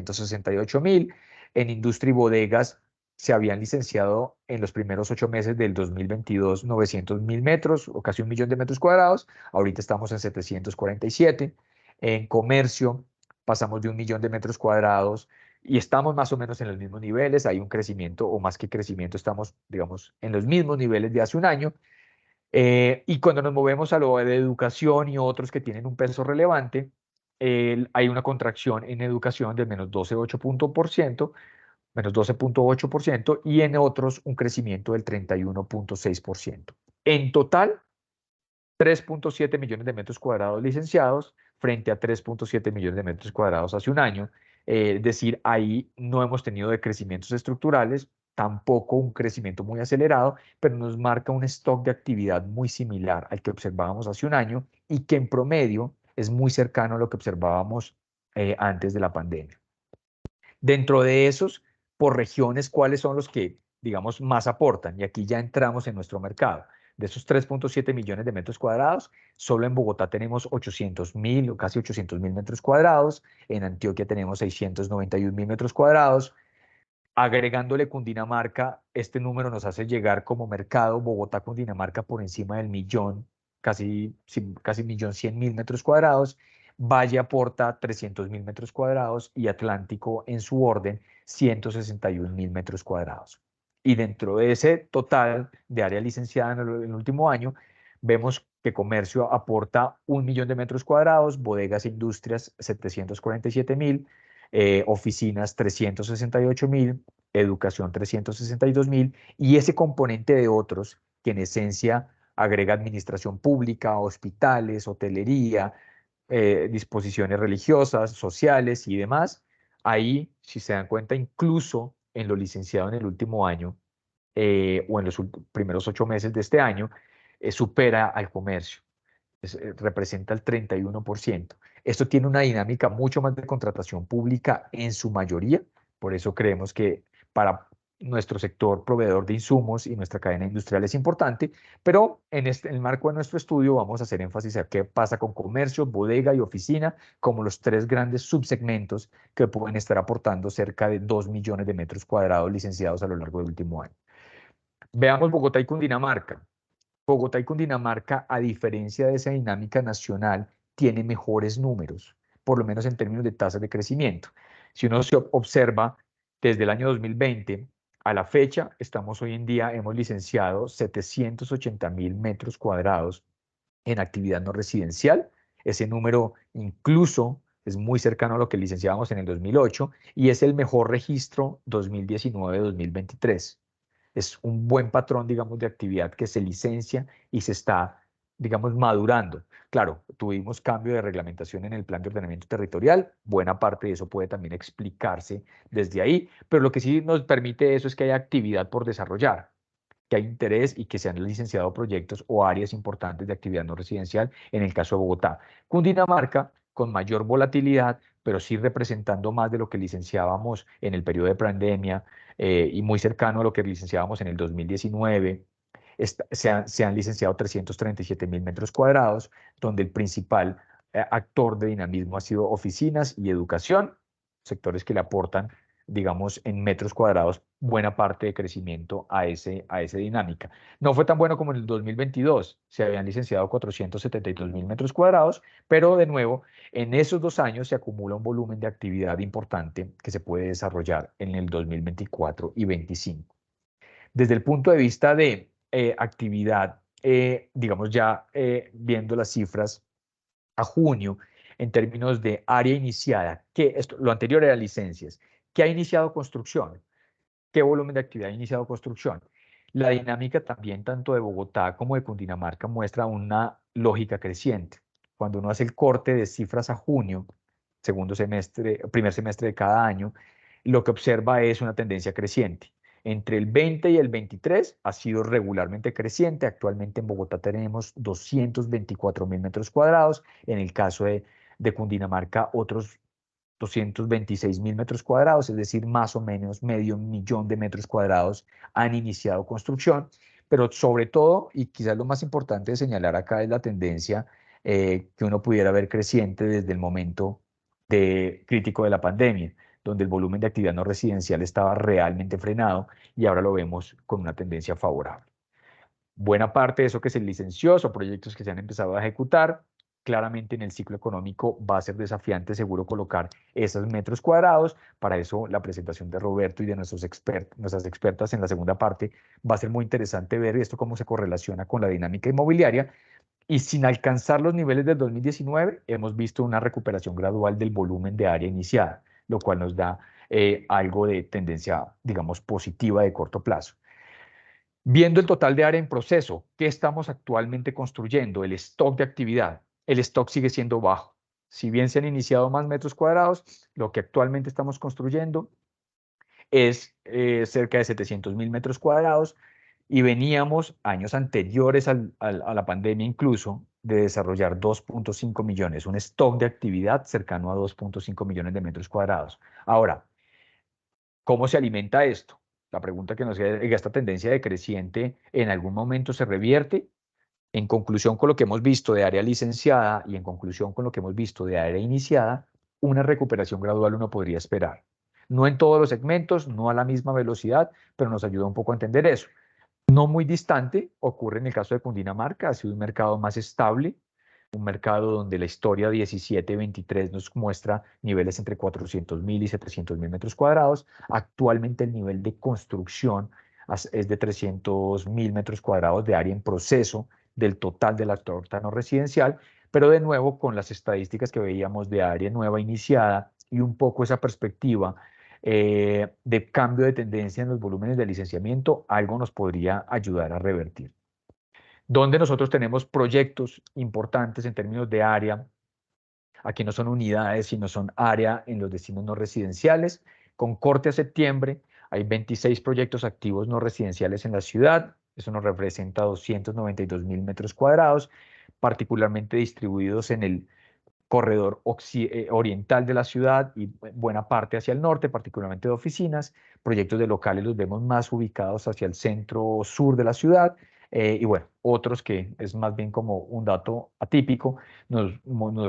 768.000. En industria y bodegas se habían licenciado en los primeros 8 meses del 2022 900.000 metros, o casi 1 millón de metros cuadrados. Ahorita estamos en 747. En comercio pasamos de 1 millón de metros cuadrados y estamos más o menos en los mismos niveles. Hay un crecimiento, o más que crecimiento, estamos, digamos, en los mismos niveles de hace un año. Y cuando nos movemos a lo de educación y otros que tienen un peso relevante, hay una contracción en educación de -12,8%, -12,8%, y en otros un crecimiento del 31,6%. En total, 3,7 millones de metros cuadrados licenciados frente a 3,7 millones de metros cuadrados hace un año. Es decir, ahí no hemos tenido decrecimientos estructurales, tampoco un crecimiento muy acelerado, pero nos marca un stock de actividad muy similar al que observábamos hace un año y que en promedio es muy cercano a lo que observábamos antes de la pandemia. Dentro de esos, por regiones, ¿cuáles son los que, digamos, más aportan? Y aquí ya entramos en nuestro mercado. De esos 3,7 millones de metros cuadrados, solo en Bogotá tenemos 800.000 o casi 800.000 metros cuadrados. En Antioquia tenemos 691.000 metros cuadrados. Agregándole Cundinamarca, este número nos hace llegar como mercado Bogotá, Cundinamarca por encima del millón, casi 1.100.000 metros cuadrados. Valle aporta 300.000 metros cuadrados y Atlántico en su orden 161.000 metros cuadrados. Y dentro de ese total de área licenciada en el último año, vemos que comercio aporta 1 millón de metros cuadrados, bodegas e industrias 747.000, oficinas 368.000, educación 362.000, y ese componente de otros que en esencia agrega administración pública, hospitales, hotelería, disposiciones religiosas, sociales y demás. Ahí, si se dan cuenta, incluso en lo licenciado en el último año o en los primeros 8 meses de este año, supera al comercio. Representa el 31%. Esto tiene una dinámica mucho más de contratación pública en su mayoría, por eso creemos que para nuestro sector proveedor de insumos y nuestra cadena industrial es importante, pero en el marco de nuestro estudio vamos a hacer énfasis a qué pasa con comercio, bodega y oficina como los 3 grandes subsegmentos que pueden estar aportando cerca de 2 millones de metros cuadrados licenciados a lo largo del último año. Veamos Bogotá y Cundinamarca. Bogotá y Cundinamarca, a diferencia de esa dinámica nacional, tiene mejores números, por lo menos en términos de tasas de crecimiento. Si uno se observa desde el año 2020 a la fecha, estamos hoy en día, hemos licenciado 780.000 metros cuadrados en actividad no residencial. Ese número incluso es muy cercano a lo que licenciábamos en el 2008 y es el mejor registro 2019-2023. Es un buen patrón, digamos, de actividad que se licencia y se está, digamos, madurando. Claro, tuvimos cambio de reglamentación en el plan de ordenamiento territorial, buena parte de eso puede también explicarse desde ahí, pero lo que sí nos permite eso es que haya actividad por desarrollar, que hay interés y que se han licenciado proyectos o áreas importantes de actividad no residencial, en el caso de Bogotá. Cundinamarca, con mayor volatilidad, pero sí representando más de lo que licenciábamos en el periodo de pandemia y muy cercano a lo que licenciábamos en el 2019. Se han licenciado 337.000 metros cuadrados, donde el principal actor de dinamismo ha sido oficinas y educación, sectores que le aportan, digamos, en metros cuadrados, buena parte de crecimiento a esa dinámica. No fue tan bueno como en el 2022, se habían licenciado 472.000 metros cuadrados, pero de nuevo, en esos 2 años se acumula un volumen de actividad importante que se puede desarrollar en el 2024 y 2025. Desde el punto de vista de actividad, digamos ya viendo las cifras a junio, en términos de área iniciada, lo anterior eran licencias, ¿qué ha iniciado construcción? ¿Qué volumen de actividad ha iniciado construcción? La dinámica también tanto de Bogotá como de Cundinamarca muestra una lógica creciente. Cuando uno hace el corte de cifras a junio, segundo semestre, primer semestre de cada año, lo que observa es una tendencia creciente. Entre el 20 y el 23 ha sido regularmente creciente. Actualmente en Bogotá tenemos 224.000 metros cuadrados. En el caso de Cundinamarca, otros 226.000 metros cuadrados, es decir, más o menos medio millón de metros cuadrados han iniciado construcción. Pero sobre todo, y quizás lo más importante de señalar acá es la tendencia que uno pudiera ver creciente desde el momento crítico de la pandemia. donde el volumen de actividad no residencial estaba realmente frenado y ahora lo vemos con una tendencia favorable. Buena parte de eso que se licenció son proyectos que se han empezado a ejecutar. Claramente en el ciclo económico va a ser desafiante seguro colocar esos metros cuadrados. Para eso la presentación de Roberto y de nuestras expertas en la segunda parte va a ser muy interesante ver esto cómo se correlaciona con la dinámica inmobiliaria. Y sin alcanzar los niveles del 2019, hemos visto una recuperación gradual del volumen de área iniciada, lo cual nos da algo de tendencia, digamos, positiva de corto plazo. Viendo el total de área en proceso, ¿qué estamos actualmente construyendo? El stock de actividad. El stock sigue siendo bajo. Si bien se han iniciado más metros cuadrados, lo que actualmente estamos construyendo es cerca de 700.000 metros cuadrados y veníamos años anteriores a la pandemia incluso de desarrollar 2.5 millones, un stock de actividad cercano a 2.5 millones de metros cuadrados. Ahora, ¿cómo se alimenta esto? La pregunta que nos queda, ¿esta tendencia decreciente en algún momento se revierte? En conclusión con lo que hemos visto de área licenciada y en conclusión con lo que hemos visto de área iniciada, una recuperación gradual uno podría esperar. No en todos los segmentos, no a la misma velocidad, pero nos ayuda un poco a entender eso. No muy distante, ocurre en el caso de Cundinamarca, ha sido un mercado más estable, un mercado donde la historia 17-23 nos muestra niveles entre 400.000 y 700.000 metros cuadrados. Actualmente el nivel de construcción es de 300.000 metros cuadrados de área en proceso del total de la torta no residencial, pero de nuevo con las estadísticas que veíamos de área nueva iniciada y un poco esa perspectiva de cambio de tendencia en los volúmenes de licenciamiento, algo nos podría ayudar a revertir. Donde nosotros tenemos proyectos importantes en términos de área, aquí no son unidades, sino son área en los destinos no residenciales. Con corte a septiembre, hay 26 proyectos activos no residenciales en la ciudad. Eso nos representa 292.000 metros cuadrados, particularmente distribuidos en el corredor oriental de la ciudad y buena parte hacia el norte, particularmente de oficinas. Proyectos de locales los vemos más ubicados hacia el centro sur de la ciudad. Y bueno, otros que es más bien como un dato atípico, nos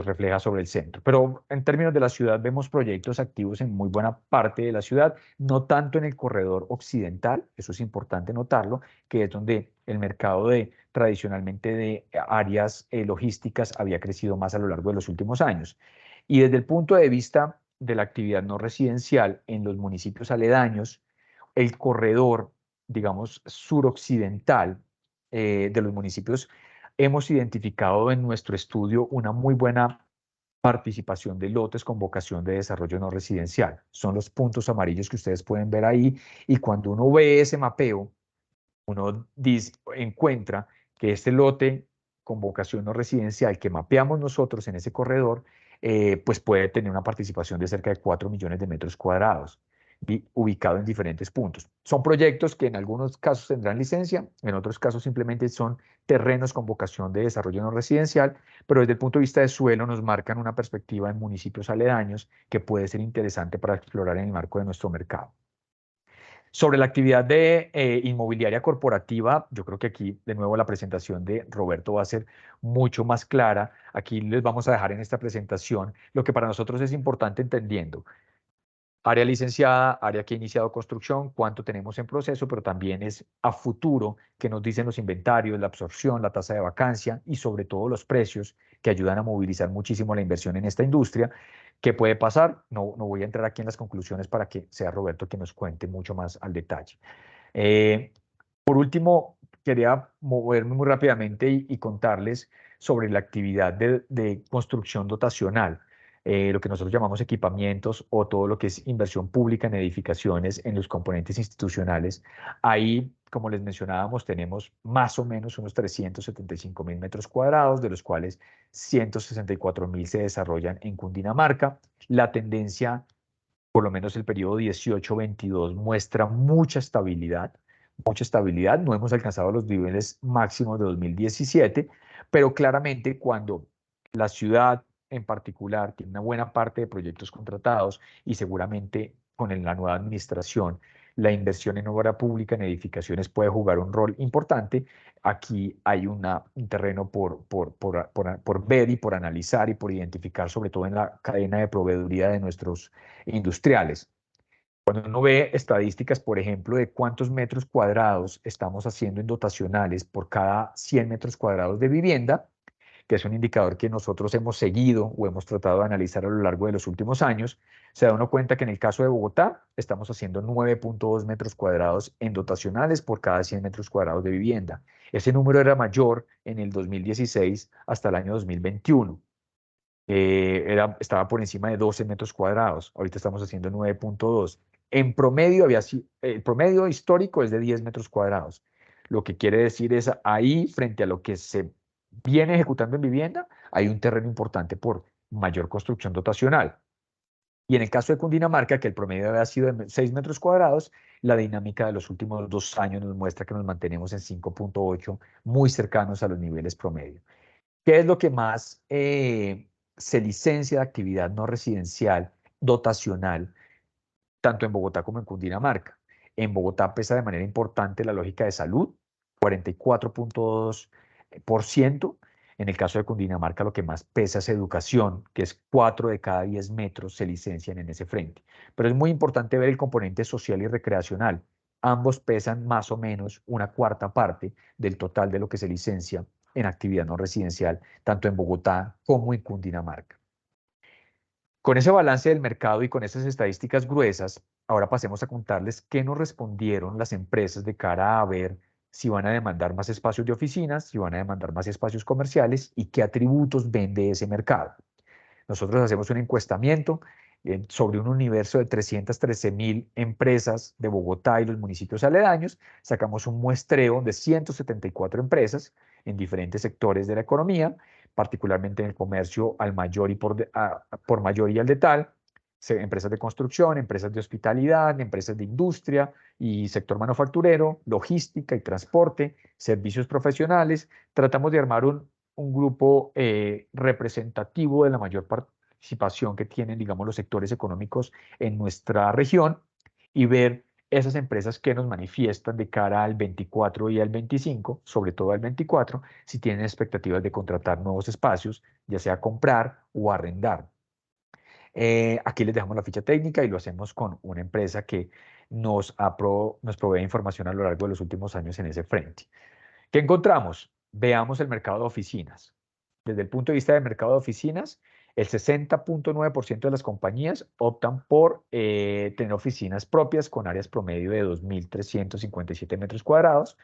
refleja sobre el centro. Pero en términos de la ciudad vemos proyectos activos en muy buena parte de la ciudad, no tanto en el corredor occidental, eso es importante notarlo, que es donde el mercado tradicionalmente de áreas logísticas había crecido más a lo largo de los últimos años. Y desde el punto de vista de la actividad no residencial en los municipios aledaños, el corredor, digamos, suroccidental de los municipios, hemos identificado en nuestro estudio una muy buena participación de lotes con vocación de desarrollo no residencial. Son los puntos amarillos que ustedes pueden ver ahí y cuando uno ve ese mapeo, uno encuentra que este lote con vocación no residencial que mapeamos nosotros en ese corredor, pues puede tener una participación de cerca de 4 millones de metros cuadrados, ubicado en diferentes puntos. Son proyectos que en algunos casos tendrán licencia, en otros casos simplemente son terrenos con vocación de desarrollo no residencial, pero desde el punto de vista de suelo nos marcan una perspectiva en municipios aledaños que puede ser interesante para explorar en el marco de nuestro mercado. Sobre la actividad de inmobiliaria corporativa, yo creo que aquí de nuevo la presentación de Roberto va a ser mucho más clara. Aquí les vamos a dejar en esta presentación lo que para nosotros es importante entendiendo. Área licenciada, área que ha iniciado construcción, cuánto tenemos en proceso, pero también es a futuro que nos dicen los inventarios, la absorción, la tasa de vacancia y sobre todo los precios que ayudan a movilizar muchísimo la inversión en esta industria. ¿Qué puede pasar? No voy a entrar aquí en las conclusiones para que sea Roberto quien nos cuente mucho más al detalle. Por último, quería moverme muy rápidamente y contarles sobre la actividad de construcción dotacional, lo que nosotros llamamos equipamientos o todo lo que es inversión pública en edificaciones en los componentes institucionales. Ahí, como les mencionábamos, tenemos más o menos unos 375.000 metros cuadrados, de los cuales 164.000 se desarrollan en Cundinamarca. La tendencia, por lo menos el periodo 18-22, muestra mucha estabilidad. Mucha estabilidad, no hemos alcanzado los niveles máximos de 2017, pero claramente cuando la ciudad en particular tiene una buena parte de proyectos contratados y seguramente con la nueva administración la inversión en obra pública, en edificaciones, puede jugar un rol importante. Aquí hay un terreno por ver y por analizar y por identificar, sobre todo en la cadena de proveeduría de nuestros industriales. Cuando uno ve estadísticas, por ejemplo, de cuántos metros cuadrados estamos haciendo en dotacionales por cada 100 metros cuadrados de vivienda, que es un indicador que nosotros hemos seguido o hemos tratado de analizar a lo largo de los últimos años, se da uno cuenta que en el caso de Bogotá estamos haciendo 9.2 metros cuadrados en dotacionales por cada 100 metros cuadrados de vivienda. Ese número era mayor en el 2016 hasta el año 2021. Estaba por encima de 12 metros cuadrados. Ahorita estamos haciendo 9.2. En promedio, el promedio histórico es de 10 metros cuadrados. Lo que quiere decir es ahí, frente a lo que se viene ejecutando en vivienda, hay un terreno importante por mayor construcción dotacional. Y en el caso de Cundinamarca, que el promedio había sido de 6 metros cuadrados, la dinámica de los últimos 2 años nos muestra que nos mantenemos en 5.8, muy cercanos a los niveles promedio. ¿Qué es lo que más se licencia de actividad no residencial dotacional, tanto en Bogotá como en Cundinamarca? En Bogotá pesa de manera importante la lógica de salud, 44.2%. En el caso de Cundinamarca, lo que más pesa es educación, que es 4 de cada 10 metros se licencian en ese frente. Pero es muy importante ver el componente social y recreacional. Ambos pesan más o menos una cuarta parte del total de lo que se licencia en actividad no residencial, tanto en Bogotá como en Cundinamarca. Con ese balance del mercado y con esas estadísticas gruesas, ahora pasemos a contarles qué nos respondieron las empresas de cara a ver si van a demandar más espacios de oficinas, si van a demandar más espacios comerciales y qué atributos vende ese mercado. Nosotros hacemos un encuestamiento sobre un universo de 313.000 empresas de Bogotá y los municipios aledaños. Sacamos un muestreo de 174 empresas en diferentes sectores de la economía, particularmente en el comercio al mayor y por mayor y al detal, empresas de construcción, empresas de hospitalidad, empresas de industria y sector manufacturero, logística y transporte, servicios profesionales. Tratamos de armar un grupo representativo de la mayor participación que tienen, digamos, los sectores económicos en nuestra región y ver esas empresas que nos manifiestan de cara al 24 y al 25, sobre todo al 24, si tienen expectativas de contratar nuevos espacios, ya sea comprar o arrendar. Aquí les dejamos la ficha técnica y lo hacemos con una empresa que nos provee información a lo largo de los últimos años en ese frente. ¿Qué encontramos? Veamos el mercado de oficinas. Desde el punto de vista del mercado de oficinas, el 60.9% de las compañías optan por tener oficinas propias con áreas promedio de 2.357 metros cuadrados.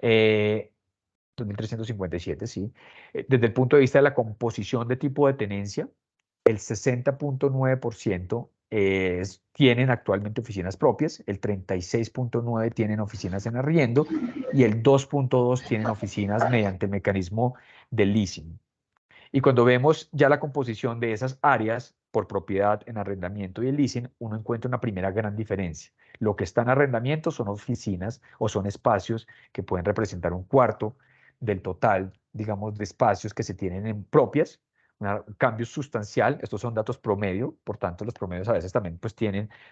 2.357, sí. Desde el punto de vista de la composición de tipo de tenencia, el 60.9% tienen actualmente oficinas propias, el 36.9% tienen oficinas en arriendo y el 2.2% tienen oficinas mediante el mecanismo de leasing. Y cuando vemos ya la composición de esas áreas por propiedad en arrendamiento y el leasing, uno encuentra una primera gran diferencia. Lo que está en arrendamiento son oficinas o son espacios que pueden representar un cuarto del total, digamos, de espacios que se tienen en propias, un cambio sustancial. Estos son datos promedio, por tanto los promedios a veces también pues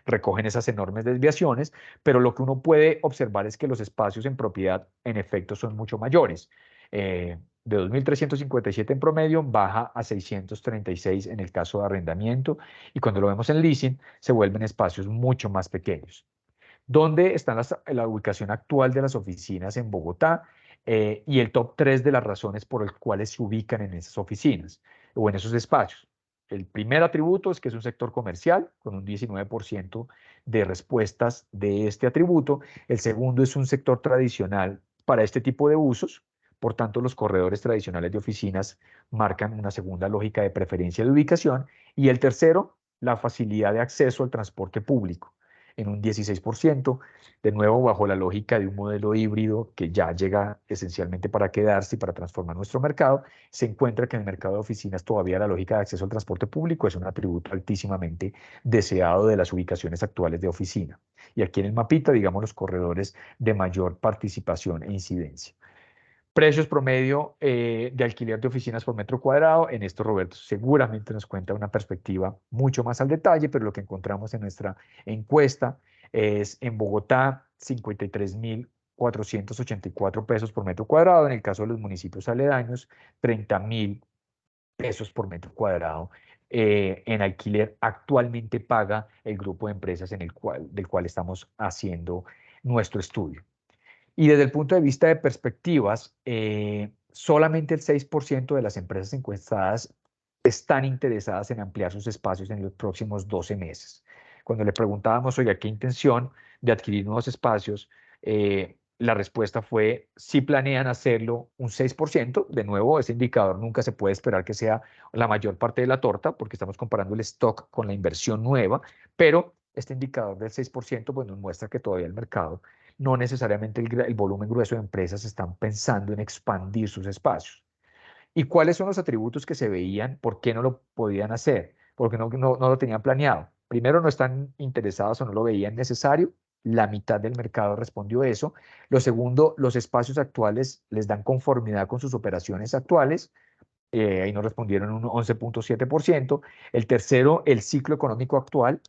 recogen esas enormes desviaciones, pero lo que uno puede observar es que los espacios en propiedad en efecto son mucho mayores. De 2.357 en promedio baja a 636 en el caso de arrendamiento, y cuando lo vemos en leasing se vuelven espacios mucho más pequeños. ¿Dónde está la ubicación actual de las oficinas en Bogotá? Y el top 3 de las razones por las cuales se ubican en esas oficinas o en esos espacios. El primer atributo es que es un sector comercial, con un 19% de respuestas de este atributo. El segundo es un sector tradicional para este tipo de usos. Por tanto, los corredores tradicionales de oficinas marcan una segunda lógica de preferencia de ubicación. Y el tercero, la facilidad de acceso al transporte público, en un 16%, de nuevo bajo la lógica de un modelo híbrido que ya llega esencialmente para quedarse y para transformar nuestro mercado. Se encuentra que en el mercado de oficinas todavía la lógica de acceso al transporte público es un atributo altísimamente deseado de las ubicaciones actuales de oficina. Y aquí en el mapita, digamos, los corredores de mayor participación e incidencia. Precios promedio de alquiler de oficinas por metro cuadrado. En esto Roberto seguramente nos cuenta una perspectiva mucho más al detalle, pero lo que encontramos en nuestra encuesta es en Bogotá 53.484 pesos por metro cuadrado. En el caso de los municipios aledaños, 30.000 pesos por metro cuadrado en alquiler actualmente paga el grupo de empresas del cual estamos haciendo nuestro estudio. Y desde el punto de vista de perspectivas, solamente el 6% de las empresas encuestadas están interesadas en ampliar sus espacios en los próximos 12 meses. Cuando le preguntábamos, oiga, ¿qué intención de adquirir nuevos espacios? La respuesta fue, si planean hacerlo un 6%. De nuevo, ese indicador nunca se puede esperar que sea la mayor parte de la torta, porque estamos comparando el stock con la inversión nueva, pero este indicador del 6% pues, nos muestra que todavía el mercado, no necesariamente el volumen grueso de empresas están pensando en expandir sus espacios. ¿Y cuáles son los atributos que se veían? ¿Por qué no lo podían hacer? Porque no lo tenían planeado. Primero, no están interesados o no lo veían necesario. La mitad del mercado respondió eso. Lo segundo, los espacios actuales les dan conformidad con sus operaciones actuales. Ahí nos respondieron un 11.7%. El tercero, el ciclo económico actual.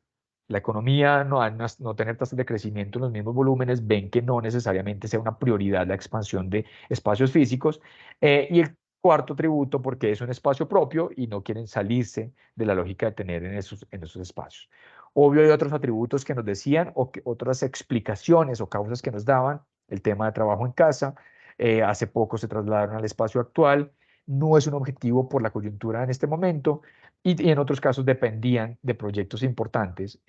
La economía, no tener tasas de crecimiento en los mismos volúmenes, ven que no necesariamente sea una prioridad la expansión de espacios físicos. Y el cuarto tributo, porque es un espacio propio y no quieren salirse de la lógica de tener en esos espacios. Obvio, hay otros atributos que nos decían, otras explicaciones o causas que nos daban, el tema de trabajo en casa. Hace poco se trasladaron al espacio actual. No es un objetivo por la coyuntura en este momento. Y en otros casos dependían de proyectos importantes,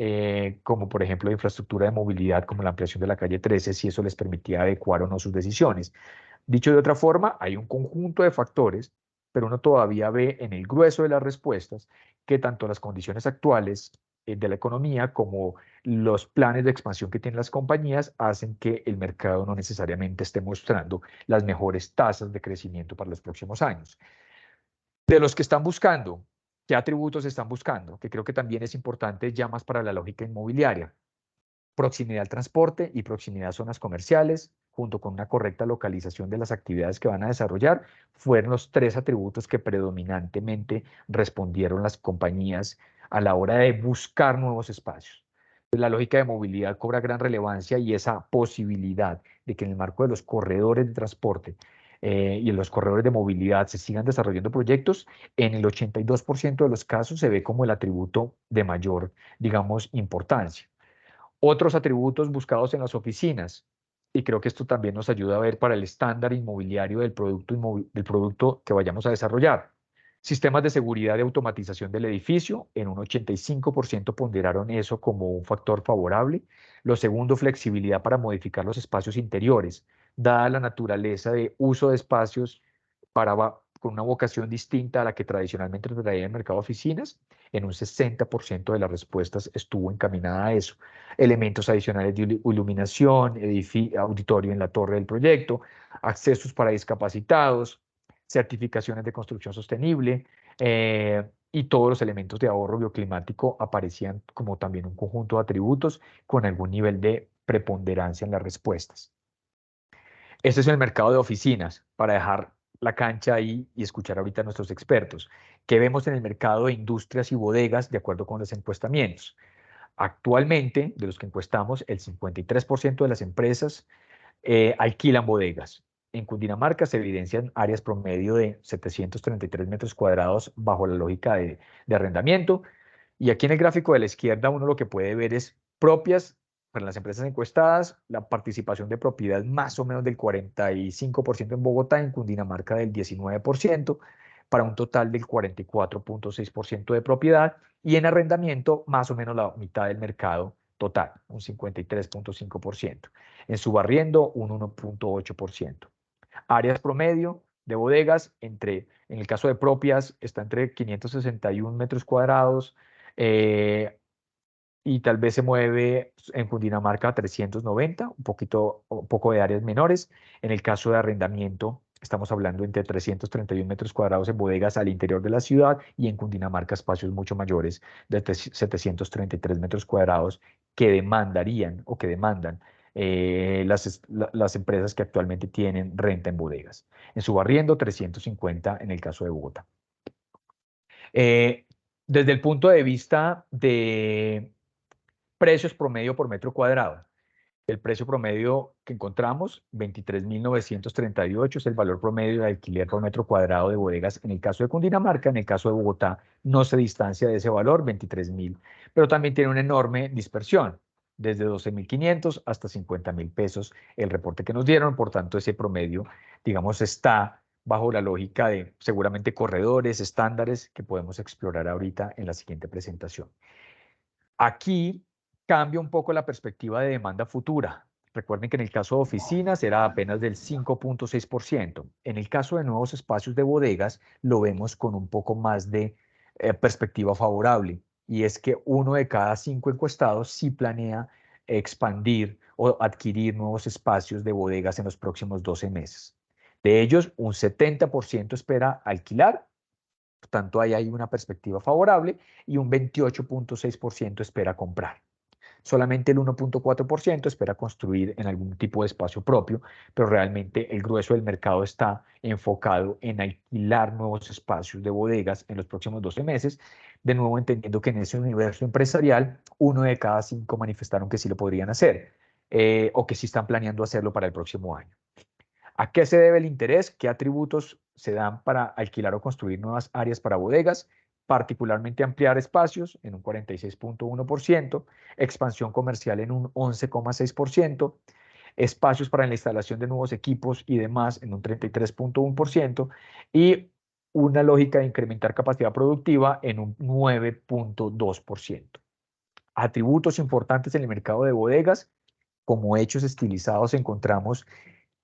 como por ejemplo de infraestructura de movilidad, como la ampliación de la calle 13, si eso les permitía adecuar o no sus decisiones. Dicho de otra forma, hay un conjunto de factores, pero uno todavía ve en el grueso de las respuestas que tanto las condiciones actuales de la economía como los planes de expansión que tienen las compañías hacen que el mercado no necesariamente esté mostrando las mejores tasas de crecimiento para los próximos años. De los que están buscando, ¿qué atributos están buscando? Que creo que también es importante ya más para la lógica inmobiliaria. Proximidad al transporte y proximidad a zonas comerciales, junto con una correcta localización de las actividades que van a desarrollar, fueron los tres atributos que predominantemente respondieron las compañías a la hora de buscar nuevos espacios. La lógica de movilidad cobra gran relevancia y esa posibilidad de que en el marco de los corredores de transporte y en los corredores de movilidad se sigan desarrollando proyectos, en el 82% de los casos se ve como el atributo de mayor, digamos, importancia. Otros atributos buscados en las oficinas, y creo que esto también nos ayuda a ver para el estándar inmobiliario del producto que vayamos a desarrollar. Sistemas de seguridad y automatización del edificio, en un 85% ponderaron eso como un factor favorable. Lo segundo, flexibilidad para modificar los espacios interiores, dada la naturaleza de uso de espacios con una vocación distinta a la que tradicionalmente traía el mercado de oficinas. En un 60% de las respuestas estuvo encaminada a eso. Elementos adicionales de iluminación, auditorio en la torre del proyecto, accesos para discapacitados, certificaciones de construcción sostenible, y todos los elementos de ahorro bioclimático aparecían como también un conjunto de atributos con algún nivel de preponderancia en las respuestas. Este es el mercado de oficinas, para dejar la cancha ahí y escuchar ahorita a nuestros expertos. ¿Qué vemos en el mercado de industrias y bodegas de acuerdo con los encuestamientos? Actualmente, de los que encuestamos, el 53% de las empresas alquilan bodegas. En Cundinamarca se evidencian áreas promedio de 733 metros cuadrados bajo la lógica de arrendamiento. Y aquí en el gráfico de la izquierda uno lo que puede ver es propias para las empresas encuestadas, la participación de propiedad más o menos del 45% en Bogotá, en Cundinamarca del 19%, para un total del 44.6% de propiedad, y en arrendamiento más o menos la mitad del mercado total, un 53.5%. En subarriendo, un 1.8%. Áreas promedio de bodegas, en el caso de propias, está entre 561 metros cuadrados, eh, y tal vez se mueve en Cundinamarca a 390, un poco de áreas menores. En el caso de arrendamiento, estamos hablando entre 331 metros cuadrados en bodegas al interior de la ciudad, y en Cundinamarca espacios mucho mayores de 733 metros cuadrados que demandarían o que demandan las empresas que actualmente tienen renta en bodegas. En Subarriendo, 350 en el caso de Bogotá. Eh, Desde el punto de vista de precios promedio por metro cuadrado, el precio promedio que encontramos, 23.938, es el valor promedio de alquiler por metro cuadrado de bodegas en el caso de Cundinamarca. En el caso de Bogotá no se distancia de ese valor, 23.000, pero también tiene una enorme dispersión, desde 12.500 hasta 50.000 pesos el reporte que nos dieron. Por tanto, ese promedio, digamos, está bajo la lógica de seguramente corredores, estándares que podemos explorar ahorita en la siguiente presentación. Aquí cambia un poco la perspectiva de demanda futura. Recuerden que en el caso de oficinas era apenas del 5.6%. En el caso de nuevos espacios de bodegas lo vemos con un poco más de perspectiva favorable. Y es que 1 de cada 5 encuestados sí planea expandir o adquirir nuevos espacios de bodegas en los próximos 12 meses. De ellos, un 70% espera alquilar. Por tanto, ahí hay una perspectiva favorable y un 28.6% espera comprar. Solamente el 1.4% espera construir en algún tipo de espacio propio, pero realmente el grueso del mercado está enfocado en alquilar nuevos espacios de bodegas en los próximos 12 meses. De nuevo, entendiendo que en ese universo empresarial, 1 de cada 5 manifestaron que sí lo podrían hacer o que sí están planeando hacerlo para el próximo año. ¿A qué se debe el interés? ¿Qué atributos se dan para alquilar o construir nuevas áreas para bodegas? Particularmente ampliar espacios en un 46.1%, expansión comercial en un 11.6%, espacios para la instalación de nuevos equipos y demás en un 33.1% y una lógica de incrementar capacidad productiva en un 9.2%. Atributos importantes en el mercado de bodegas, como hechos estilizados, encontramos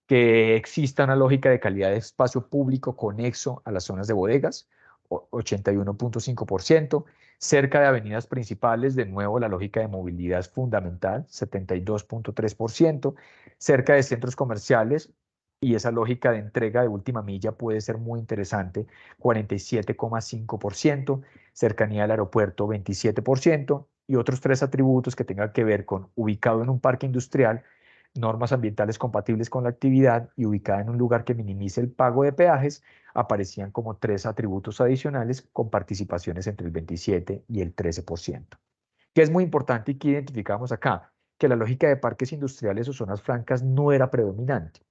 que exista una lógica de calidad de espacio público conexo a las zonas de bodegas, 81.5%, cerca de avenidas principales, de nuevo la lógica de movilidad es fundamental, 72.3%, cerca de centros comerciales, y esa lógica de entrega de última milla puede ser muy interesante, 47.5%, cercanía al aeropuerto, 27%, y otros 3 atributos que tengan que ver con ubicado en un parque industrial, normas ambientales compatibles con la actividad y ubicada en un lugar que minimice el pago de peajes, aparecían como 3 atributos adicionales con participaciones entre el 27 y el 13%. Que es muy importante y que identificamos acá, que la lógica de parques industriales o zonas francas no era predominante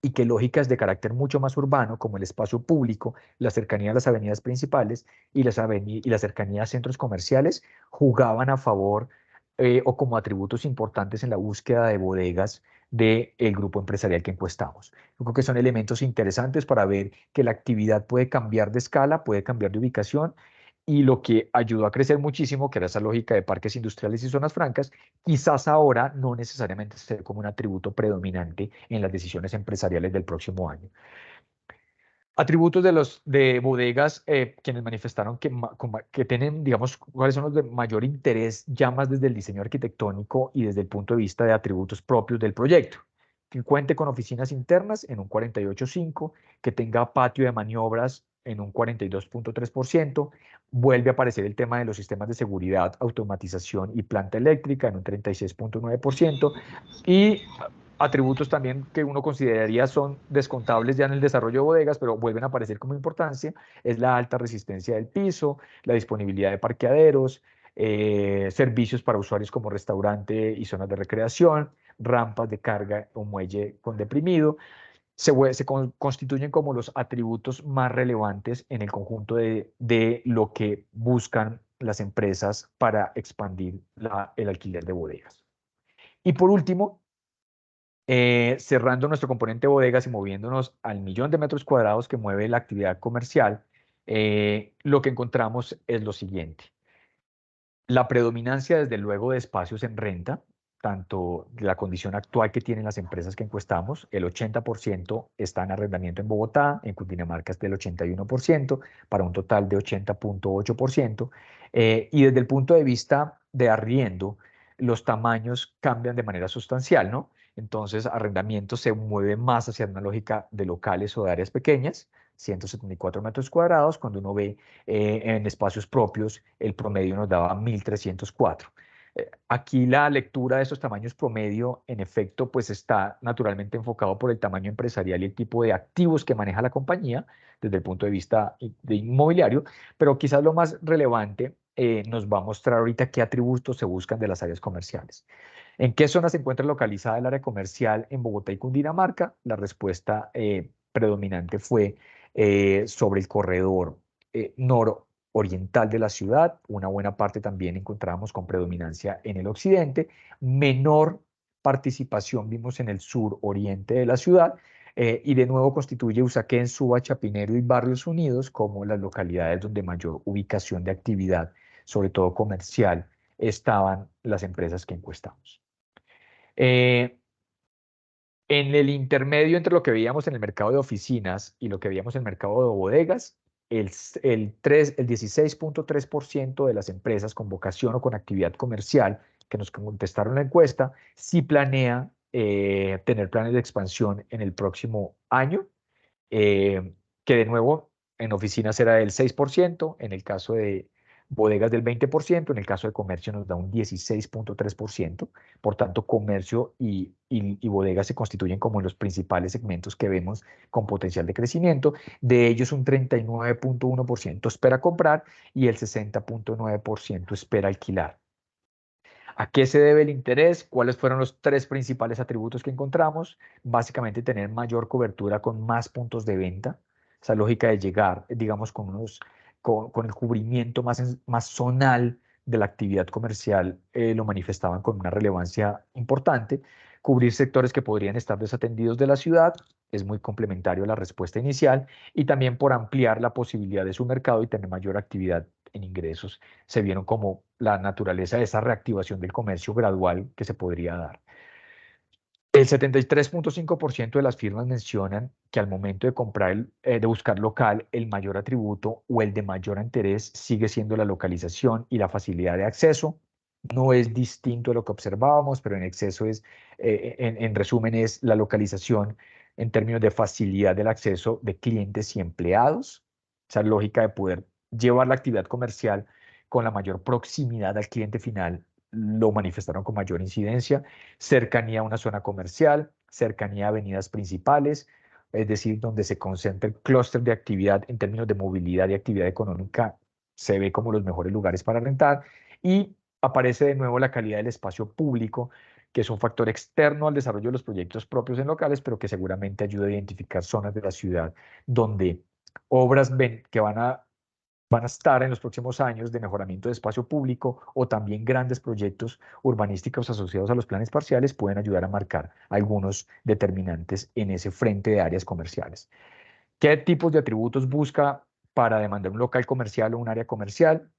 y que lógicas de carácter mucho más urbano, como el espacio público, la cercanía a las avenidas principales y la cercanía a centros comerciales, jugaban a favor o como atributos importantes en la búsqueda de bodegas del grupo empresarial que encuestamos. Yo creo que son elementos interesantes para ver que la actividad puede cambiar de escala, puede cambiar de ubicación, y lo que ayudó a crecer muchísimo, que era esa lógica de parques industriales y zonas francas, quizás ahora no necesariamente ser como un atributo predominante en las decisiones empresariales del próximo año. Atributos de bodegas, quienes manifestaron que tienen, digamos, cuáles son los de mayor interés ya más desde el diseño arquitectónico y desde el punto de vista de atributos propios del proyecto. Que cuente con oficinas internas en un 48.5%, que tenga patio de maniobras en un 42.3%, vuelve a aparecer el tema de los sistemas de seguridad, automatización y planta eléctrica en un 36.9%, y atributos también que uno consideraría son descontables ya en el desarrollo de bodegas, pero vuelven a aparecer como importancia, es la alta resistencia del piso, la disponibilidad de parqueaderos, servicios para usuarios como restaurante y zonas de recreación, rampas de carga o muelle con deprimido. Constituyen como los atributos más relevantes en el conjunto de lo que buscan las empresas para expandir el alquiler de bodegas. Y por último, cerrando nuestro componente bodegas y moviéndonos al 1.000.000 de metros cuadrados que mueve la actividad comercial, lo que encontramos es lo siguiente. La predominancia, desde luego, de espacios en renta, tanto la condición actual que tienen las empresas que encuestamos, el 80% está en arrendamiento en Bogotá, en Cundinamarca es del 81%, para un total de 80.8%, y desde el punto de vista de arriendo, los tamaños cambian de manera sustancial, ¿no? Entonces, arrendamiento se mueve más hacia una lógica de locales o de áreas pequeñas, 174 metros cuadrados, cuando uno ve en espacios propios, el promedio nos daba 1.304. Aquí la lectura de estos tamaños promedio, en efecto, pues está naturalmente enfocado por el tamaño empresarial y el tipo de activos que maneja la compañía desde el punto de vista de inmobiliario, pero quizás lo más relevante nos va a mostrar ahorita qué atributos se buscan de las áreas comerciales. ¿En qué zona se encuentra localizada el área comercial en Bogotá y Cundinamarca? La respuesta predominante fue sobre el corredor nororiental de la ciudad. Una buena parte también encontramos con predominancia en el occidente. Menor participación vimos en el suroriente de la ciudad. Y de nuevo constituye Usaquén, Suba, Chapinero y Barrios Unidos como las localidades donde mayor ubicación de actividad, sobre todo comercial, estaban las empresas que encuestamos. Eh, en el intermedio entre lo que veíamos en el mercado de oficinas y lo que veíamos en el mercado de bodegas, el 16.3% de las empresas con vocación o con actividad comercial que nos contestaron la encuesta sí planea tener planes de expansión en el próximo año, eh, que de nuevo en oficinas era del 6%, en el caso de bodegas del 20%, en el caso de comercio nos da un 16.3%. Por tanto, comercio y bodegas se constituyen como los principales segmentos que vemos con potencial de crecimiento. De ellos, un 39.1% espera comprar y el 60.9% espera alquilar. ¿A qué se debe el interés? ¿Cuáles fueron los tres principales atributos que encontramos? Básicamente tener mayor cobertura con más puntos de venta. Esa lógica de llegar, digamos, con el cubrimiento más zonal de la actividad comercial, lo manifestaban con una relevancia importante. Cubrir sectores que podrían estar desatendidos de la ciudad es muy complementario a la respuesta inicial, y también por ampliar la posibilidad de su mercado y tener mayor actividad en ingresos, se vieron como la naturaleza de esa reactivación del comercio gradual que se podría dar. El 73.5% de las firmas mencionan que al momento de comprar, de buscar local, el mayor atributo o el de mayor interés sigue siendo la localización y la facilidad de acceso. No es distinto de lo que observábamos, pero en exceso es, en resumen, es la localización en términos de facilidad del acceso de clientes y empleados. Esa lógica de poder llevar la actividad comercial con la mayor proximidad al cliente final lo manifestaron con mayor incidencia. Cercanía a una zona comercial, cercanía a avenidas principales, es decir, donde se concentra el clúster de actividad en términos de movilidad y actividad económica, se ve como los mejores lugares para rentar. Y aparece de nuevo la calidad del espacio público, que es un factor externo al desarrollo de los proyectos propios en locales, pero que seguramente ayuda a identificar zonas de la ciudad donde obras que van a estar en los próximos años de mejoramiento de espacio público, o también grandes proyectos urbanísticos asociados a los planes parciales pueden ayudar a marcar algunos determinantes en ese frente de áreas comerciales. ¿Qué tipos de atributos busca para demandar un local comercial o un área comercial?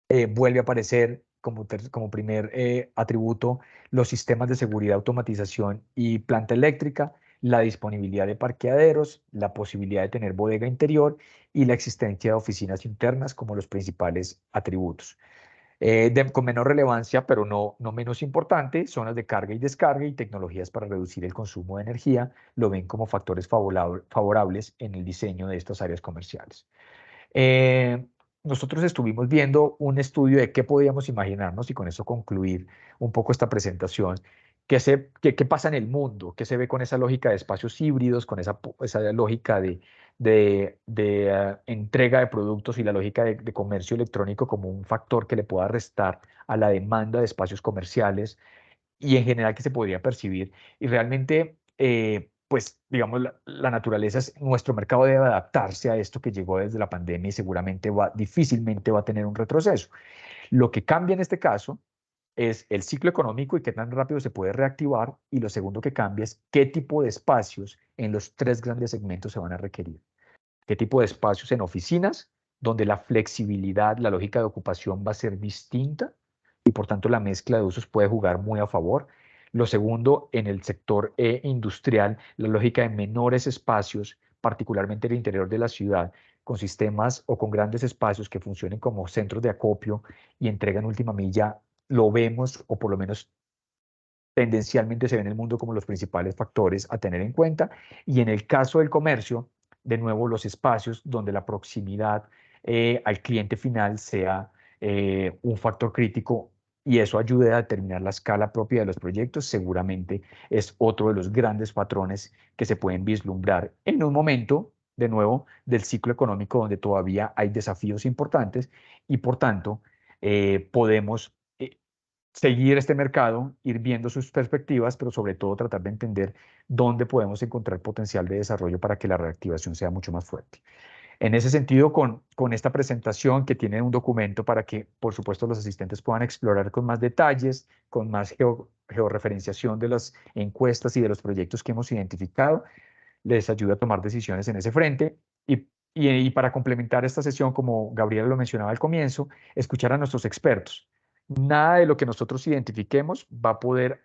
Vuelve a aparecer como primer atributo los sistemas de seguridad, automatización y planta eléctrica, la disponibilidad de parqueaderos, la posibilidad de tener bodega interior y la existencia de oficinas internas como los principales atributos. Con menor relevancia, pero no menos importante, zonas de carga y descarga y tecnologías para reducir el consumo de energía lo ven como factores favorables en el diseño de estas áreas comerciales. Eh, Nosotros estuvimos viendo un estudio de qué podíamos imaginarnos, y con eso concluir un poco esta presentación. ¿Qué pasa en el mundo? ¿Qué se ve con esa lógica de espacios híbridos, con esa lógica de entrega de productos y la lógica de comercio electrónico como un factor que le pueda restar a la demanda de espacios comerciales y en general que se podría percibir? Y realmente, pues digamos, la naturaleza es, nuestro mercado debe adaptarse a esto que llegó desde la pandemia y seguramente difícilmente va a tener un retroceso. Lo que cambia en este caso es el ciclo económico y qué tan rápido se puede reactivar, y lo segundo que cambia es qué tipo de espacios en los tres grandes segmentos se van a requerir. ¿Qué tipo de espacios en oficinas, donde la flexibilidad, la lógica de ocupación va a ser distinta y por tanto la mezcla de usos puede jugar muy a favor? Lo segundo, en el sector industrial, la lógica de menores espacios, particularmente en el interior de la ciudad, con sistemas o con grandes espacios que funcionen como centros de acopio y entregan última milla, lo vemos, o por lo menos tendencialmente se ve en el mundo, como los principales factores a tener en cuenta. Y en el caso del comercio, de nuevo, los espacios donde la proximidad al cliente final sea un factor crítico, y eso ayude a determinar la escala propia de los proyectos, seguramente es otro de los grandes patrones que se pueden vislumbrar en un momento, de nuevo, del ciclo económico donde todavía hay desafíos importantes y por tanto podemos seguir este mercado, ir viendo sus perspectivas, pero sobre todo tratar de entender dónde podemos encontrar potencial de desarrollo para que la reactivación sea mucho más fuerte. En ese sentido, con esta presentación que tiene un documento para que, por supuesto, los asistentes puedan explorar con más detalles, con más georreferenciación de las encuestas y de los proyectos que hemos identificado, les ayuda a tomar decisiones en ese frente. Y para complementar esta sesión, como Gabriela lo mencionaba al comienzo, escuchar a nuestros expertos. Nada de lo que nosotros identifiquemos va a poder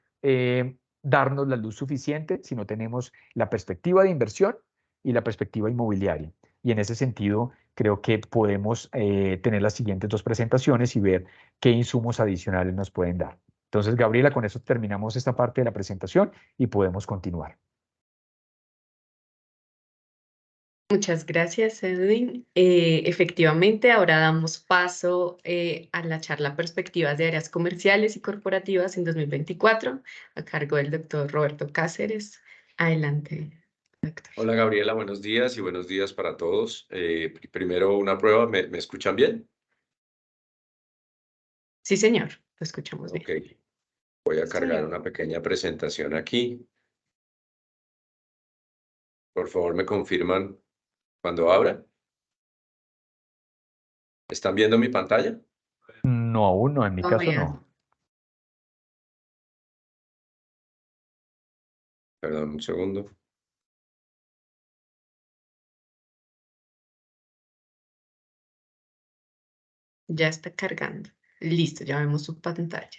darnos la luz suficiente si no tenemos la perspectiva de inversión y la perspectiva inmobiliaria. Y en ese sentido, creo que podemos tener las siguientes dos presentaciones y ver qué insumos adicionales nos pueden dar. Entonces, Gabriela, con eso terminamos esta parte de la presentación y podemos continuar. Muchas gracias, Edwin. Efectivamente, ahora damos paso a la charla Perspectivas de áreas comerciales y corporativas en 2024, a cargo del doctor Roberto Cáceres. Adelante, doctor. Hola Gabriela, buenos días y buenos días para todos. Primero una prueba, ¿me escuchan bien? Sí, señor, lo escuchamos bien. Ok, voy a cargar una pequeña presentación aquí. Por favor, me confirman cuando abra. ¿Están viendo mi pantalla? No, aún no, en mi caso no. Perdón, un segundo. Ya está cargando. Listo, ya vemos su pantalla.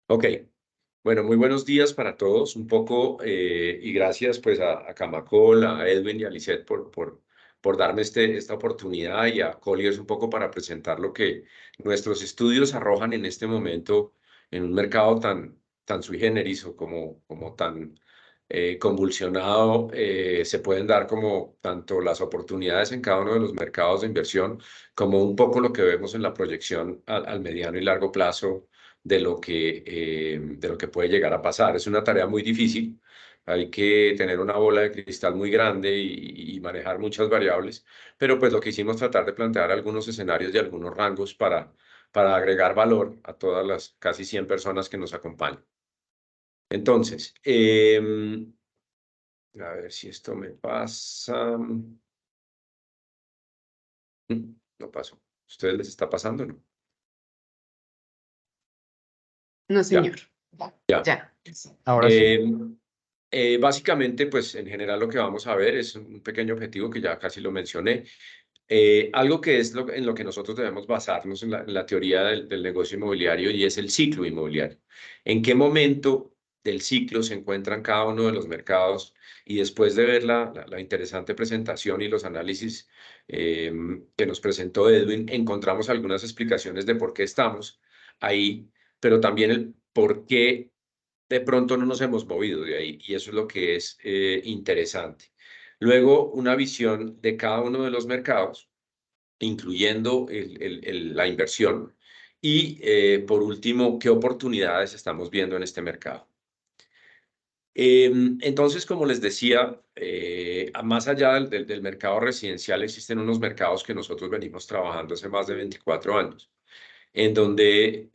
Ok, bueno, muy buenos días para todos. Un poco, y gracias pues a Camacol, a Edwin y a Lisette por darme esta oportunidad y a Colliers un poco para presentar lo que nuestros estudios arrojan en este momento en un mercado tan sui generis o como tan convulsionado. Se pueden dar como tanto las oportunidades en cada uno de los mercados de inversión como un poco lo que vemos en la proyección al mediano y largo plazo de lo que puede llegar a pasar. Es una tarea muy difícil, hay que tener una bola de cristal muy grande y manejar muchas variables, pero pues lo que hicimos es tratar de plantear algunos escenarios y algunos rangos para agregar valor a todas las casi 100 personas que nos acompañan. Entonces, a ver si esto me pasa. No pasó. ¿Ustedes les está pasando, no? No, señor. Ya. Ya. Ahora sí. Básicamente, pues en general lo que vamos a ver es un pequeño objetivo que ya casi lo mencioné. Algo que es en lo que nosotros debemos basarnos en la teoría del negocio inmobiliario y es el ciclo inmobiliario. ¿En qué momento del ciclo se encuentran cada uno de los mercados? Y después de ver la interesante presentación y los análisis que nos presentó Edwin, encontramos algunas explicaciones de por qué estamos ahí, pero también el por qué de pronto no nos hemos movido de ahí, y eso es lo que es interesante. Luego, una visión de cada uno de los mercados, incluyendo la inversión, y por último, qué oportunidades estamos viendo en este mercado. Entonces, como les decía, más allá del mercado residencial, existen unos mercados que nosotros venimos trabajando hace más de 24 años en donde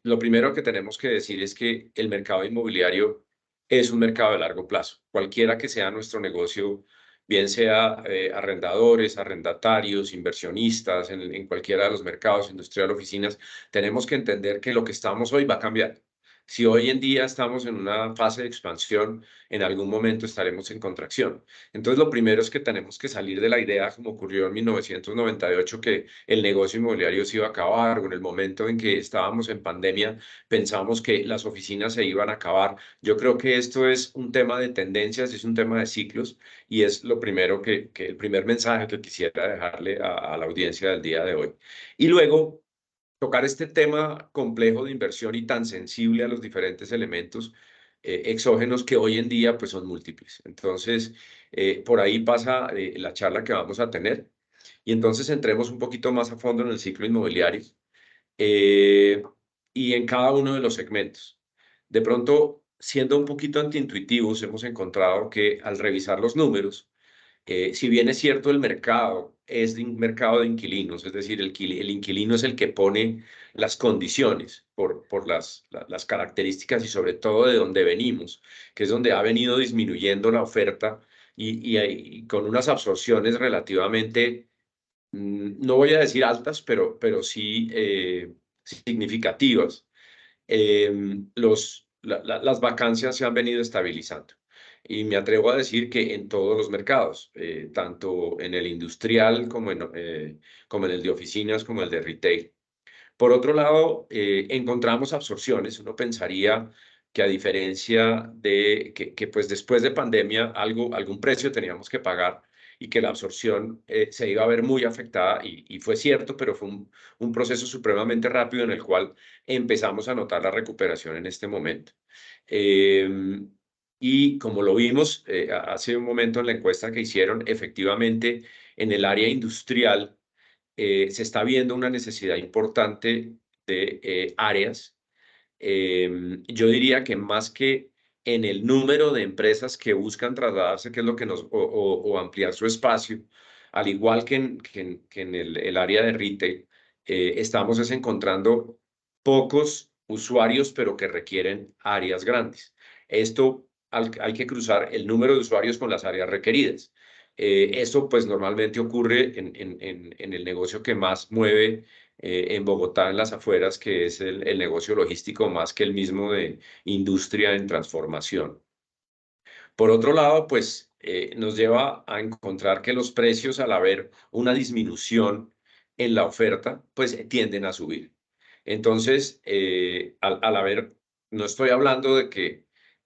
lo primero que tenemos que decir es que el mercado inmobiliario es un mercado de largo plazo. Cualquiera que sea nuestro negocio, bien sea arrendadores, arrendatarios, inversionistas, en cualquiera de los mercados, industrial, oficinas, tenemos que entender que lo que estamos hoy va a cambiar. Si hoy en día estamos en una fase de expansión, en algún momento estaremos en contracción. Entonces, lo primero es que tenemos que salir de la idea, como ocurrió en 1998, que el negocio inmobiliario se iba a acabar, o en el momento en que estábamos en pandemia, pensamos que las oficinas se iban a acabar. Yo creo que esto es un tema de tendencias, es un tema de ciclos, y es lo primero el primer mensaje que quisiera dejarle a la audiencia del día de hoy. Y luego, tocar este tema complejo de inversión y tan sensible a los diferentes elementos exógenos que hoy en día pues son múltiples. Entonces, por ahí pasa la charla que vamos a tener. Y entonces entremos un poquito más a fondo en el ciclo inmobiliario y en cada uno de los segmentos. De pronto, siendo un poquito antiintuitivos, hemos encontrado que al revisar los números, si bien es cierto el mercado es un mercado de inquilinos, es decir, el inquilino es el que pone las condiciones por las características y sobre todo de dónde venimos, que es donde ha venido disminuyendo la oferta y con unas absorciones relativamente, no voy a decir altas, pero sí significativas. Las vacancias se han venido estabilizando. Y me atrevo a decir que en todos los mercados, tanto en el industrial como en el de oficinas, como el de retail. Por otro lado, encontramos absorciones. Uno pensaría que a diferencia de que pues después de pandemia algún precio teníamos que pagar y que la absorción se iba a ver muy afectada y fue cierto, pero fue un proceso supremamente rápido en el cual empezamos a notar la recuperación en este momento. Y como lo vimos hace un momento en la encuesta que hicieron, efectivamente en el área industrial se está viendo una necesidad importante de áreas. Yo diría que más que en el número de empresas que buscan trasladarse, que es lo que o ampliar su espacio, al igual que en el área de retail, estamos encontrando pocos usuarios, pero que requieren áreas grandes. Esto hay que cruzar el número de usuarios con las áreas requeridas. Esto pues normalmente ocurre en el negocio que más mueve en Bogotá, en las afueras, que es el negocio logístico más que el mismo de industria en transformación. Por otro lado, pues nos lleva a encontrar que los precios, al haber una disminución en la oferta, pues tienden a subir. Entonces, al haber, no estoy hablando de que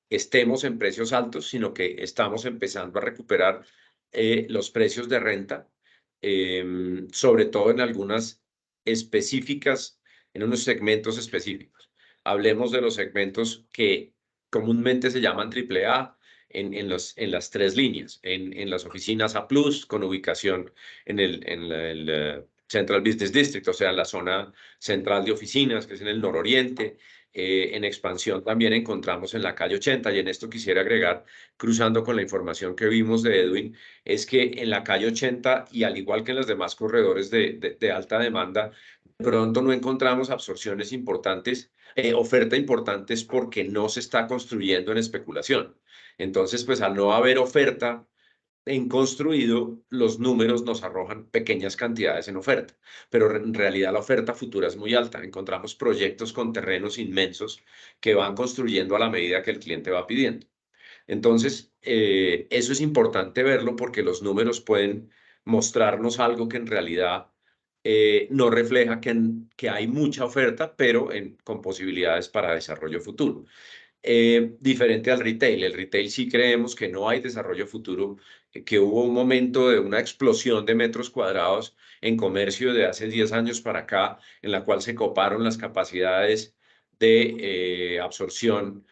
estemos en precios altos, sino que estamos empezando a recuperar los precios de renta, sobre todo en algunas específicas, en unos segmentos específicos. Hablemos de los segmentos que comúnmente se llaman AAA, en las tres líneas, en las oficinas A+, con ubicación en el Central Business District, o sea, en la zona central de oficinas, que es en el nororiente. En expansión también encontramos en la calle 80, y en esto quisiera agregar, cruzando con la información que vimos de Edwin, es que en la calle 80, y al igual que en los demás corredores de alta demanda, de pronto no encontramos absorciones importantes, oferta importantes, porque no se está construyendo en especulación. Entonces, pues al no haber oferta en construido, los números nos arrojan pequeñas cantidades en oferta, pero en realidad la oferta futura es muy alta. Encontramos proyectos con terrenos inmensos que van construyendo a la medida que el cliente va pidiendo. Entonces, eso es importante verlo, porque los números pueden mostrarnos algo que en realidad no refleja que hay mucha oferta, pero con posibilidades para desarrollo futuro. Diferente al retail. El retail sí creemos que no hay desarrollo futuro, que hubo un momento de una explosión de metros cuadrados en comercio de hace 10 años para acá, en la cual se coparon las capacidades de absorción,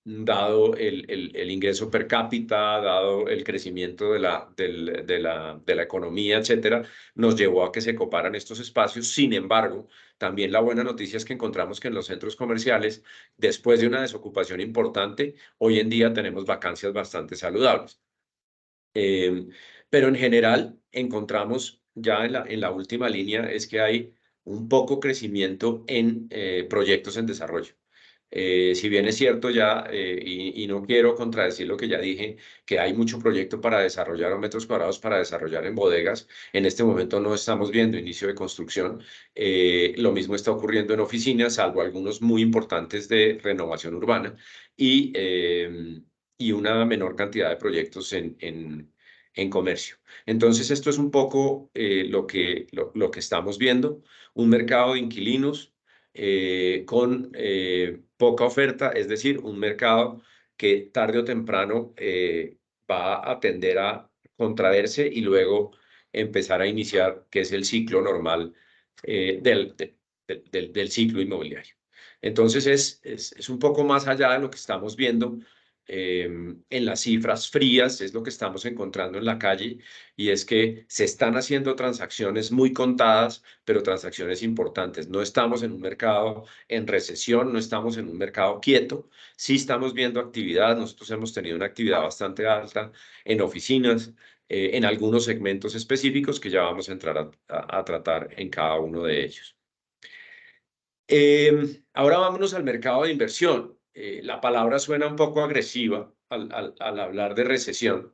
dado el ingreso per cápita, dado el crecimiento de la economía, etcétera, nos llevó a que se coparan estos espacios. Sin embargo, también la buena noticia es que encontramos que en los centros comerciales, después de una desocupación importante, hoy en día tenemos vacancias bastante saludables. Pero en general encontramos ya en la última línea es que hay un poco crecimiento en proyectos en desarrollo. Si bien es cierto ya, y no quiero contradecir lo que ya dije, que hay mucho proyecto para desarrollar o metros cuadrados para desarrollar en bodegas, en este momento no estamos viendo inicio de construcción. Lo mismo está ocurriendo en oficinas, salvo algunos muy importantes de renovación urbana, y una menor cantidad de proyectos en comercio. Entonces, esto es un poco lo que estamos viendo: un mercado de inquilinos con poca oferta, es decir, un mercado que tarde o temprano va a tender a contraerse y luego empezar a iniciar, que es el ciclo normal del ciclo inmobiliario. Entonces es un poco más allá de lo que estamos viendo en las cifras frías, es lo que estamos encontrando en la calle, y es que se están haciendo transacciones muy contadas, pero transacciones importantes. No estamos en un mercado en recesión, no estamos en un mercado quieto, sí estamos viendo actividad. Nosotros hemos tenido una actividad bastante alta en oficinas, en algunos segmentos específicos que ya vamos a entrar a tratar en cada uno de ellos. Ahora vámonos al mercado de inversión. La palabra suena un poco agresiva al hablar de recesión,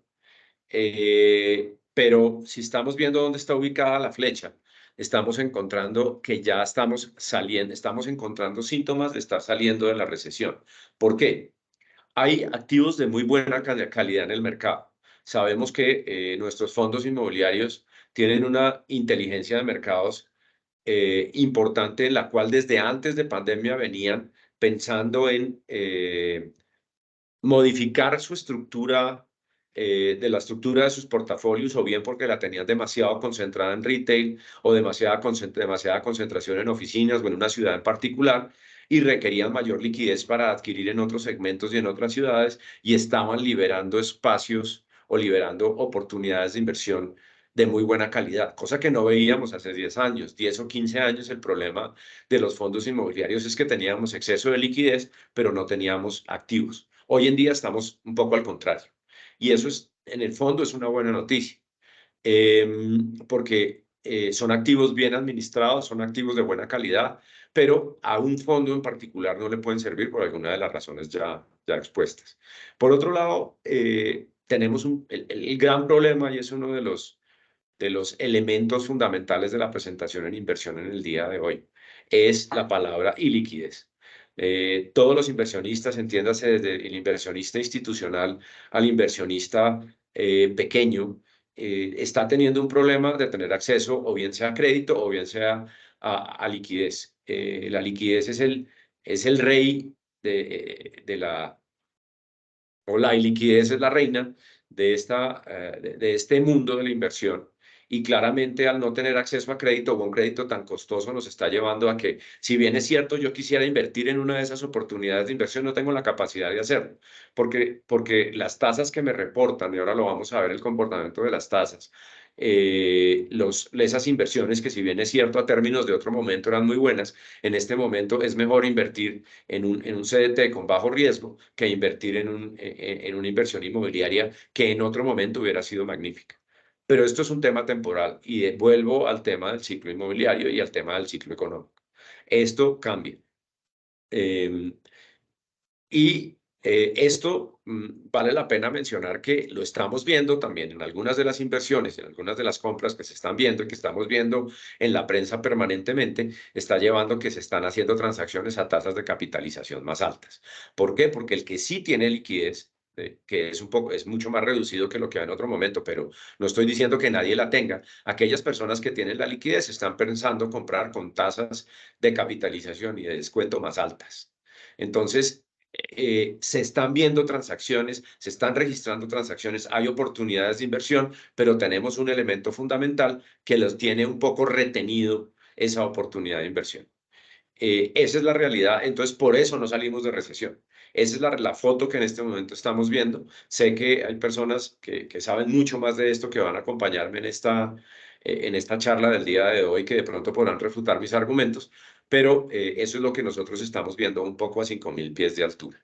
pero si estamos viendo dónde está ubicada la flecha, estamos encontrando que ya estamos saliendo, estamos encontrando síntomas de estar saliendo de la recesión. ¿Por qué? Hay activos de muy buena calidad en el mercado. Sabemos que nuestros fondos inmobiliarios tienen una inteligencia de mercados importante, en la cual desde antes de pandemia venían pensando en modificar su estructura, de la estructura de sus portafolios, o bien porque la tenían demasiado concentrada en retail o demasiada concentración en oficinas o en una ciudad en particular, y requerían mayor liquidez para adquirir en otros segmentos y en otras ciudades, y estaban liberando espacios o liberando oportunidades de inversión de muy buena calidad, cosa que no veíamos hace 10 años, 10 o 15 años. El problema de los fondos inmobiliarios es que teníamos exceso de liquidez, pero no teníamos activos. Hoy en día estamos un poco al contrario. Y eso es, en el fondo, es una buena noticia, porque son activos bien administrados, son activos de buena calidad, pero a un fondo en particular no le pueden servir por alguna de las razones ya expuestas. Por otro lado, tenemos el gran problema, y es uno de los elementos fundamentales de la presentación en inversión en el día de hoy, es la palabra iliquidez. Todos los inversionistas, entiéndase desde el inversionista institucional al inversionista pequeño, está teniendo un problema de tener acceso, o bien sea a crédito o bien sea a liquidez. La liquidez es el rey o la iliquidez es la reina de este mundo de la inversión. Y claramente, al no tener acceso a crédito, o un crédito tan costoso, nos está llevando a que, si bien es cierto, yo quisiera invertir en una de esas oportunidades de inversión, no tengo la capacidad de hacerlo, porque las tasas que me reportan, y ahora lo vamos a ver, el comportamiento de las tasas, esas inversiones que, si bien es cierto, a términos de otro momento eran muy buenas, en este momento es mejor invertir en un CDT con bajo riesgo que invertir en una inversión inmobiliaria que en otro momento hubiera sido magnífica. Pero esto es un tema temporal, y vuelvo al tema del ciclo inmobiliario y al tema del ciclo económico. Esto cambia. Esto vale la pena mencionar que lo estamos viendo también en algunas de las inversiones, en algunas de las compras que se están viendo y que estamos viendo en la prensa permanentemente, está llevando que se están haciendo transacciones a tasas de capitalización más altas. ¿Por qué? Porque el que sí tiene liquidez, que es mucho más reducido que lo que hay en otro momento, pero no estoy diciendo que nadie la tenga. Aquellas personas que tienen la liquidez están pensando comprar con tasas de capitalización y de descuento más altas. Entonces, se están viendo transacciones, se están registrando transacciones, hay oportunidades de inversión, pero tenemos un elemento fundamental que los tiene un poco retenido esa oportunidad de inversión. Esa es la realidad. Entonces, por eso no salimos de recesión. Esa es la foto que en este momento estamos viendo. Sé que hay personas que saben mucho más de esto, que van a acompañarme en esta charla del día de hoy, que de pronto podrán refutar mis argumentos, pero eso es lo que nosotros estamos viendo un poco a 5.000 pies de altura.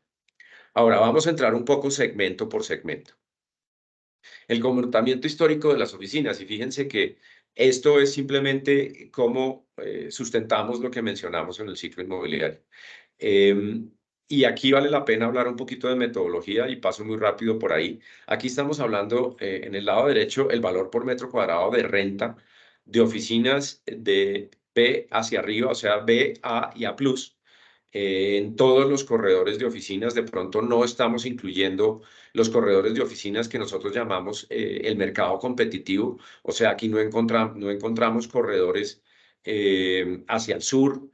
Ahora vamos a entrar un poco segmento por segmento. El comportamiento histórico de las oficinas, y fíjense que esto es simplemente cómo sustentamos lo que mencionamos en el ciclo inmobiliario. Y aquí vale la pena hablar un poquito de metodología, y paso muy rápido por ahí. Aquí estamos hablando en el lado derecho, el valor por metro cuadrado de renta de oficinas de B hacia arriba, o sea, B, A y A+. En todos los corredores de oficinas, de pronto no estamos incluyendo los corredores de oficinas que nosotros llamamos el mercado competitivo. O sea, aquí no encontramos corredores hacia el sur.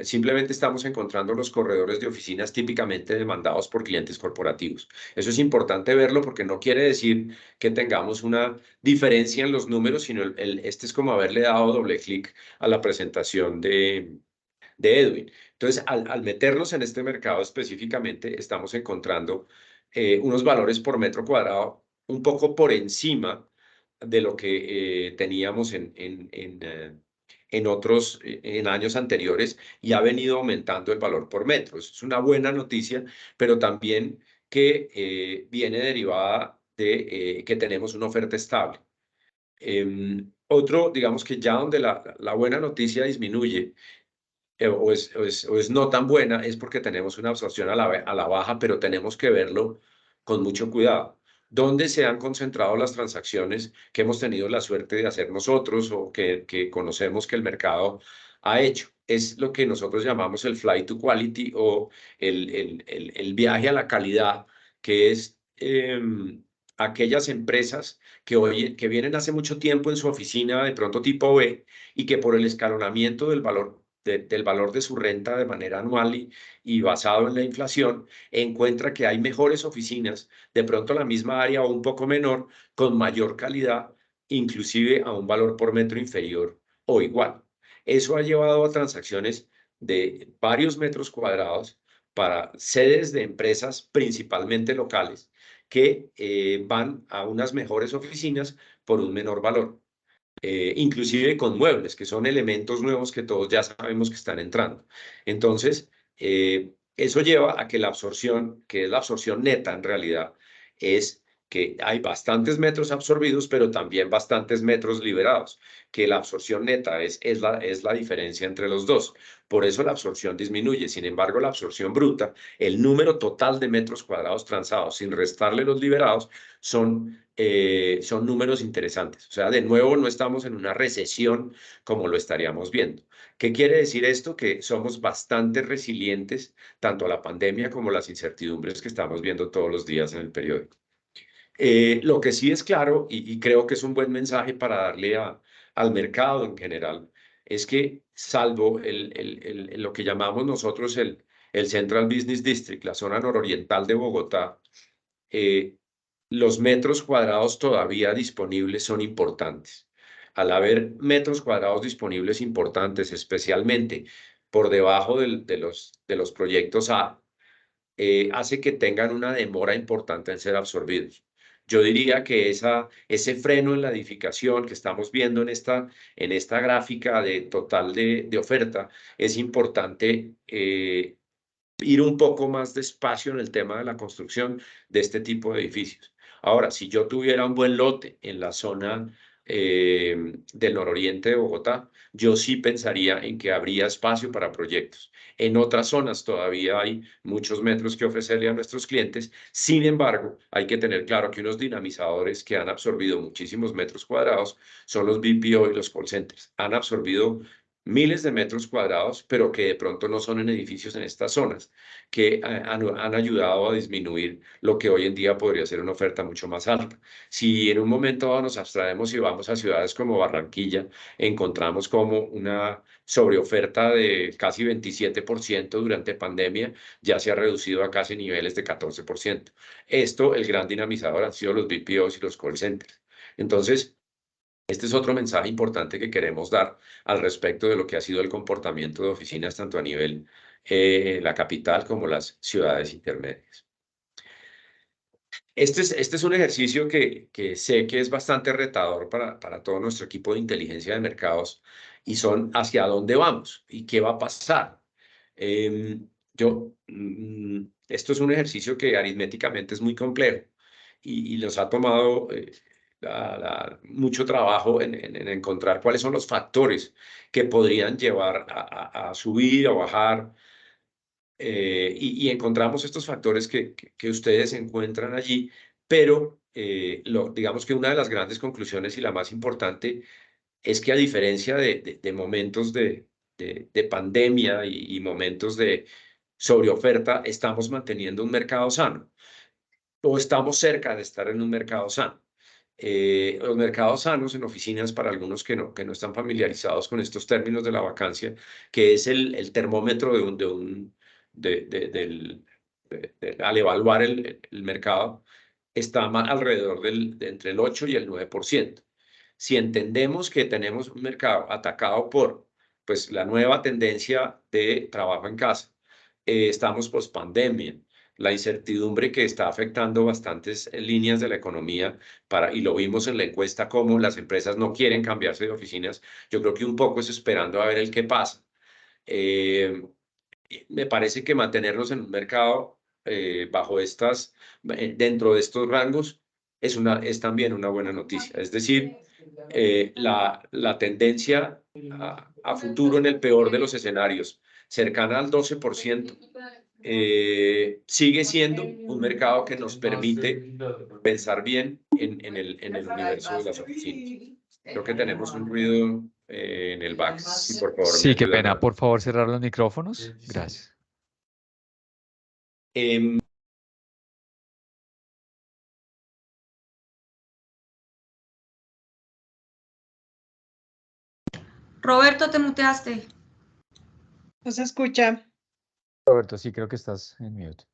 Simplemente estamos encontrando los corredores de oficinas típicamente demandados por clientes corporativos. Eso es importante verlo, porque no quiere decir que tengamos una diferencia en los números, sino este es como haberle dado doble clic a la presentación de Edwin. Entonces, al meternos en este mercado específicamente, estamos encontrando unos valores por metro cuadrado un poco por encima de lo que teníamos en años anteriores, y ha venido aumentando el valor por metro. Eso es una buena noticia, pero también que viene derivada de que tenemos una oferta estable. Otro, digamos que ya donde la buena noticia disminuye, o es no tan buena, es porque tenemos una absorción a la baja, pero tenemos que verlo con mucho cuidado. ¿Dónde se han concentrado las transacciones que hemos tenido la suerte de hacer nosotros o que conocemos que el mercado ha hecho? Es lo que nosotros llamamos el flight to quality, o el viaje a la calidad, que es aquellas empresas que vienen hace mucho tiempo en su oficina, de pronto tipo B, y que por el escalonamiento del valor de su renta de manera anual y basado en la inflación, encuentra que hay mejores oficinas, de pronto la misma área o un poco menor, con mayor calidad, inclusive a un valor por metro inferior o igual. Eso ha llevado a transacciones de varios metros cuadrados para sedes de empresas principalmente locales que van a unas mejores oficinas por un menor valor. Inclusive con muebles, que son elementos nuevos que todos ya sabemos que están entrando. Entonces, eso lleva a que la absorción, que es la absorción neta en realidad, es que hay bastantes metros absorbidos, pero también bastantes metros liberados, que la absorción neta es la diferencia entre los dos. Por eso la absorción disminuye. Sin embargo, la absorción bruta, el número total de metros cuadrados transados, sin restarle los liberados, son números interesantes. O sea, de nuevo, no estamos en una recesión como lo estaríamos viendo. ¿Qué quiere decir esto? Que somos bastante resilientes tanto a la pandemia como a las incertidumbres que estamos viendo todos los días en el periódico. Lo que sí es claro, y creo que es un buen mensaje para darle al mercado en general, es que salvo lo que llamamos nosotros el Central Business District, la zona nororiental de Bogotá, los metros cuadrados todavía disponibles son importantes. Al haber metros cuadrados disponibles importantes, especialmente por debajo de los proyectos A, hace que tengan una demora importante en ser absorbidos. Yo diría que ese freno en la edificación que estamos viendo en esta gráfica de total de oferta, es importante ir un poco más despacio en el tema de la construcción de este tipo de edificios. Ahora, si yo tuviera un buen lote en la zona del nororiente de Bogotá, yo sí pensaría en que habría espacio para proyectos. En otras zonas todavía hay muchos metros que ofrecerle a nuestros clientes. Sin embargo, hay que tener claro que unos dinamizadores que han absorbido muchísimos metros cuadrados son los BPO y los call centers. Han absorbido miles de metros cuadrados, pero que de pronto no son en edificios en estas zonas, que han ayudado a disminuir lo que hoy en día podría ser una oferta mucho más alta. Si en un momento nos abstraemos y vamos a ciudades como Barranquilla, encontramos como una sobreoferta de casi 27% durante pandemia, ya se ha reducido a casi niveles de 14%. Esto, el gran dinamizador, han sido los BPOs y los call centers. Entonces, este es otro mensaje importante que queremos dar al respecto de lo que ha sido el comportamiento de oficinas tanto a nivel la capital como las ciudades intermedias. Este es un ejercicio que sé que es bastante retador para todo nuestro equipo de inteligencia de mercados, y son hacia dónde vamos y qué va a pasar. Esto es un ejercicio que aritméticamente es muy complejo y nos ha tomado mucho trabajo en encontrar cuáles son los factores que podrían llevar a subir o bajar. Y encontramos estos factores que ustedes encuentran allí, pero digamos que una de las grandes conclusiones y la más importante es que, a diferencia de momentos de pandemia y momentos de sobreoferta, estamos manteniendo un mercado sano, o estamos cerca de estar en un mercado sano. Los mercados sanos en oficinas, para algunos que no están familiarizados con estos términos de la vacancia, que es el termómetro al evaluar el mercado, está alrededor entre el 8 y el 9%. Si entendemos que tenemos un mercado atacado por pues la nueva tendencia de trabajo en casa. Estamos post pandemia, la incertidumbre que está afectando bastantes líneas de la economía y lo vimos en la encuesta como las empresas no quieren cambiarse de oficinas. Yo creo que un poco es esperando a ver el qué pasa. Me parece que mantenernos en un mercado dentro de estos rangos es también una buena noticia. Es decir, la tendencia a futuro en el peor de los escenarios, cercana al 12%, sigue siendo un mercado que nos permite pensar bien en el universo de las oficinas. Creo que tenemos un ruido en el back. Si por favor me Sí, qué pena. ayudan Por favor, cerrar los micrófonos. Gracias. Em, Roberto, te muteaste. No se escucha. Roberto, sí, creo que estás en mute.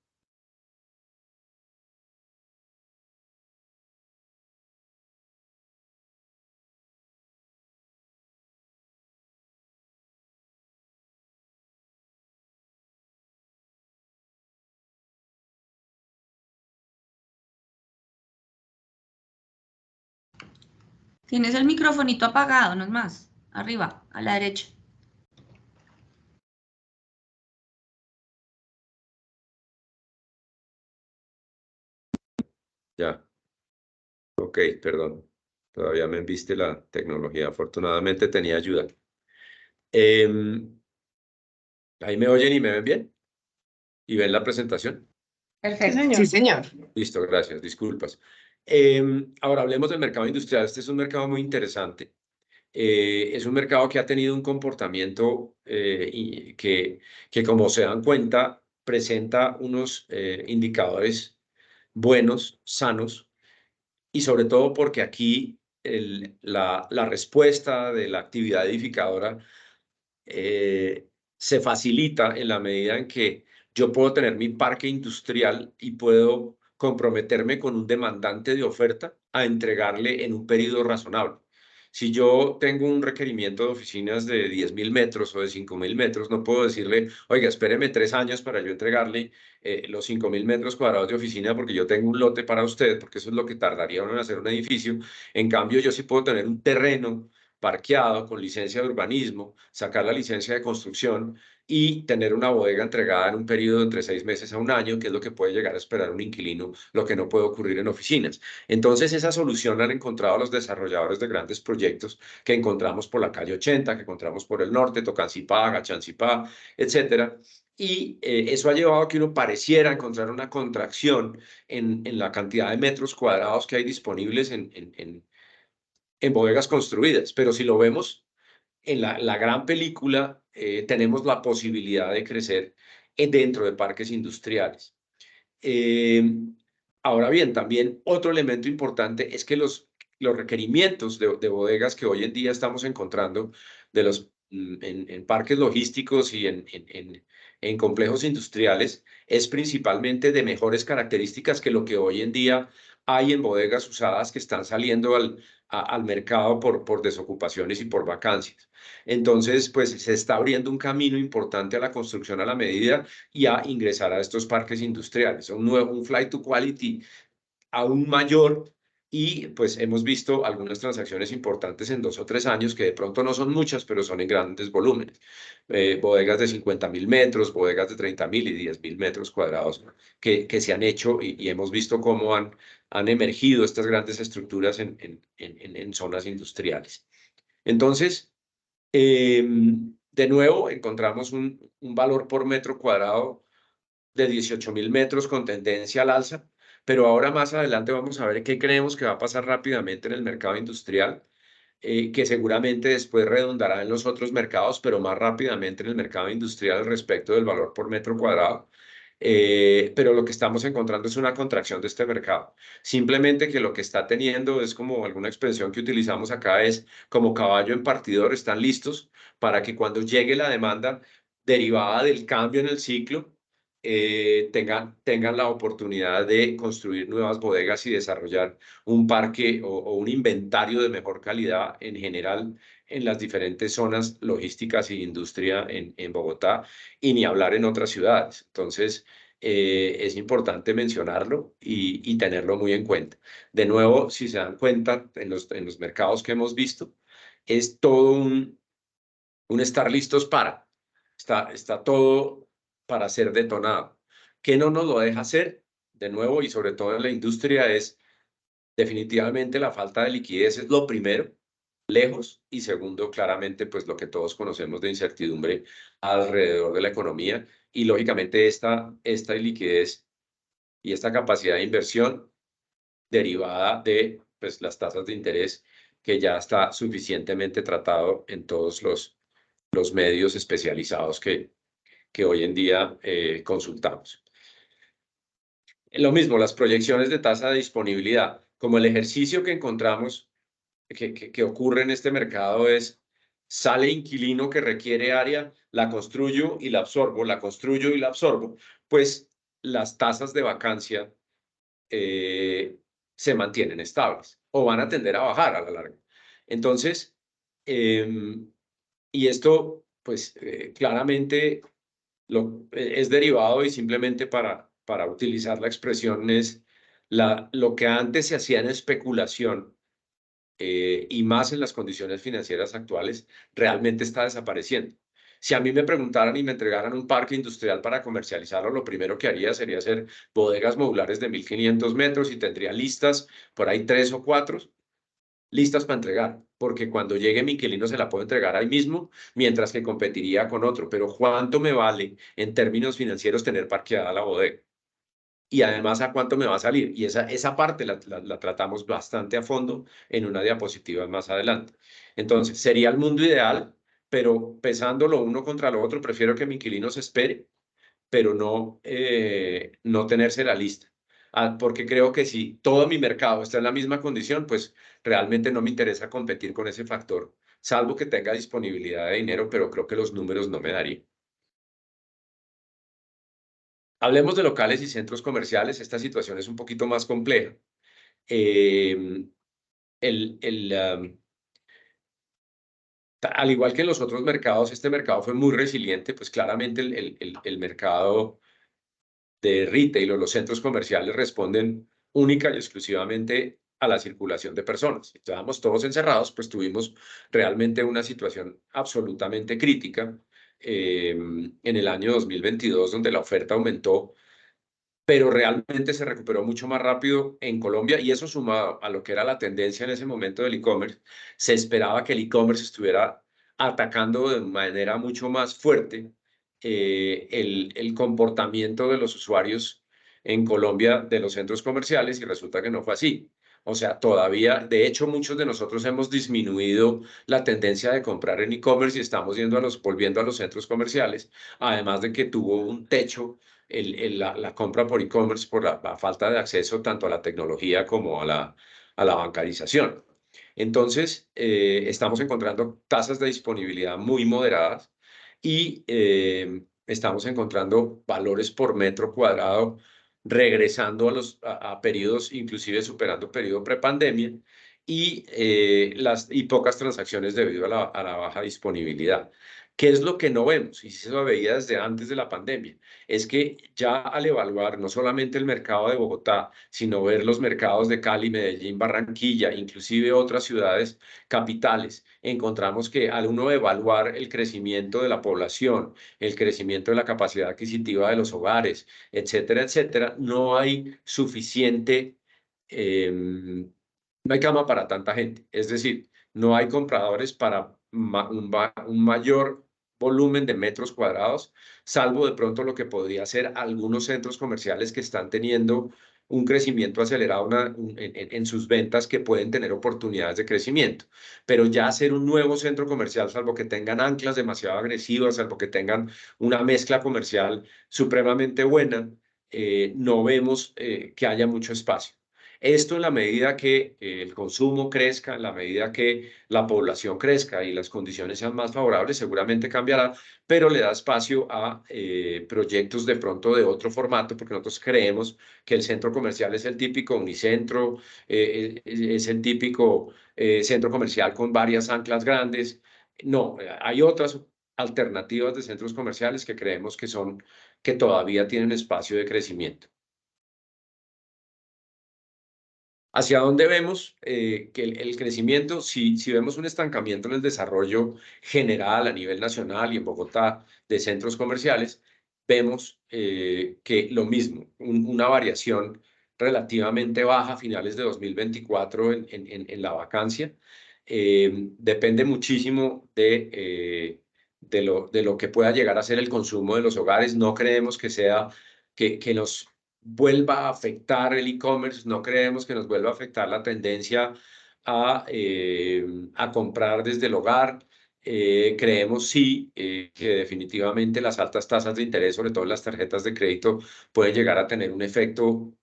Tienes el microfonito apagado, no es más. Arriba, a la derecha. Ya. Ok, perdón. Todavía me enviste la tecnología. Afortunadamente tenía ayuda. ¿Ahí me oyen y me ven bien? ¿Y ven la presentación? Sí, Perfecto. señor. Sí, señor. Listo, gracias. Disculpas. Ahora hablemos del mercado industrial. Este es un mercado muy interesante. Es un mercado que ha tenido un comportamiento que, como se dan cuenta, presenta unos indicadores buenos, sanos, y sobre todo porque aquí la respuesta de la actividad edificadora se facilita en la medida en que yo puedo tener mi parque industrial y puedo comprometerme con un demandante de oferta a entregarle en un periodo razonable. Si yo tengo un requerimiento de oficinas de 10.000 metros o de 5.000 metros, no puedo decirle, oiga, espéreme 3 años para yo entregarle los 5.000 metros cuadrados de oficina porque yo tengo un lote para usted, porque eso es lo que tardaría uno en hacer un edificio. En cambio, yo sí puedo tener un terreno parqueado con licencia de urbanismo, sacar la licencia de construcción y tener una bodega entregada en un periodo de entre 6 meses a un año, que es lo que puede llegar a esperar un inquilino, lo que no puede ocurrir en oficinas. Entonces, esa solución la han encontrado los desarrolladores de grandes proyectos que encontramos por la calle 80, que encontramos por el norte, Tocancipá, Gachancipá, etcétera. Y eso ha llevado a que uno pareciera encontrar una contracción en la cantidad de metros cuadrados que hay disponibles en bodegas construidas, pero si lo vemos en la gran película, tenemos la posibilidad de crecer dentro de parques industriales. Ahora bien, también otro elemento importante es que los requerimientos de bodegas que hoy en día estamos encontrando en parques logísticos y en complejos industriales es principalmente de mejores características que lo que hoy en día hay en bodegas usadas que están saliendo al mercado por desocupaciones y por vacancias. Entonces, pues se está abriendo un camino importante a la construcción a la medida y a ingresar a estos parques industriales. Un flight to quality aún mayor, y pues hemos visto algunas transacciones importantes en 2 o 3 años que de pronto no son muchas, pero son en grandes volúmenes. Bodegas de 50.000 metros, bodegas de 30.000 y 10.000 metros cuadrados que se han hecho y hemos visto cómo han emergido estas grandes estructuras en zonas industriales. Entonces, de nuevo, encontramos un valor por metro cuadrado de 18.000 metros con tendencia al alza, pero ahora más adelante vamos a ver qué creemos que va a pasar rápidamente en el mercado industrial, que seguramente después redundará en los otros mercados, pero más rápidamente en el mercado industrial respecto del valor por metro cuadrado. Pero lo que estamos encontrando es una contracción de este mercado. Simplemente que lo que está teniendo es como alguna expresión que utilizamos acá, es como caballo en partidor, están listos para que cuando llegue la demanda derivada del cambio en el ciclo, tengan la oportunidad de construir nuevas bodegas y desarrollar un parque o un inventario de mejor calidad en general en las diferentes zonas logísticas y industria en Bogotá, y ni hablar en otras ciudades. Entonces, es importante mencionarlo y tenerlo muy en cuenta. De nuevo, si se dan cuenta, en los mercados que hemos visto, es todo un estar listos para. Está todo para ser detonado. ¿Qué no nos lo deja hacer? De nuevo, y sobre todo en la industria, es definitivamente la falta de liquidez es lo primero, lejos, y segundo, claramente, pues lo que todos conocemos de incertidumbre alrededor de la economía, y lógicamente esta liquidez y esta capacidad de inversión derivada de pues, las tasas de interés, que ya está suficientemente tratado en todos los medios especializados que hoy en día consultamos. Lo mismo, las proyecciones de tasa de disponibilidad. Como el ejercicio que encontramos que ocurre en este mercado es: sale inquilino que requiere área, la construyo y la absorbo, la construyo y la absorbo, pues las tasas de vacancia se mantienen estables o van a tender a bajar a la larga. Entonces, y esto, pues claramente es derivado, y simplemente para utilizar la expresión, es lo que antes se hacía en especulación, y más en las condiciones financieras actuales, realmente está desapareciendo. Si a mí me preguntaran y me entregaran un parque industrial para comercializarlo, lo primero que haría sería hacer bodegas modulares de 1.500 metros, y tendría listas por ahí 3 o 4 listas para entregar, porque cuando llegue mi inquilino se la puedo entregar ahí mismo, mientras que competiría con otro. Pero ¿cuánto me vale en términos financieros tener parqueada la bodega? Y además, ¿a cuánto me va a salir? Y esa parte la tratamos bastante a fondo en una diapositiva más adelante. Entonces, sería el mundo ideal, pero pesándolo uno contra lo otro, prefiero que mi inquilino se espere, pero no tenerse la lista. Porque creo que si todo mi mercado está en la misma condición, pues realmente no me interesa competir con ese factor, salvo que tenga disponibilidad de dinero, pero creo que los números no me darían. Hablemos de locales y centros comerciales. Esta situación es un poquito más compleja. Al igual que en los otros mercados, este mercado fue muy resiliente. Pues claramente el mercado de retail o los centros comerciales responden única y exclusivamente a la circulación de personas. Si estábamos todos encerrados, pues tuvimos realmente una situación absolutamente crítica en el año 2022, donde la oferta aumentó, pero realmente se recuperó mucho más rápido en Colombia, y eso sumado a lo que era la tendencia en ese momento del e-commerce. Se esperaba que el e-commerce estuviera atacando de manera mucho más fuerte el comportamiento de los usuarios en Colombia de los centros comerciales, y resulta que no fue así. O sea, todavía, de hecho, muchos de nosotros hemos disminuido la tendencia de comprar en e-commerce y estamos volviendo a los centros comerciales, además de que tuvo un techo la compra por e-commerce por la falta de acceso tanto a la tecnología como a la bancarización. Entonces, estamos encontrando tasas de disponibilidad muy moderadas, y estamos encontrando valores por metro cuadrado regresando a periodos, inclusive superando periodo prepandemia, y pocas transacciones debido a la baja disponibilidad. ¿Qué es lo que no vemos? Y se lo veía desde antes de la pandemia. Es que ya al evaluar no solamente el mercado de Bogotá, sino ver los mercados de Cali, Medellín, Barranquilla, inclusive otras ciudades capitales, encontramos que al uno evaluar el crecimiento de la población, el crecimiento de la capacidad adquisitiva de los hogares, etcétera, etcétera, no hay suficiente, no hay cama para tanta gente. Es decir, no hay compradores para un mayor volumen de metros cuadrados, salvo de pronto lo que podría ser algunos centros comerciales que están teniendo un crecimiento acelerado en sus ventas, que pueden tener oportunidades de crecimiento. Pero ya hacer un nuevo centro comercial, salvo que tengan anclas demasiado agresivas, salvo que tengan una mezcla comercial supremamente buena, no vemos que haya mucho espacio. Esto en la medida que el consumo crezca, en la medida que la población crezca y las condiciones sean más favorables, seguramente cambiará, pero le da espacio a proyectos de pronto de otro formato, porque nosotros creemos que el centro comercial es el típico unicentro, es el típico centro comercial con varias anclas grandes. No, hay otras alternativas de centros comerciales que creemos que todavía tienen espacio de crecimiento. ¿Hacia dónde vemos que el crecimiento? Si vemos un estancamiento en el desarrollo general a nivel nacional y en Bogotá de centros comerciales, vemos que lo mismo, una variación relativamente baja a finales de 2024 en la vacancia. Depende muchísimo de lo que pueda llegar a ser el consumo de los hogares. No creemos que sea que nos vuelva a afectar el e-commerce, no creemos que nos vuelva a afectar la tendencia a comprar desde el hogar. Creemos sí que definitivamente las altas tasas de interés, sobre todo en las tarjetas de crédito, pueden llegar a tener un efecto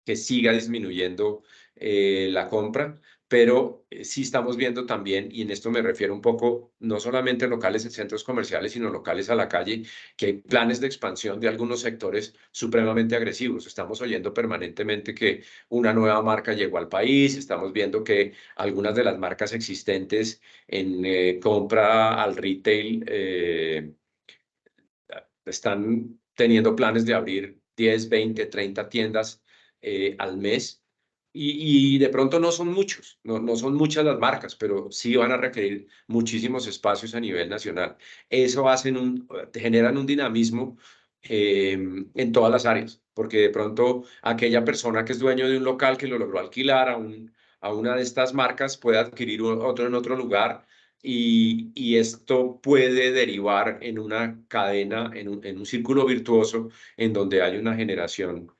que siga disminuyendo la compra, pero sí estamos viendo también, y en esto me refiero un poco, no solamente locales en centros comerciales, sino locales a la calle, que hay planes de expansión de algunos sectores supremamente agresivos. Estamos oyendo permanentemente que una nueva marca llegó al país, estamos viendo que algunas de las marcas existentes en compra al retail están teniendo planes de abrir 10, 20, 30 tiendas al mes. Y de pronto no son muchos, no son muchas las marcas, pero sí van a requerir muchísimos espacios a nivel nacional. Eso generan un dinamismo en todas las áreas, porque de pronto aquella persona que es dueño de un local que lo logró alquilar a una de estas marcas puede adquirir otro en otro lugar y esto puede derivar en una cadena, en un círculo virtuoso en donde hay una generación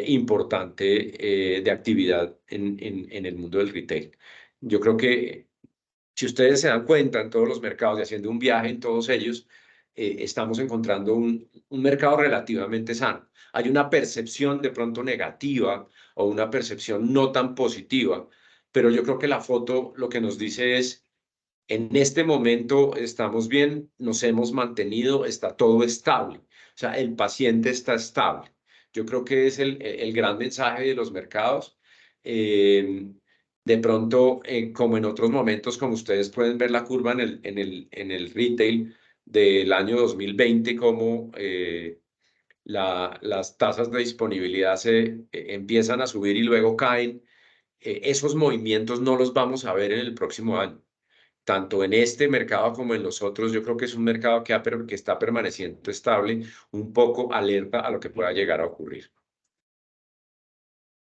importante de actividad en el mundo del retail. Yo creo que si ustedes se dan cuenta en todos los mercados y haciendo un viaje en todos ellos, estamos encontrando un mercado relativamente sano. Hay una percepción de pronto negativa o una percepción no tan positiva, pero yo creo que la foto lo que nos dice es, en este momento estamos bien, nos hemos mantenido, está todo estable. O sea, el paciente está estable. Yo creo que es el gran mensaje de los mercados. De pronto, como en otros momentos, como ustedes pueden ver la curva en el retail del año 2020, como las tasas de disponibilidad se empiezan a subir y luego caen. Esos movimientos no los vamos a ver en el próximo año tanto en este mercado como en los otros. Yo creo que es un mercado que está permaneciendo estable, un poco alerta a lo que pueda llegar a ocurrir.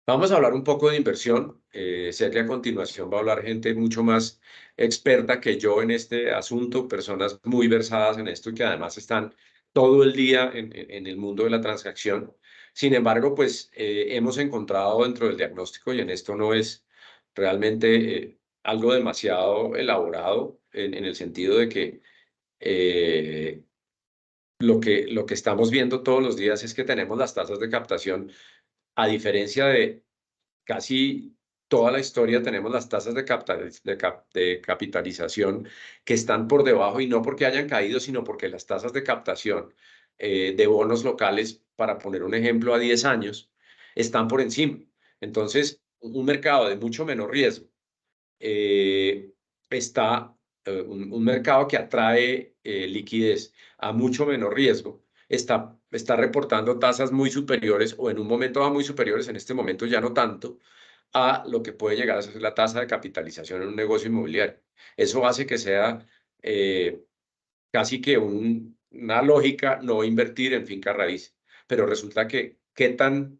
Vamos a hablar un poco de inversión. Sé que a continuación va a hablar gente mucho más experta que yo en este asunto, personas muy versadas en esto y que además están todo el día en el mundo de la transacción. Sin embargo, pues hemos encontrado dentro del diagnóstico, y en esto no es realmente algo demasiado elaborado en el sentido de que lo que estamos viendo todos los días es que tenemos las tasas de captación, a diferencia de casi toda la historia, tenemos las tasas de capitalización que están por debajo, y no porque hayan caído, sino porque las tasas de captación de bonos locales, para poner un ejemplo, a 10 años, están por encima. Entonces, un mercado de mucho menor riesgo un mercado que atrae liquidez a mucho menor riesgo, está reportando tasas muy superiores, o en un momento a muy superiores, en este momento ya no tanto, a lo que puede llegar a ser la tasa de capitalización en un negocio inmobiliario. Eso hace que sea casi que una lógica no invertir en finca raíz. Pero resulta que qué tan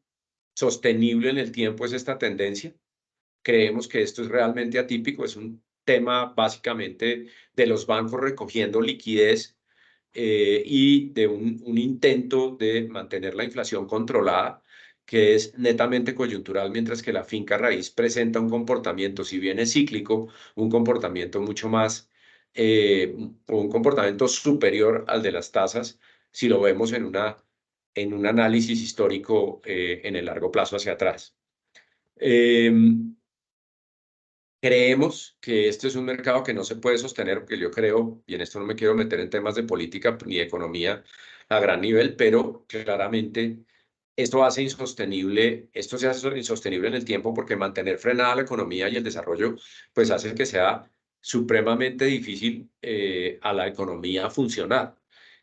sostenible en el tiempo es esta tendencia. Creemos que esto es realmente atípico, es un tema básicamente de los bancos recogiendo liquidez y de un intento de mantener la inflación controlada, que es netamente coyuntural, mientras que la finca raíz presenta un comportamiento, si bien es cíclico, un comportamiento mucho más, o un comportamiento superior al de las tasas, si lo vemos en un análisis histórico en el largo plazo hacia atrás. Creemos que este es un mercado que no se puede sostener, porque yo creo, y en esto no me quiero meter en temas de política ni de economía a gran nivel, pero claramente esto se hace insostenible en el tiempo, porque mantener frenada la economía y el desarrollo, pues hace que sea supremamente difícil a la economía funcionar.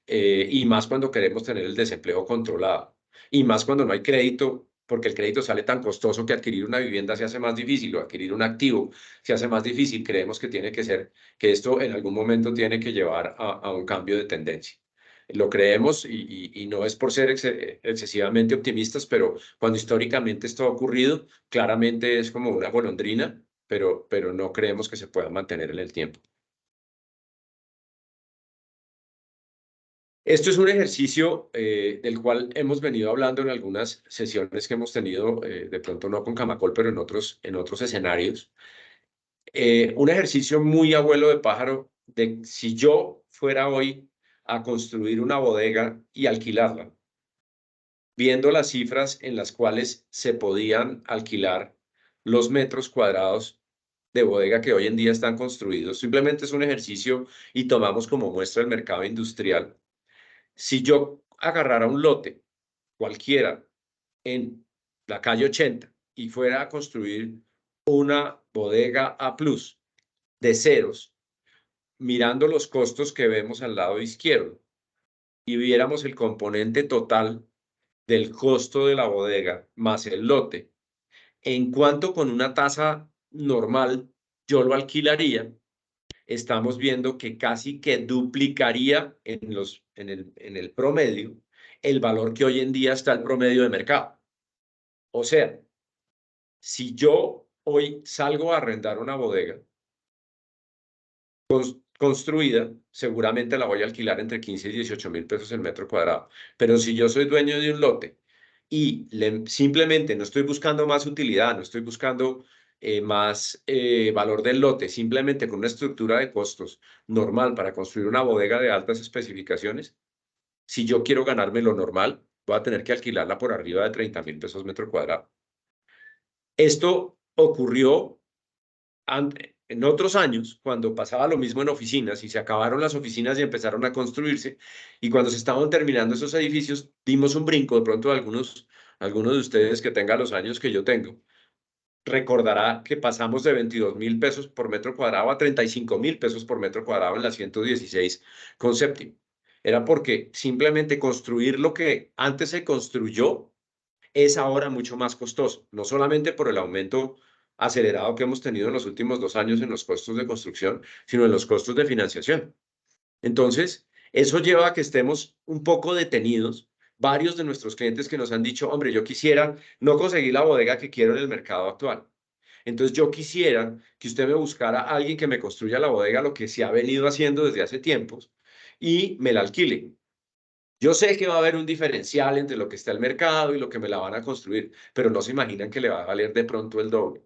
Y más cuando queremos tener el desempleo controlado. Y más cuando no hay crédito, porque el crédito sale tan costoso que adquirir una vivienda se hace más difícil, o adquirir un activo se hace más difícil. Creemos que tiene que ser, que esto en algún momento tiene que llevar a un cambio de tendencia. Lo creemos y no es por ser excesivamente optimistas, pero cuando históricamente esto ha ocurrido, claramente es como una golondrina, pero no creemos que se pueda mantener en el tiempo. Esto es un ejercicio del cual hemos venido hablando en algunas sesiones que hemos tenido, de pronto no con Camacol, pero en otros escenarios. Un ejercicio muy abuelo de pájaro de si yo fuera hoy a construir una bodega y alquilarla, viendo las cifras en las cuales se podían alquilar los metros cuadrados de bodega que hoy en día están construidos. Simplemente es un ejercicio y tomamos como muestra el mercado industrial. Si yo agarrara un lote cualquiera en la calle 80 y fuera a construir una bodega A+ de ceros, mirando los costos que vemos al lado izquierdo, y viéramos el componente total del costo de la bodega más el lote, en cuanto con una tasa normal yo lo alquilaría, estamos viendo que casi que duplicaría en el promedio el valor que hoy en día está el promedio de mercado. O sea, si yo hoy salgo a arrendar una bodega construida, seguramente la voy a alquilar entre 15 y 18 mil pesos el metro cuadrado. Pero si yo soy dueño de un lote y simplemente no estoy buscando más utilidad, no estoy buscando más valor del lote, simplemente con una estructura de costos normal para construir una bodega de altas especificaciones, si yo quiero ganarme lo normal, voy a tener que alquilarla por arriba de 30 mil pesos metro cuadrado. Esto ocurrió en otros años, cuando pasaba lo mismo en oficinas y se acabaron las oficinas y empezaron a construirse, y cuando se estaban terminando esos edificios, dimos un brinco. De pronto algunos de ustedes que tengan los años que yo tengo, recordará que pasamos de 22 mil pesos por metro cuadrado a 35 mil pesos por metro cuadrado en la 116 con séptimo. Era porque simplemente construir lo que antes se construyó es ahora mucho más costoso, no solamente por el aumento acelerado que hemos tenido en los últimos 2 años en los costos de construcción, sino en los costos de financiación. Entonces, eso lleva a que estemos un poco detenidos. Varios de nuestros clientes que nos han dicho, hombre, yo quisiera no conseguir la bodega que quiero en el mercado actual. Entonces, yo quisiera que usted me buscara a alguien que me construya la bodega, lo que se ha venido haciendo desde hace tiempos, y me la alquile. Yo sé que va a haber un diferencial entre lo que está el mercado y lo que me la van a construir, pero no se imaginan que le va a valer de pronto el doble.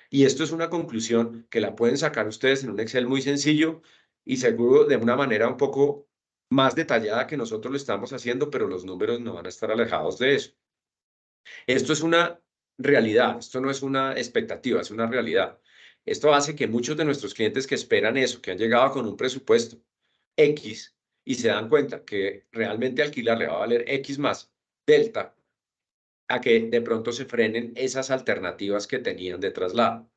Y esto es una conclusión que la pueden sacar ustedes en un Excel muy sencillo y seguro de una manera un poco más detallada que nosotros lo estamos haciendo, pero los números no van a estar alejados de eso. Esto es una realidad, esto no es una expectativa, es una realidad. Esto hace que muchos de nuestros clientes que esperan eso, que han llegado con un presupuesto X y se dan cuenta que realmente alquilar le va a valer X más delta, a que de pronto se frenen esas alternativas que tenían de traslado.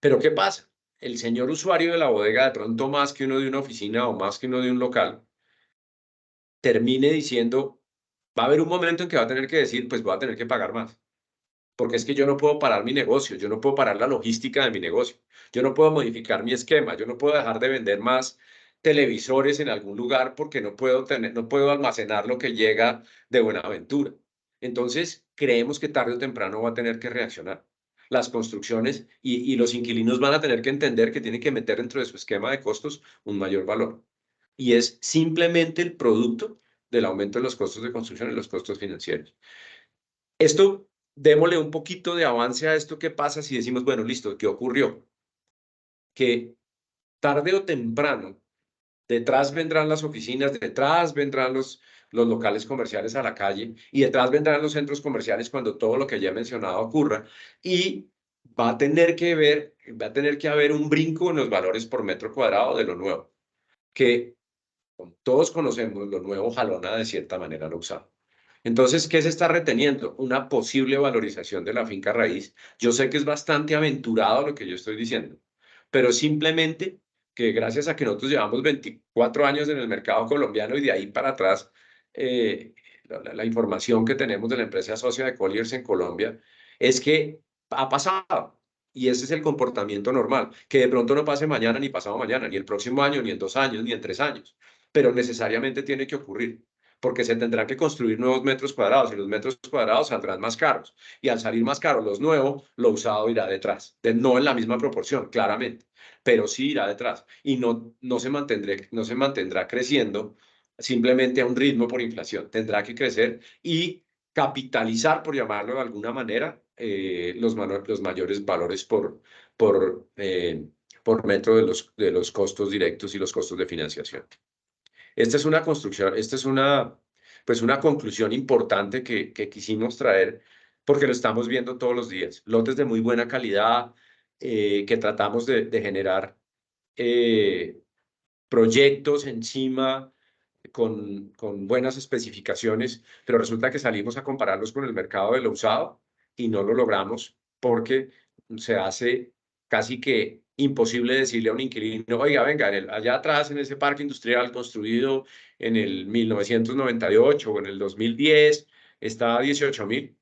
Pero ¿qué pasa? El señor usuario de la bodega, de pronto más que uno de una oficina o más que uno de un local, termine diciendo, va a haber un momento en que va a tener que decir, pues voy a tener que pagar más. Porque es que yo no puedo parar mi negocio, yo no puedo parar la logística de mi negocio, yo no puedo modificar mi esquema, yo no puedo dejar de vender más televisores en algún lugar porque no puedo almacenar lo que llega de Buenaventura. Entonces, creemos que tarde o temprano va a tener que reaccionar. Las construcciones y los inquilinos van a tener que entender que tienen que meter dentro de su esquema de costos un mayor valor. Y es simplemente el producto del aumento de los costos de construcción y los costos financieros. Esto, démosle un poquito de avance a esto. ¿Qué pasa si decimos, bueno, listo, ¿qué ocurrió? Que tarde o temprano, detrás vendrán las oficinas, detrás vendrán los locales comerciales a la calle y detrás vendrán los centros comerciales cuando todo lo que ya he mencionado ocurra y va a tener que haber un brinco en los valores por metro cuadrado de lo nuevo, que todos conocemos, lo nuevo jalona de cierta manera lo usado. Entonces, ¿qué se está reteniendo? Una posible valorización de la finca raíz. Yo sé que es bastante aventurado lo que yo estoy diciendo, pero simplemente que gracias a que nosotros llevamos 24 años en el mercado colombiano y de ahí para atrás, la información que tenemos de la empresa socia de Colliers en Colombia es que ha pasado. Y ese es el comportamiento normal, que de pronto no pase mañana, ni pasado mañana, ni el próximo año, ni en 2 años, ni en 3 años, pero necesariamente tiene que ocurrir porque se tendrán que construir nuevos metros cuadrados y los metros cuadrados saldrán más caros. Y al salir más caro los nuevos, lo usado irá detrás. No en la misma proporción, claramente, pero sí irá detrás. Y no se mantendrá creciendo simplemente a un ritmo por inflación. Tendrá que crecer y capitalizar, por llamarlo de alguna manera, los mayores valores por metro de los costos directos y los costos de financiación. Esta es una construcción, esta es pues una conclusión importante que quisimos traer porque lo estamos viendo todos los días. Lotes de muy buena calidad que tratamos de generar proyectos encima con buenas especificaciones, pero resulta que salimos a compararlos con el mercado de lo usado y no lo logramos porque se hace casi que imposible decirle a un inquilino, oiga, venga, allá atrás en ese parque industrial construido en el 1998 o en el 2010 está a 18.000,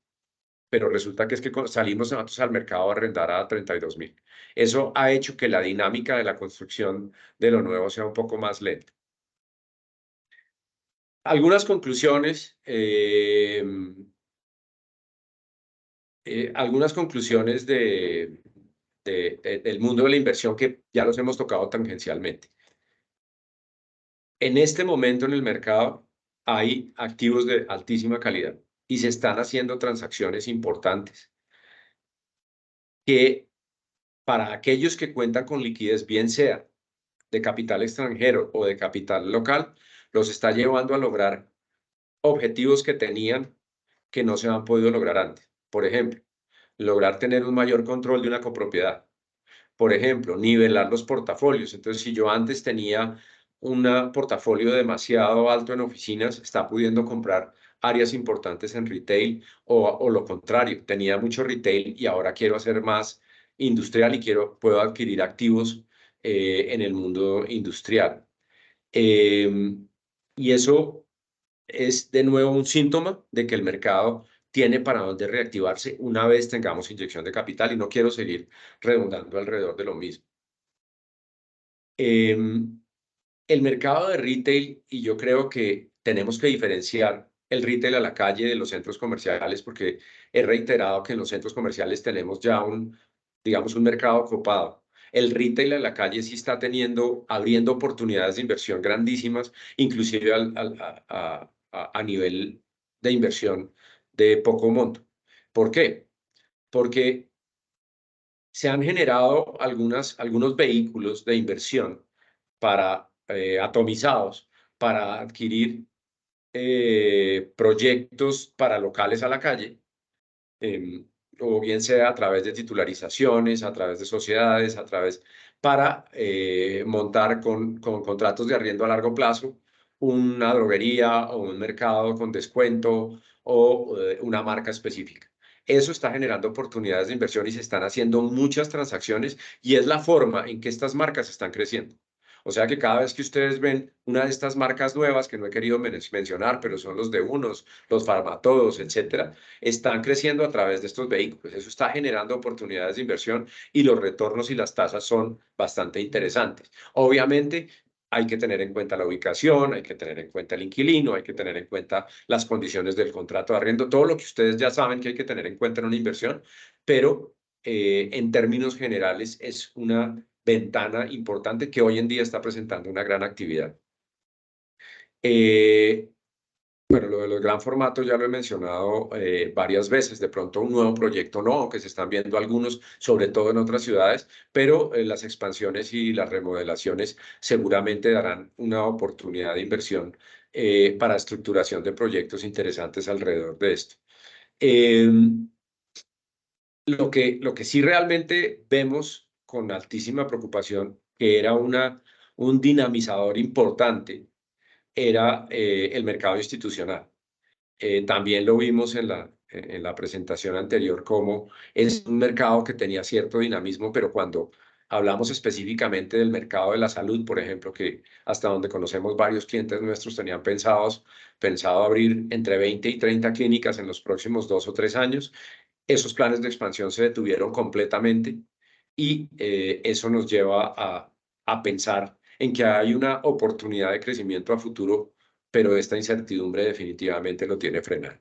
pero resulta que es que salimos nosotros al mercado a arrendar a 32.000. Eso ha hecho que la dinámica de la construcción de lo nuevo sea un poco más lenta. Algunas conclusiones, del mundo de la inversión que ya los hemos tocado tangencialmente. En este momento en el mercado hay activos de altísima calidad y se están haciendo transacciones importantes que para aquellos que cuentan con liquidez, bien sea de capital extranjero o de capital local, los está llevando a lograr objetivos que tenían que no se han podido lograr antes. Por ejemplo, lograr tener un mayor control de una copropiedad. Por ejemplo, nivelar los portafolios. Entonces, si yo antes tenía un portafolio demasiado alto en oficinas, está pudiendo comprar áreas importantes en retail o lo contrario, tenía mucho retail y ahora quiero hacer más industrial y puedo adquirir activos en el mundo industrial. Y eso es de nuevo un síntoma de que el mercado tiene para dónde reactivarse una vez tengamos inyección de capital y no quiero seguir redundando alrededor de lo mismo. El mercado de retail, y yo creo que tenemos que diferenciar el retail a la calle de los centros comerciales porque he reiterado que en los centros comerciales tenemos ya digamos, un mercado copado. El retail a la calle sí está abriendo oportunidades de inversión grandísimas, inclusive a nivel de inversión de poco monto. ¿Por qué? Porque se han generado algunos vehículos de inversión atomizados para adquirir proyectos para locales a la calle, o bien sea a través de titularizaciones, a través de sociedades, para montar con contratos de arriendo a largo plazo una droguería o un mercado con descuento o una marca específica. Eso está generando oportunidades de inversión y se están haciendo muchas transacciones y es la forma en que estas marcas están creciendo. O sea que cada vez que ustedes ven una de estas marcas nuevas, que no he querido mencionar, pero son los de unos, los Farmatodos, etcétera, están creciendo a través de estos vehículos. Eso está generando oportunidades de inversión y los retornos y las tasas son bastante interesantes. Obviamente, hay que tener en cuenta la ubicación, hay que tener en cuenta el inquilino, hay que tener en cuenta las condiciones del contrato de arriendo, todo lo que ustedes ya saben que hay que tener en cuenta en una inversión, pero en términos generales es una ventana importante que hoy en día está presentando una gran actividad. Bueno, lo de los gran formatos ya lo he mencionado varias veces. De pronto un nuevo proyecto no, aunque se están viendo algunos, sobre todo en otras ciudades, pero las expansiones y las remodelaciones seguramente darán una oportunidad de inversión para estructuración de proyectos interesantes alrededor de esto. Lo que sí realmente vemos con altísima preocupación, que era un dinamizador importante, era el mercado institucional. También lo vimos en la presentación anterior, como es un mercado que tenía cierto dinamismo, pero cuando hablamos específicamente del mercado de la salud, por ejemplo, que hasta donde conocemos varios clientes nuestros tenían pensado abrir entre 20 y 30 clínicas en los próximos 2 o 3 años, esos planes de expansión se detuvieron completamente y eso nos lleva a pensar en que hay una oportunidad de crecimiento a futuro, pero esta incertidumbre definitivamente lo tiene frenado.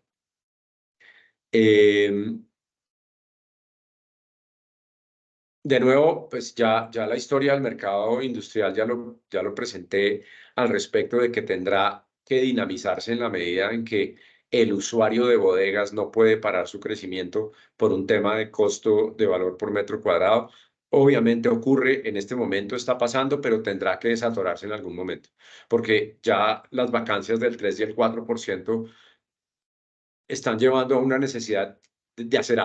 De nuevo, pues ya la historia del mercado industrial ya lo presenté al respecto de que tendrá que dinamizarse en la medida en que el usuario de bodegas no puede parar su crecimiento por un tema de costo de valor por metro cuadrado. Obviamente ocurre, en este momento está pasando, pero tendrá que desatorarse en algún momento, porque ya las vacancias del 3 y el 4% están llevando a una necesidad de hacer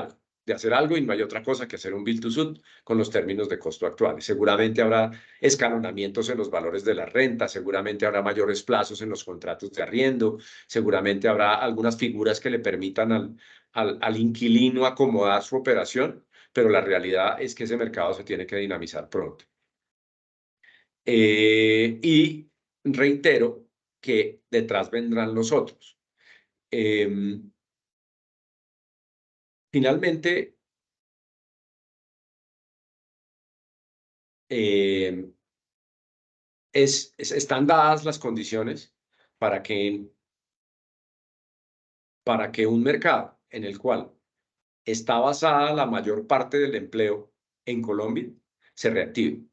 algo y no hay otra cosa que hacer un build to suit con los términos de costo actuales. Seguramente habrá escalonamientos en los valores de la renta, seguramente habrá mayores plazos en los contratos de arriendo, seguramente habrá algunas figuras que le permitan al inquilino acomodar su operación, pero la realidad es que ese mercado se tiene que dinamizar pronto. Y reitero que detrás vendrán los otros. Finalmente, están dadas las condiciones para que un mercado en el cual está basada la mayor parte del empleo en Colombia se reactive.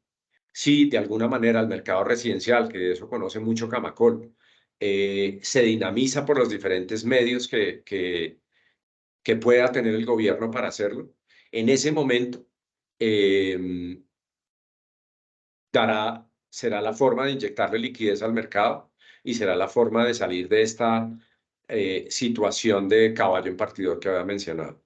Si de alguna manera el mercado residencial, que de eso conoce mucho Camacol, se dinamiza por los diferentes medios que pueda tener el gobierno para hacerlo, en ese momento será la forma de inyectarle liquidez al mercado y será la forma de salir de esta situación de caballo en partidor que había mencionado.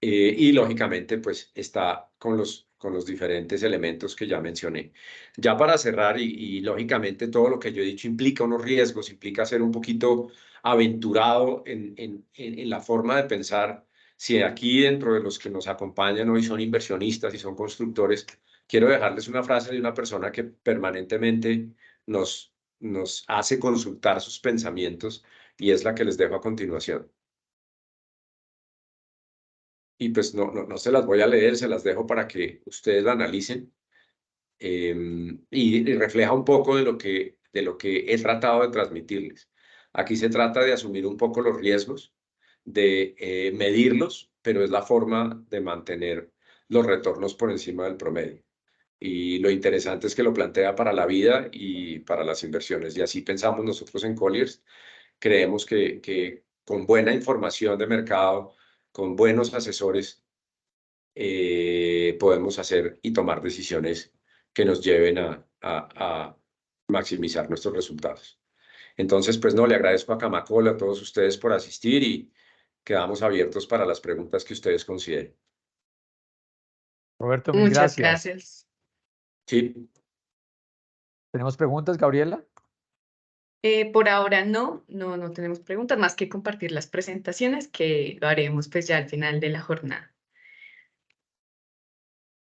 Y lógicamente, pues está con los diferentes elementos que ya mencioné. Ya para cerrar, y lógicamente todo lo que yo he dicho implica unos riesgos, implica ser un poquito aventurado en la forma de pensar. Si aquí dentro de los que nos acompañan hoy son inversionistas y son constructores, quiero dejarles una frase de una persona que permanentemente nos hace consultar sus pensamientos y es la que les dejo a continuación. Y pues no se las voy a leer, se las dejo para que ustedes la analicen. Y refleja un poco de lo que he tratado de transmitirles. Aquí se trata de asumir un poco los riesgos, de medirlos, pero es la forma de mantener los retornos por encima del promedio. Y lo interesante es que lo plantea para la vida y para las inversiones. Y así pensamos nosotros en Colliers. Creemos que con buena información de mercado, con buenos asesores, podemos hacer y tomar decisiones que nos lleven a maximizar nuestros resultados. Entonces, pues no, le agradezco a Camacol, a todos ustedes por asistir y quedamos abiertos para las preguntas que ustedes consideren. Roberto, mil Muchas gracias. gracias. Sí. ¿Tenemos preguntas, Gabriela? Por ahora no tenemos preguntas más que compartir las presentaciones que lo haremos pues ya al final de la jornada.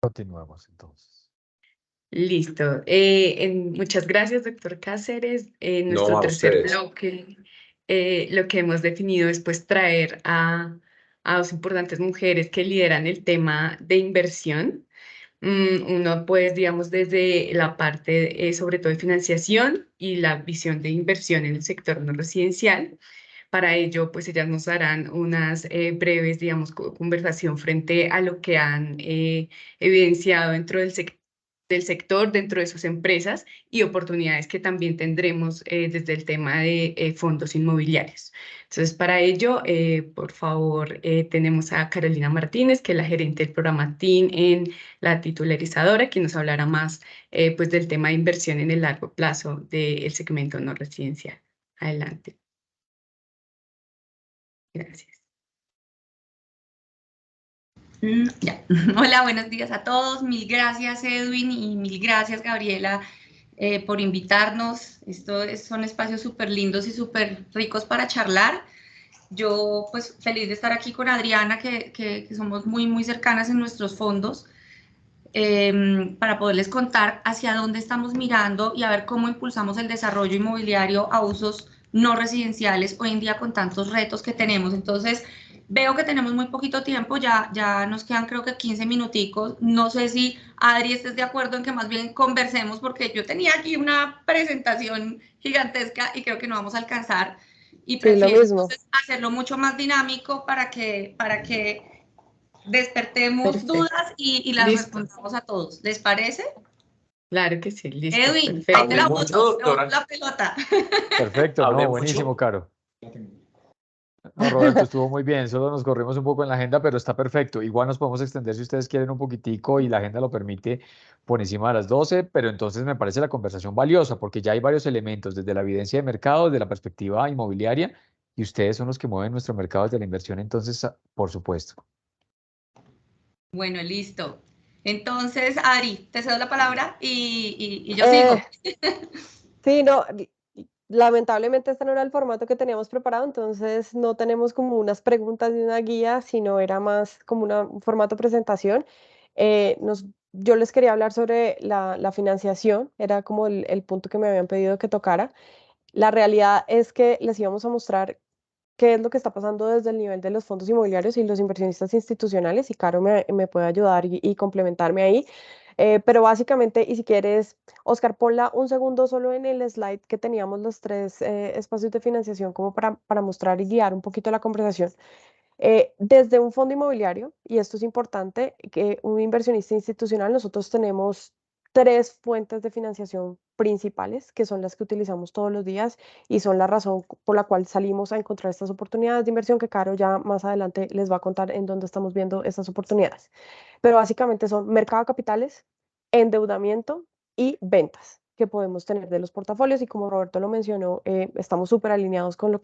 Continuamos entonces. Listo. Muchas gracias, doctor Cáceres. En No, nuestro a tercer ustedes. bloque, lo que hemos definido es pues traer a dos importantes mujeres que lideran el tema de inversión. Uno pues digamos desde la parte sobre todo de financiación y la visión de inversión en el sector no residencial. Para ello, pues ellas nos darán unas breves, digamos, conversación frente a lo que han evidenciado dentro del sector del sector dentro de sus empresas y oportunidades que también tendremos desde el tema de fondos inmobiliarios. Entonces, para ello, por favor, tenemos a Carolina Martínez, que es la gerente del programa TIN en la titularizadora, que nos hablará más pues del tema de inversión en el largo plazo del segmento no residencial. Adelante. Gracias. Ya. Hola, buenos días a todos. Mil gracias, Edwin, y mil gracias, Gabriela, por invitarnos. Son espacios súper lindos y súper ricos para charlar. Yo, pues, feliz de estar aquí con Adriana, que somos muy, muy cercanas en nuestros fondos, para poderles contar hacia dónde estamos mirando y a ver cómo impulsamos el desarrollo inmobiliario a usos no residenciales hoy en día con tantos retos que tenemos. Entonces, veo que tenemos muy poquito tiempo, ya nos quedan creo que 15 minuticos. No sé si Adri estés de acuerdo en que más bien conversemos, porque yo tenía aquí una presentación gigantesca y creo que no vamos a alcanzar. Y prefiero entonces hacerlo mucho más dinámico para que despertemos Perfecto. dudas y las Listo. respondamos a todos. ¿Les parece? Claro que sí, listo. Edwin, Perfecto. ahí te la Hable boto, mucho, te boto Dora. la pelota. Perfecto, Hable no, buenísimo, mucho. Caro. No, Roberto, estuvo muy bien, solo nos corrimos un poco en la agenda, pero está perfecto. Igual nos podemos extender si ustedes quieren un poquitico y la agenda lo permite por encima de las 12, pero entonces me parece la conversación valiosa porque ya hay varios elementos desde la evidencia de mercado, desde la perspectiva inmobiliaria, y ustedes son los que mueven nuestro mercado desde la inversión, entonces, por supuesto. Bueno, listo. Entonces, Adri, te cedo la palabra y yo sigo. Sí, no, lamentablemente este no era el formato que teníamos preparado, entonces no tenemos como unas preguntas y una guía, sino era más como un formato presentación. Yo les quería hablar sobre la financiación, era como el punto que me habían pedido que tocara. La realidad es que les íbamos a mostrar qué es lo que está pasando desde el nivel de los fondos inmobiliarios y los inversionistas institucionales, y Caro me puede ayudar y complementarme ahí. Pero básicamente, y si quieres, Oscar, ponla un segundo solo en el slide que teníamos los tres espacios de financiación como para mostrar y guiar un poquito la conversación. Desde un fondo inmobiliario, y esto es importante, que un inversionista institucional, nosotros tenemos tres fuentes de financiación principales, que son las que utilizamos todos los días y son la razón por la cual salimos a encontrar estas oportunidades de inversión, que Caro ya más adelante les va a contar en dónde estamos viendo estas oportunidades. Pero básicamente son mercado de capitales, endeudamiento y ventas que podemos tener de los portafolios, y como Roberto lo mencionó, estamos súper alineados con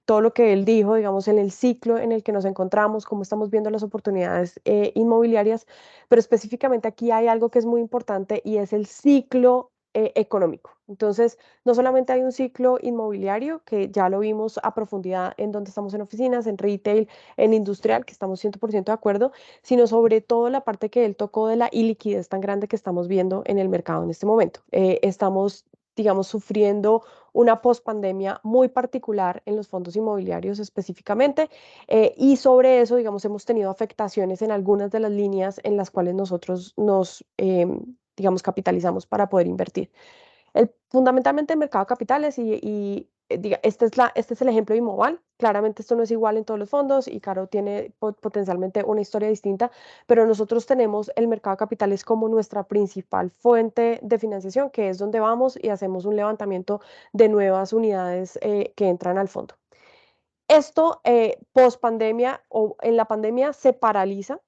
todo lo que él dijo, digamos, en el ciclo en el que nos encontramos, cómo estamos viendo las oportunidades inmobiliarias, pero específicamente aquí hay algo que es muy importante y es el ciclo económico. Entonces, no solamente hay un ciclo inmobiliario, que ya lo vimos a profundidad en donde estamos en oficinas, en retail, en industrial, que estamos 100% de acuerdo, sino sobre todo la parte que él tocó de la iliquidez tan grande que estamos viendo en el mercado en este momento. Estamos, digamos, sufriendo una pospandemia muy particular en los fondos inmobiliarios específicamente, y sobre eso, digamos, hemos tenido afectaciones en algunas de las líneas en las cuales nosotros digamos, capitalizamos para poder invertir. Fundamentalmente el mercado de capitales este es el ejemplo de Imoval. Claramente esto no es igual en todos los fondos y Caro tiene potencialmente una historia distinta, pero nosotros tenemos el mercado de capitales como nuestra principal fuente de financiación, que es donde vamos y hacemos un levantamiento de nuevas unidades que entran al fondo. Esto post pandemia o en la pandemia se paraliza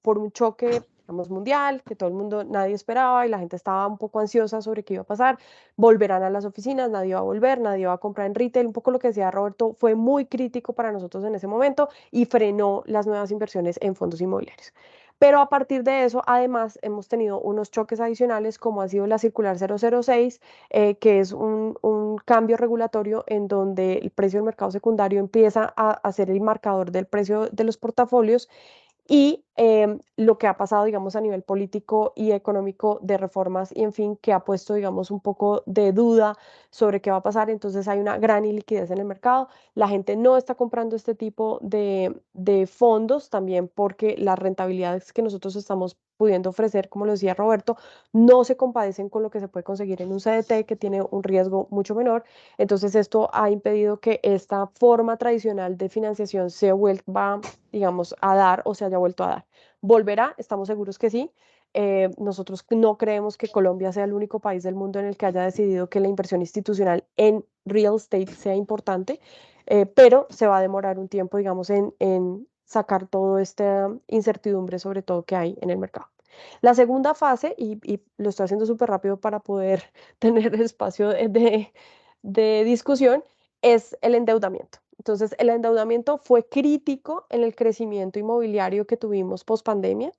por un choque, digamos, mundial, que todo el mundo, nadie esperaba y la gente estaba un poco ansiosa sobre qué iba a pasar. Volverán a las oficinas, nadie va a volver, nadie va a comprar en retail. Un poco lo que decía Roberto fue muy crítico para nosotros en ese momento y frenó las nuevas inversiones en fondos inmobiliarios. Pero a partir de eso, además, hemos tenido unos choques adicionales, como ha sido la circular 006, que es un cambio regulatorio en donde el precio del mercado secundario empieza a ser el marcador del precio de los portafolios, y lo que ha pasado, digamos, a nivel político y económico de reformas y, en fin, que ha puesto, digamos, un poco de duda sobre qué va a pasar. Entonces hay una gran iliquidez en el mercado. La gente no está comprando este tipo de fondos, también porque las rentabilidades que nosotros estamos pudiendo ofrecer, como lo decía Roberto, no se compadecen con lo que se puede conseguir en un CDT, que tiene un riesgo mucho menor. Entonces esto ha impedido que esta forma tradicional de financiación se vuelva, digamos, a dar o se haya vuelto a dar. ¿Volverá? Estamos seguros que sí. nosotros no creemos que Colombia sea el único país del mundo en el que haya decidido que la inversión institucional en real estate sea importante, pero se va a demorar un tiempo, digamos, en sacar toda esta incertidumbre sobre todo que hay en el mercado. La segunda fase, y lo estoy haciendo súper rápido para poder tener espacio de discusión, es el endeudamiento. Entonces, el endeudamiento fue crítico en el crecimiento inmobiliario que tuvimos post pandemia,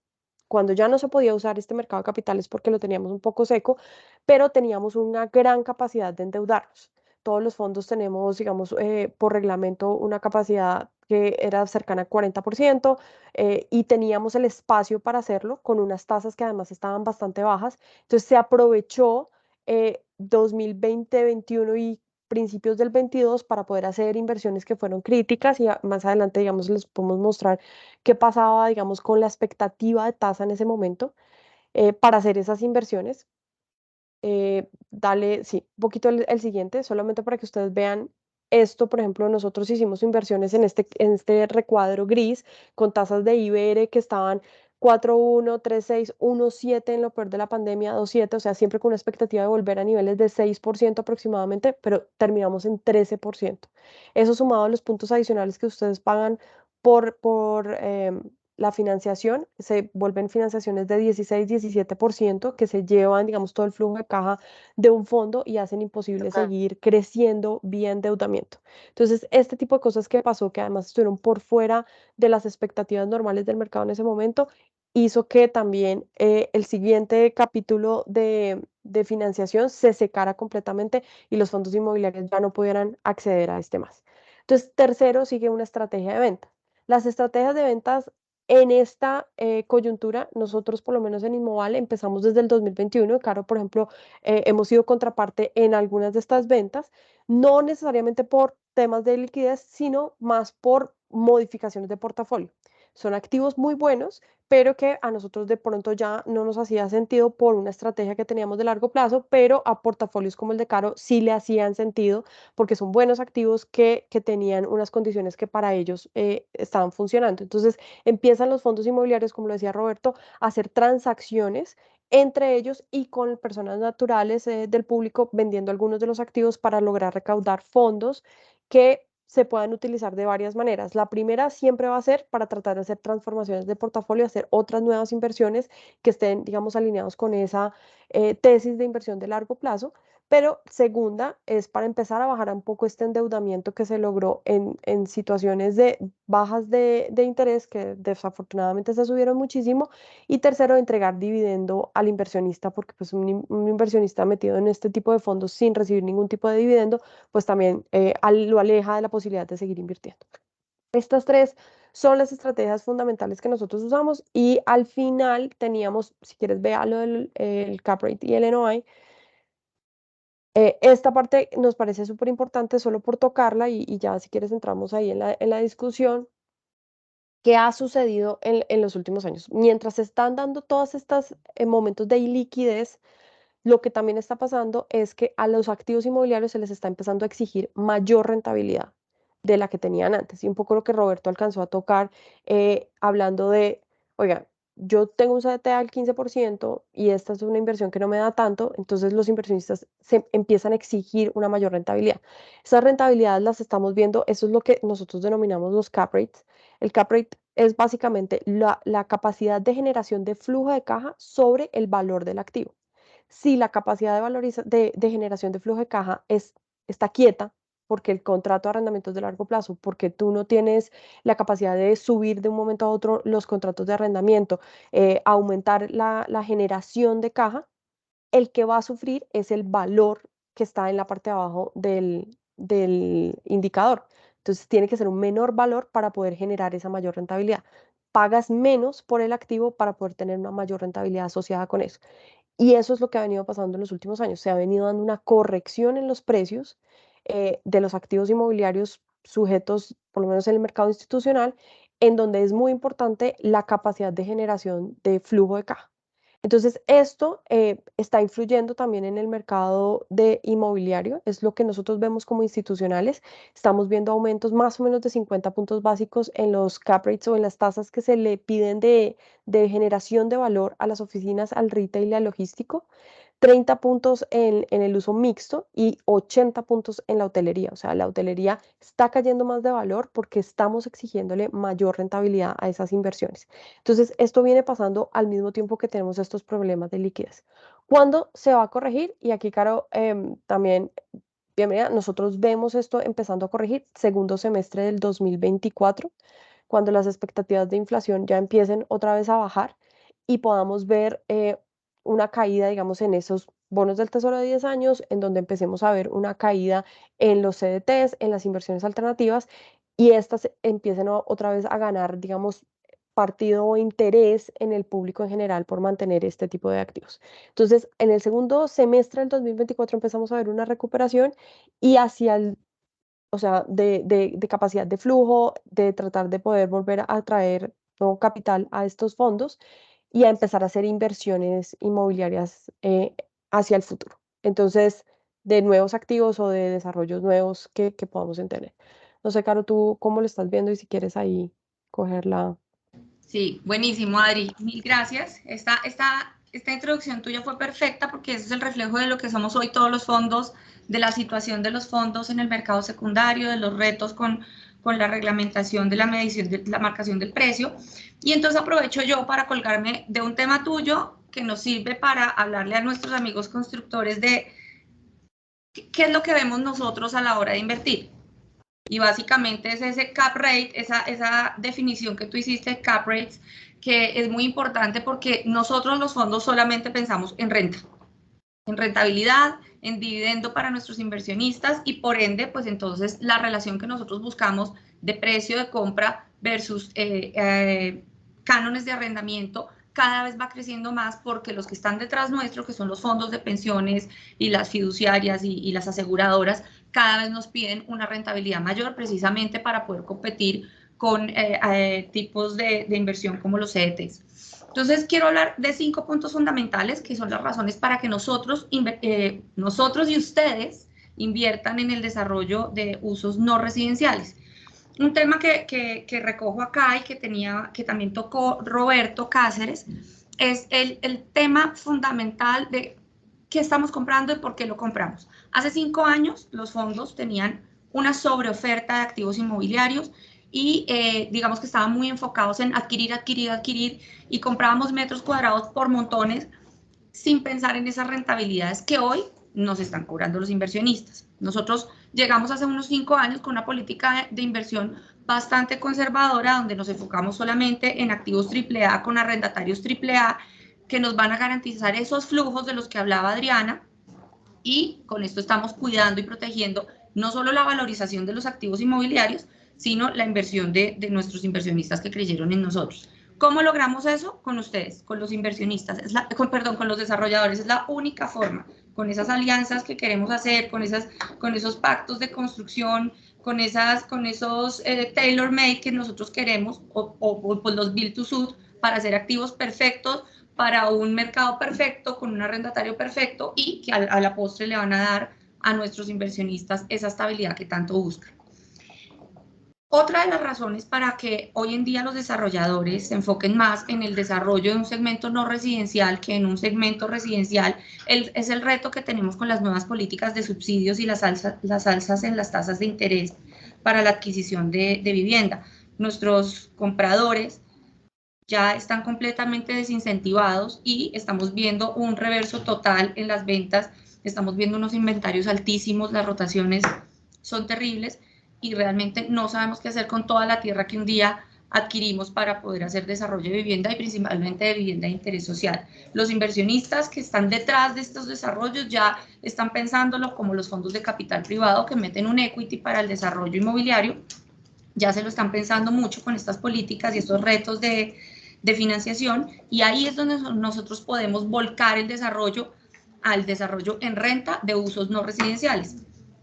cuando ya no se podía usar este mercado de capitales porque lo teníamos un poco seco, pero teníamos una gran capacidad de endeudarnos. Todos los fondos tenemos, digamos, por reglamento una capacidad que era cercana al 40%, y teníamos el espacio para hacerlo con unas tasas que además estaban bastante bajas. Entonces se aprovechó 2020, 2021 y principios del 22 para poder hacer inversiones que fueron críticas y más adelante, digamos, les podemos mostrar qué pasaba, digamos, con la expectativa de tasa en ese momento para hacer esas inversiones. Dale, sí, un poquito el siguiente, solamente para que ustedes vean esto. Por ejemplo, nosotros hicimos inversiones en este recuadro gris con tasas de IBR que estaban 4.1, 3.6, 1.7 en lo peor de la pandemia, 2.7, o sea, siempre con una expectativa de volver a niveles de 6% aproximadamente, pero terminamos en 13%. Eso sumado a los puntos adicionales que ustedes pagan por la financiación, se vuelven financiaciones de 16, 17% que se llevan, digamos, todo el flujo de caja de un fondo y hacen imposible seguir creciendo vía endeudamiento. Entonces, este tipo de cosas que pasó, que además estuvieron por fuera de las expectativas normales del mercado en ese momento, hizo que también el siguiente capítulo de financiación se secara completamente y los fondos inmobiliarios ya no pudieran acceder a este más. Entonces, tercero, sigue una estrategia de ventas. Las estrategias de ventas en esta coyuntura, nosotros por lo menos en Inmoval empezamos desde el 2021. Caro, por ejemplo, hemos sido contraparte en algunas de estas ventas, no necesariamente por temas de liquidez, sino más por modificaciones de portafolio. Son activos muy buenos, pero que a nosotros de pronto ya no nos hacía sentido por una estrategia que teníamos de largo plazo, pero a portafolios como el de Caro sí le hacían sentido porque son buenos activos que tenían unas condiciones que para ellos estaban funcionando. Entonces empiezan los fondos inmobiliarios, como lo decía Roberto, a hacer transacciones entre ellos y con personas naturales del público vendiendo algunos de los activos para lograr recaudar fondos que se puedan utilizar de varias maneras. La primera siempre va a ser para tratar de hacer transformaciones de portafolio, hacer otras nuevas inversiones que estén, digamos, alineados con esa tesis de inversión de largo plazo. Pero segunda es para empezar a bajar un poco este endeudamiento que se logró en situaciones de bajas de interés que desafortunadamente se subieron muchísimo. Y tercero, entregar dividendo al inversionista, porque pues un inversionista metido en este tipo de fondos sin recibir ningún tipo de dividendo, pues también lo aleja de la posibilidad de seguir invirtiendo. Estas tres son las estrategias fundamentales que nosotros usamos y al final teníamos, si quieres, vea lo del el cap rate y el NOI. Esta parte nos parece súper importante solo por tocarla y ya si quieres entramos ahí en la discusión. ¿Qué ha sucedido en los últimos años? Mientras se están dando todos estos momentos de iliquidez, lo que también está pasando es que a los activos inmobiliarios se les está empezando a exigir mayor rentabilidad de la que tenían antes. Y un poco lo que Roberto alcanzó a tocar, hablando de, oiga, yo tengo un CDT al 15% y esta es una inversión que no me da tanto, entonces los inversionistas se empiezan a exigir una mayor rentabilidad. Esas rentabilidades las estamos viendo, eso es lo que nosotros denominamos los cap rates. El cap rate es básicamente la capacidad de generación de flujo de caja sobre el valor del activo. Si la capacidad de generación de flujo de caja está quieta, porque el contrato de arrendamiento es de largo plazo, porque tú no tienes la capacidad de subir de un momento a otro los contratos de arrendamiento, aumentar la generación de caja, el que va a sufrir es el valor que está en la parte de abajo del indicador. Entonces tiene que ser un menor valor para poder generar esa mayor rentabilidad. Pagas menos por el activo para poder tener una mayor rentabilidad asociada con eso. Y eso es lo que ha venido pasando en los últimos años. Se ha venido dando una corrección en los precios de los activos inmobiliarios sujetos, por lo menos en el mercado institucional, en donde es muy importante la capacidad de generación de flujo de caja. Entonces, esto está influyendo también en el mercado de inmobiliario, es lo que nosotros vemos como institucionales. Estamos viendo aumentos más o menos de 50 puntos básicos en los cap rates o en las tasas que se le piden de generación de valor a las oficinas, al retail y al logístico. 30 puntos en el uso mixto y 80 puntos en la hotelería. O sea, la hotelería está cayendo más de valor porque estamos exigiéndole mayor rentabilidad a esas inversiones. Entonces, esto viene pasando al mismo tiempo que tenemos estos problemas de liquidez. ¿Cuándo se va a corregir? Y aquí, Caro, también, bienvenida, nosotros vemos esto empezando a corregir segundo semestre del 2024, cuando las expectativas de inflación ya empiecen otra vez a bajar y podamos ver una caída, digamos, en esos bonos del Tesoro de 10 años, en donde empecemos a ver una caída en los CDTs, en las inversiones alternativas, y estas empiecen otra vez a ganar, digamos, partido o interés en el público en general por mantener este tipo de activos. Entonces, en el segundo semestre del 2024 empezamos a ver una recuperación y hacia el, o sea, de capacidad de flujo, de tratar de poder volver a atraer nuevo capital a estos fondos y a empezar a hacer inversiones inmobiliarias hacia el futuro. Entonces, de nuevos activos o de desarrollos nuevos que podamos tener. No sé, Caro, tú cómo lo estás viendo y si quieres ahí cogerla. Sí, buenísimo, Adri. Mil gracias. Esta introducción tuya fue perfecta porque ese es el reflejo de lo que somos hoy todos los fondos, de la situación de los fondos en el mercado secundario, de los retos con la reglamentación de la medición, de la marcación del precio. Y entonces aprovecho yo para colgarme de un tema tuyo que nos sirve para hablarle a nuestros amigos constructores de qué es lo que vemos nosotros a la hora de invertir. Y básicamente es ese cap rate, esa definición que tú hiciste de cap rates, que es muy importante porque nosotros los fondos solamente pensamos en renta, en rentabilidad, en dividendo para nuestros inversionistas y por ende, pues entonces la relación que nosotros buscamos de precio de compra versus cánones de arrendamiento cada vez va creciendo más porque los que están detrás nuestro, que son los fondos de pensiones y las fiduciarias y las aseguradoras, cada vez nos piden una rentabilidad mayor precisamente para poder competir con tipos de inversión como los CDTs. Entonces, quiero hablar de 5 puntos fundamentales que son las razones para que nosotros y ustedes inviertan en el desarrollo de usos no residenciales. Un tema que recojo acá y que también tocó Roberto Cáceres es el tema fundamental de qué estamos comprando y por qué lo compramos. Hace 5 años los fondos tenían una sobreoferta de activos inmobiliarios y digamos que estaban muy enfocados en adquirir y comprábamos metros cuadrados por montones sin pensar en esas rentabilidades que hoy nos están cobrando los inversionistas. Nosotros llegamos hace unos 5 años con una política de inversión bastante conservadora donde nos enfocamos solamente en activos AAA con arrendatarios AAA que nos van a garantizar esos flujos de los que hablaba Adriana y con esto estamos cuidando y protegiendo no solo la valorización de los activos inmobiliarios, sino la inversión de nuestros inversionistas que creyeron en nosotros. ¿Cómo logramos eso? Con ustedes, con los inversionistas, con los desarrolladores, es la única forma, con esas alianzas que queremos hacer, con esos pactos de construcción, con esos tailor-made que nosotros queremos, o pues los build to suit, para hacer activos perfectos, para un mercado perfecto, con un arrendatario perfecto y que a la postre le van a dar a nuestros inversionistas esa estabilidad que tanto buscan. Otra de las razones para que hoy en día los desarrolladores se enfoquen más en el desarrollo de un segmento no residencial que en un segmento residencial es el reto que tenemos con las nuevas políticas de subsidios y las alzas en las tasas de interés para la adquisición de vivienda. Nuestros compradores ya están completamente desincentivados y estamos viendo un reverso total en las ventas, estamos viendo unos inventarios altísimos, las rotaciones son terribles y realmente no sabemos qué hacer con toda la tierra que un día adquirimos para poder hacer desarrollo de vivienda y principalmente de vivienda de interés social. Los inversionistas que están detrás de estos desarrollos ya están pensándolo como los fondos de capital privado que meten un equity para el desarrollo inmobiliario, ya se lo están pensando mucho con estas políticas y estos retos de financiación y ahí es donde nosotros podemos volcar el desarrollo al desarrollo en renta de usos no residenciales.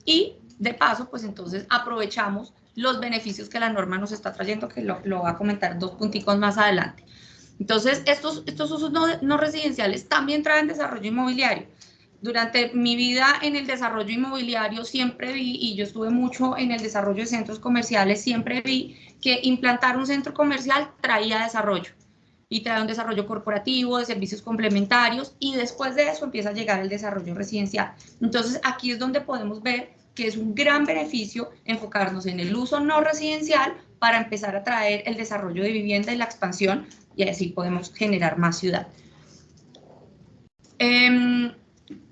Y de paso, pues entonces aprovechamos los beneficios que la norma nos está trayendo, que lo va a comentar 2 punticos más adelante. Entonces, estos usos no residenciales también traen desarrollo inmobiliario. Durante mi vida en el desarrollo inmobiliario siempre vi, y yo estuve mucho en el desarrollo de centros comerciales, siempre vi que implantar un centro comercial traía desarrollo. Y trae un desarrollo corporativo, de servicios complementarios, y después de eso empieza a llegar el desarrollo residencial. Entonces, aquí es donde podemos ver que es un gran beneficio enfocarnos en el uso no residencial para empezar a traer el desarrollo de vivienda y la expansión, y así podemos generar más ciudad.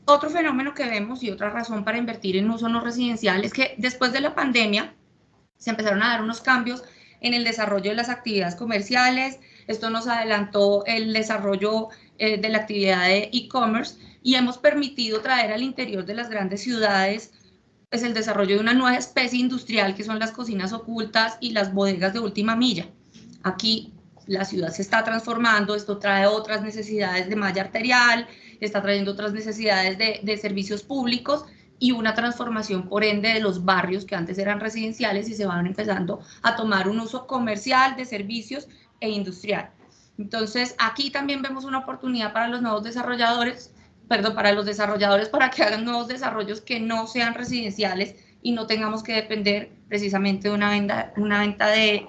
Otro fenómeno que vemos y otra razón para invertir en uso no residencial es que después de la pandemia se empezaron a dar unos cambios en el desarrollo de las actividades comerciales. Esto nos adelantó el desarrollo de la actividad de e-commerce y hemos permitido traer al interior de las grandes ciudades pues, el desarrollo de una nueva especie industrial que son las cocinas ocultas y las bodegas de última milla. Aquí la ciudad se está transformando, esto trae otras necesidades de malla arterial, está trayendo otras necesidades de servicios públicos y una transformación, por ende, de los barrios que antes eran residenciales y se van empezando a tomar un uso comercial de servicios e industrial. Entonces, aquí también vemos una oportunidad para los nuevos desarrolladores, para los desarrolladores para que hagan nuevos desarrollos que no sean residenciales y no tengamos que depender precisamente de una venta de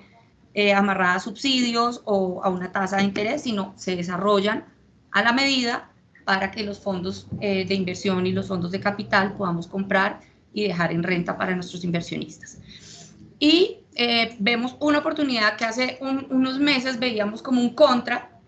amarrada a subsidios o a una tasa de interés, sino se desarrollan a la medida para que los fondos de inversión y los fondos de capital podamos comprar y dejar en renta para nuestros inversionistas. Y vemos una oportunidad que hace unos meses veíamos como un contra,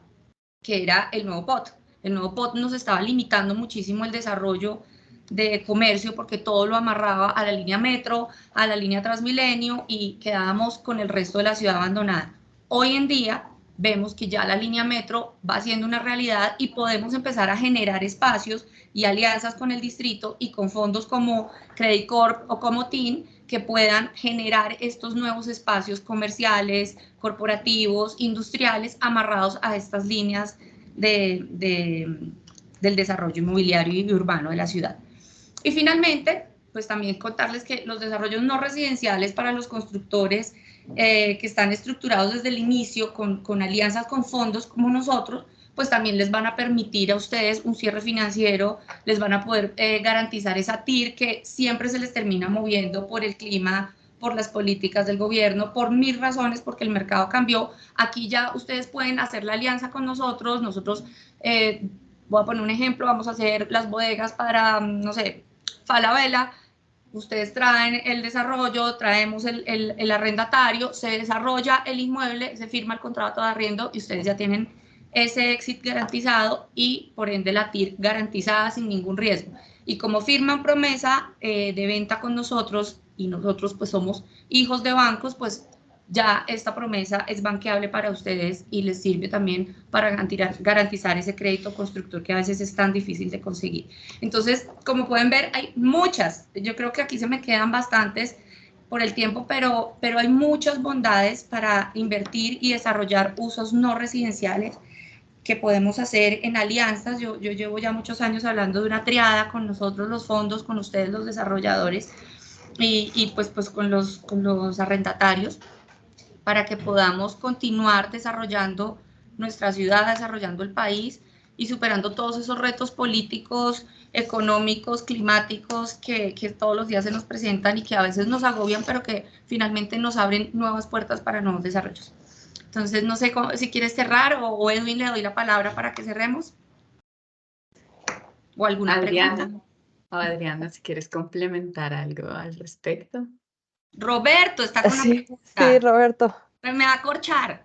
que era el nuevo POT. El nuevo POT nos estaba limitando muchísimo el desarrollo de comercio porque todo lo amarraba a la línea metro, a la línea Transmilenio y quedábamos con el resto de la ciudad abandonada. Hoy en día vemos que ya la línea metro va siendo una realidad y podemos empezar a generar espacios y alianzas con el distrito y con fondos como Credit Corp o como TIN que puedan generar estos nuevos espacios comerciales, corporativos, industriales amarrados a estas líneas del desarrollo inmobiliario y urbano de la ciudad. Y finalmente, pues también contarles que los desarrollos no residenciales para los constructores que están estructurados desde el inicio con alianzas con fondos como nosotros, pues también les van a permitir a ustedes un cierre financiero, les van a poder garantizar esa TIR que siempre se les termina moviendo por el clima, por las políticas del gobierno, por 1000 razones, porque el mercado cambió. Aquí ya ustedes pueden hacer la alianza con nosotros, voy a poner un ejemplo, vamos a hacer las bodegas para, no sé, Falabella, ustedes traen el desarrollo, traemos el arrendatario, se desarrolla el inmueble, se firma el contrato de arriendo y ustedes ya tienen ese exit garantizado y por ende la TIR garantizada sin ningún riesgo. Y como firman promesa de venta con nosotros y nosotros pues somos hijos de bancos, pues ya esta promesa es banqueable para ustedes y les sirve también para garantizar ese crédito constructor que a veces es tan difícil de conseguir. Entonces, como pueden ver, hay muchas, yo creo que aquí se me quedan bastantes por el tiempo, pero hay muchas bondades para invertir y desarrollar usos no residenciales que podemos hacer en alianzas. Yo llevo ya muchos años hablando de una triada con nosotros los fondos, con ustedes los desarrolladores y pues con los arrendatarios, para que podamos continuar desarrollando nuestra ciudad, desarrollando el país y superando todos esos retos políticos, económicos, climáticos que todos los días se nos presentan y que a veces nos agobian, pero que finalmente nos abren nuevas puertas para nuevos desarrollos. Entonces, no sé si quieres cerrar o Edwin le doy la palabra para que cerremos. ¿O alguna pregunta? Adriana, si quieres complementar algo al respecto. Roberto está con una pregunta. Sí, Roberto. Me va a corchar.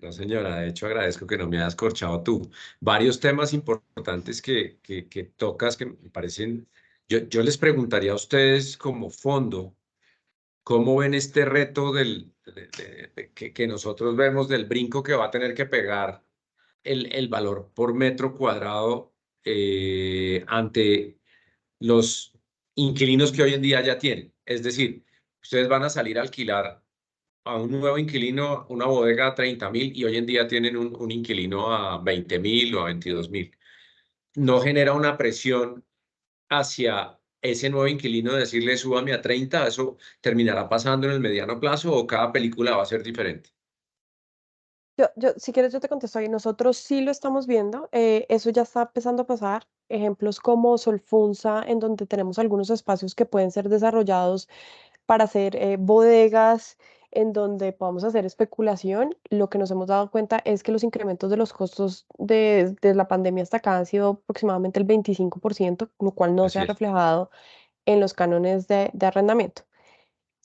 No, señora, de hecho agradezco que no me hayas corchado tú. Varios temas importantes que tocas que me parecen... Yo les preguntaría a ustedes como fondo, ¿cómo ven este reto que nosotros vemos del brinco que va a tener que pegar el valor por metro cuadrado ante los inquilinos que hoy en día ya tienen? Es decir, ustedes van a salir a alquilar a un nuevo inquilino una bodega a 30.000 y hoy en día tienen un inquilino a 20.000 o a 22.000. ¿No genera una presión hacia ese nuevo inquilino de decirle súbame a 30? ¿Eso terminará pasando en el mediano plazo o cada película va a ser diferente? Si quieres, yo te contesto ahí. Nosotros sí lo estamos viendo. Eso ya está empezando a pasar. Ejemplos como Solfunza, en donde tenemos algunos espacios que pueden ser desarrollados para hacer bodegas, en donde podamos hacer especulación. Lo que nos hemos dado cuenta es que los incrementos de los costos de la pandemia hasta acá han sido aproximadamente el 25%, lo cual no se Así ha es. reflejado en los cánones de arrendamiento.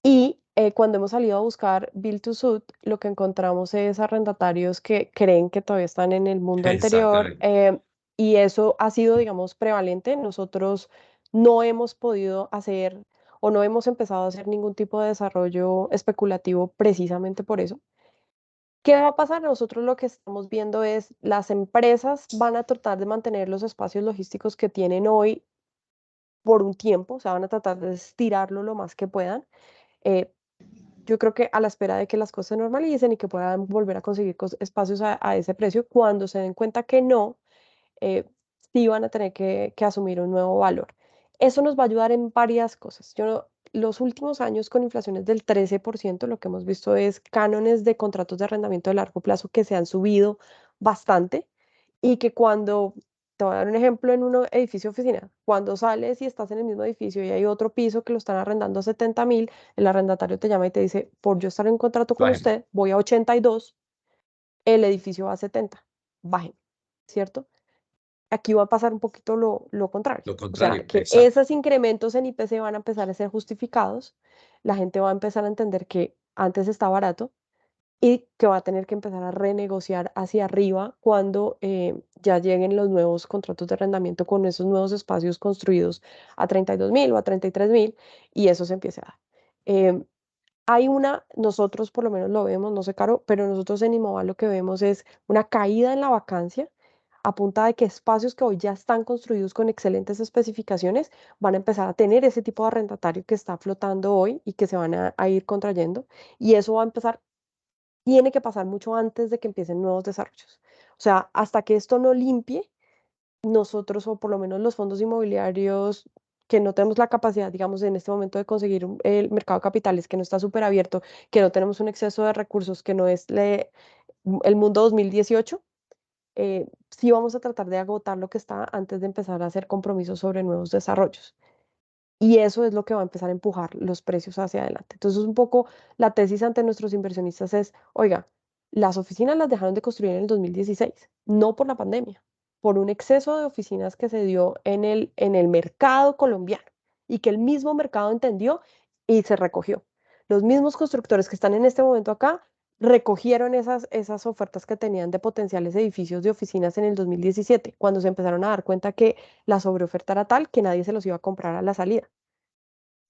Y cuando hemos salido a buscar Build to Suit, lo que encontramos es arrendatarios que creen que todavía están en el mundo anterior, Exactamente. y eso ha sido, digamos, prevalente. Nosotros no hemos podido hacer o no hemos empezado a hacer ningún tipo de desarrollo especulativo precisamente por eso. ¿Qué va a pasar? Nosotros lo que estamos viendo es las empresas van a tratar de mantener los espacios logísticos que tienen hoy por un tiempo, o sea, van a tratar de estirarlo lo más que puedan. Eh, yo creo que a la espera de que las cosas se normalicen y que puedan volver a conseguir espacios a ese precio, cuando se den cuenta que no, eh, sí van a tener que asumir un nuevo valor. Eso nos va a ayudar en varias cosas. Los últimos años con inflaciones del 13%, lo que hemos visto es cánones de contratos de arrendamiento de largo plazo que se han subido bastante y que cuando, te voy a dar un ejemplo en un edificio oficina, cuando sales y estás en el mismo edificio y hay otro piso que lo están arrendando a 70.000, el arrendatario te llama y te dice, por yo estar en contrato con Bájeme. usted, voy a 82, el edificio va a 70, bajen, ¿cierto? Aquí va a pasar un poquito lo contrario. Lo O sea, contrario, que exacto. esos incrementos en IPC van a empezar a ser justificados, la gente va a empezar a entender que antes está barato y que va a tener que empezar a renegociar hacia arriba cuando ya lleguen los nuevos contratos de arrendamiento con esos nuevos espacios construidos a 32.000 o a 33.000 y eso se empiece a dar. Em, nosotros por lo menos lo vemos, no sé, Caro, pero nosotros en Inmoval lo que vemos es una caída en la vacancia a punta de que espacios que hoy ya están construidos con excelentes especificaciones van a empezar a tener ese tipo de arrendatario que está flotando hoy y que se van a ir contrayendo. Y eso va a empezar, tiene que pasar mucho antes de que empiecen nuevos desarrollos. O sea, hasta que esto no limpie, nosotros, o por lo menos los fondos inmobiliarios, que no tenemos la capacidad, digamos, en este momento de conseguir el mercado de capitales, que no está súper abierto, que no tenemos un exceso de recursos, que no es el mundo 2018, sí vamos a tratar de agotar lo que está antes de empezar a hacer compromisos sobre nuevos desarrollos. Y eso es lo que va a empezar a empujar los precios hacia adelante. Entonces, un poco la tesis ante nuestros inversionistas es, oiga, las oficinas las dejaron de construir en el 2016, no por la pandemia, por un exceso de oficinas que se dio en el mercado colombiano y que el mismo mercado entendió y se recogió. Los mismos constructores que están en este momento acá recogieron esas ofertas que tenían de potenciales edificios de oficinas en el 2017, cuando se empezaron a dar cuenta que la sobreoferta era tal que nadie se los iba a comprar a la salida.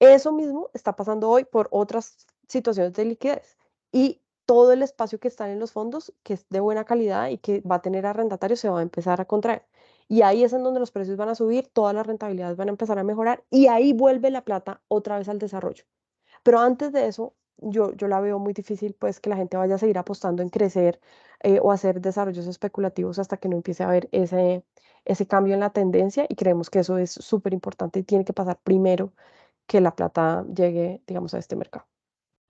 Eso mismo está pasando hoy por otras situaciones de liquidez y todo el espacio que está en los fondos, que es de buena calidad y que va a tener arrendatarios, se va a empezar a contraer. Y ahí es en donde los precios van a subir, todas las rentabilidades van a empezar a mejorar y ahí vuelve la plata otra vez al desarrollo. Pero antes de eso, yo la veo muy difícil, pues, que la gente vaya a seguir apostando en crecer o hacer desarrollos especulativos hasta que no empiece a haber ese cambio en la tendencia y creemos que eso es súper importante y tiene que pasar primero que la plata llegue, digamos, a este mercado.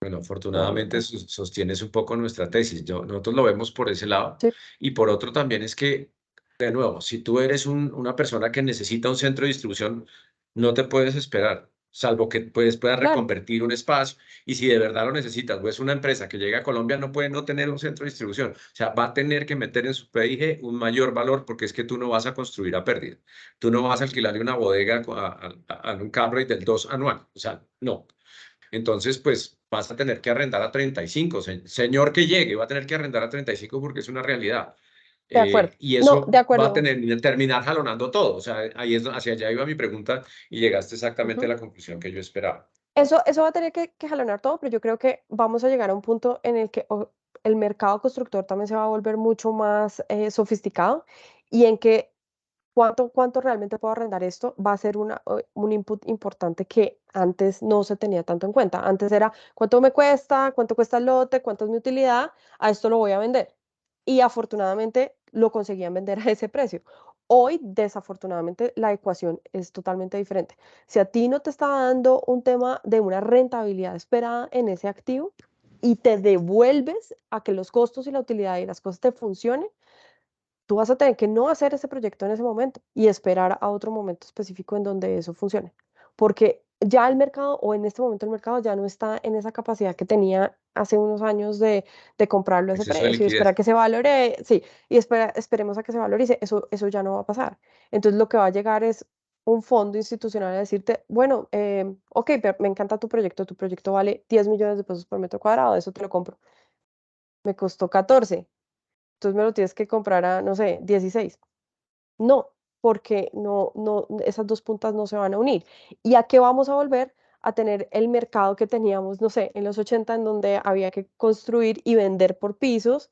Bueno, Nuevamente. afortunadamente sostienes un poco nuestra tesis. Nosotros lo vemos por ese lado. Sí, Y por otro también es que, de nuevo, si tú eres una persona que necesita un centro de distribución, no te puedes esperar, salvo que puedas claro. reconvertir un espacio. Y si de verdad lo necesitas, o es una empresa que llega a Colombia, no puede no tener un centro de distribución. O sea, va a tener que meter en su PIG un mayor valor porque es que tú no vas a construir a pérdida. Tú no vas a alquilarle una bodega a un cap rate del 2 anual. O sea, no. Entonces, pues vas a tener que arrendar a 35. Señor que llegue, va a tener que arrendar a 35 porque es una realidad. De acuerdo. Y No, de eso va a acuerdo. terminar jalonando todo. O sea, ahí es hacia allá iba mi pregunta y llegaste exactamente a Ujú. la conclusión que yo esperaba. Eso va a tener que jalonar todo, pero yo creo que vamos a llegar a un punto en el que el mercado constructor también se va a volver mucho más sofisticado y en que cuánto realmente puedo arrendar esto va a ser un input importante que antes no se tenía tanto en cuenta. Antes era cuánto me cuesta, cuánto cuesta el lote, cuánto es mi utilidad, a esto lo voy a vender. Y afortunadamente lo conseguían vender a ese precio. Hoy, desafortunadamente, la ecuación es totalmente diferente. Si a ti no te está dando un tema de una rentabilidad esperada en ese activo, y te devuelves a que los costos y la utilidad y las cosas te funcionen, tú vas a tener que no hacer ese proyecto en ese momento y esperar a otro momento específico en donde eso funcione. Porque ya el mercado, o en este momento el mercado ya no está en esa capacidad que tenía hace unos años de comprarlo a ese Exceso de precio y espera liquidez. que se valore, sí, y esperemos a que se valorice, eso ya no va a pasar. Entonces lo que va a llegar es un fondo institucional a decirte, bueno, ok, me encanta tu proyecto vale 10 millones de pesos por metro cuadrado, eso te lo compro. Me costó 14, entonces me lo tienes que comprar a, no sé, 16. No, porque esas dos puntas no se van a unir. ¿Y a qué vamos a volver? A tener el mercado que teníamos, no sé, en los 80, en donde había que construir y vender por pisos,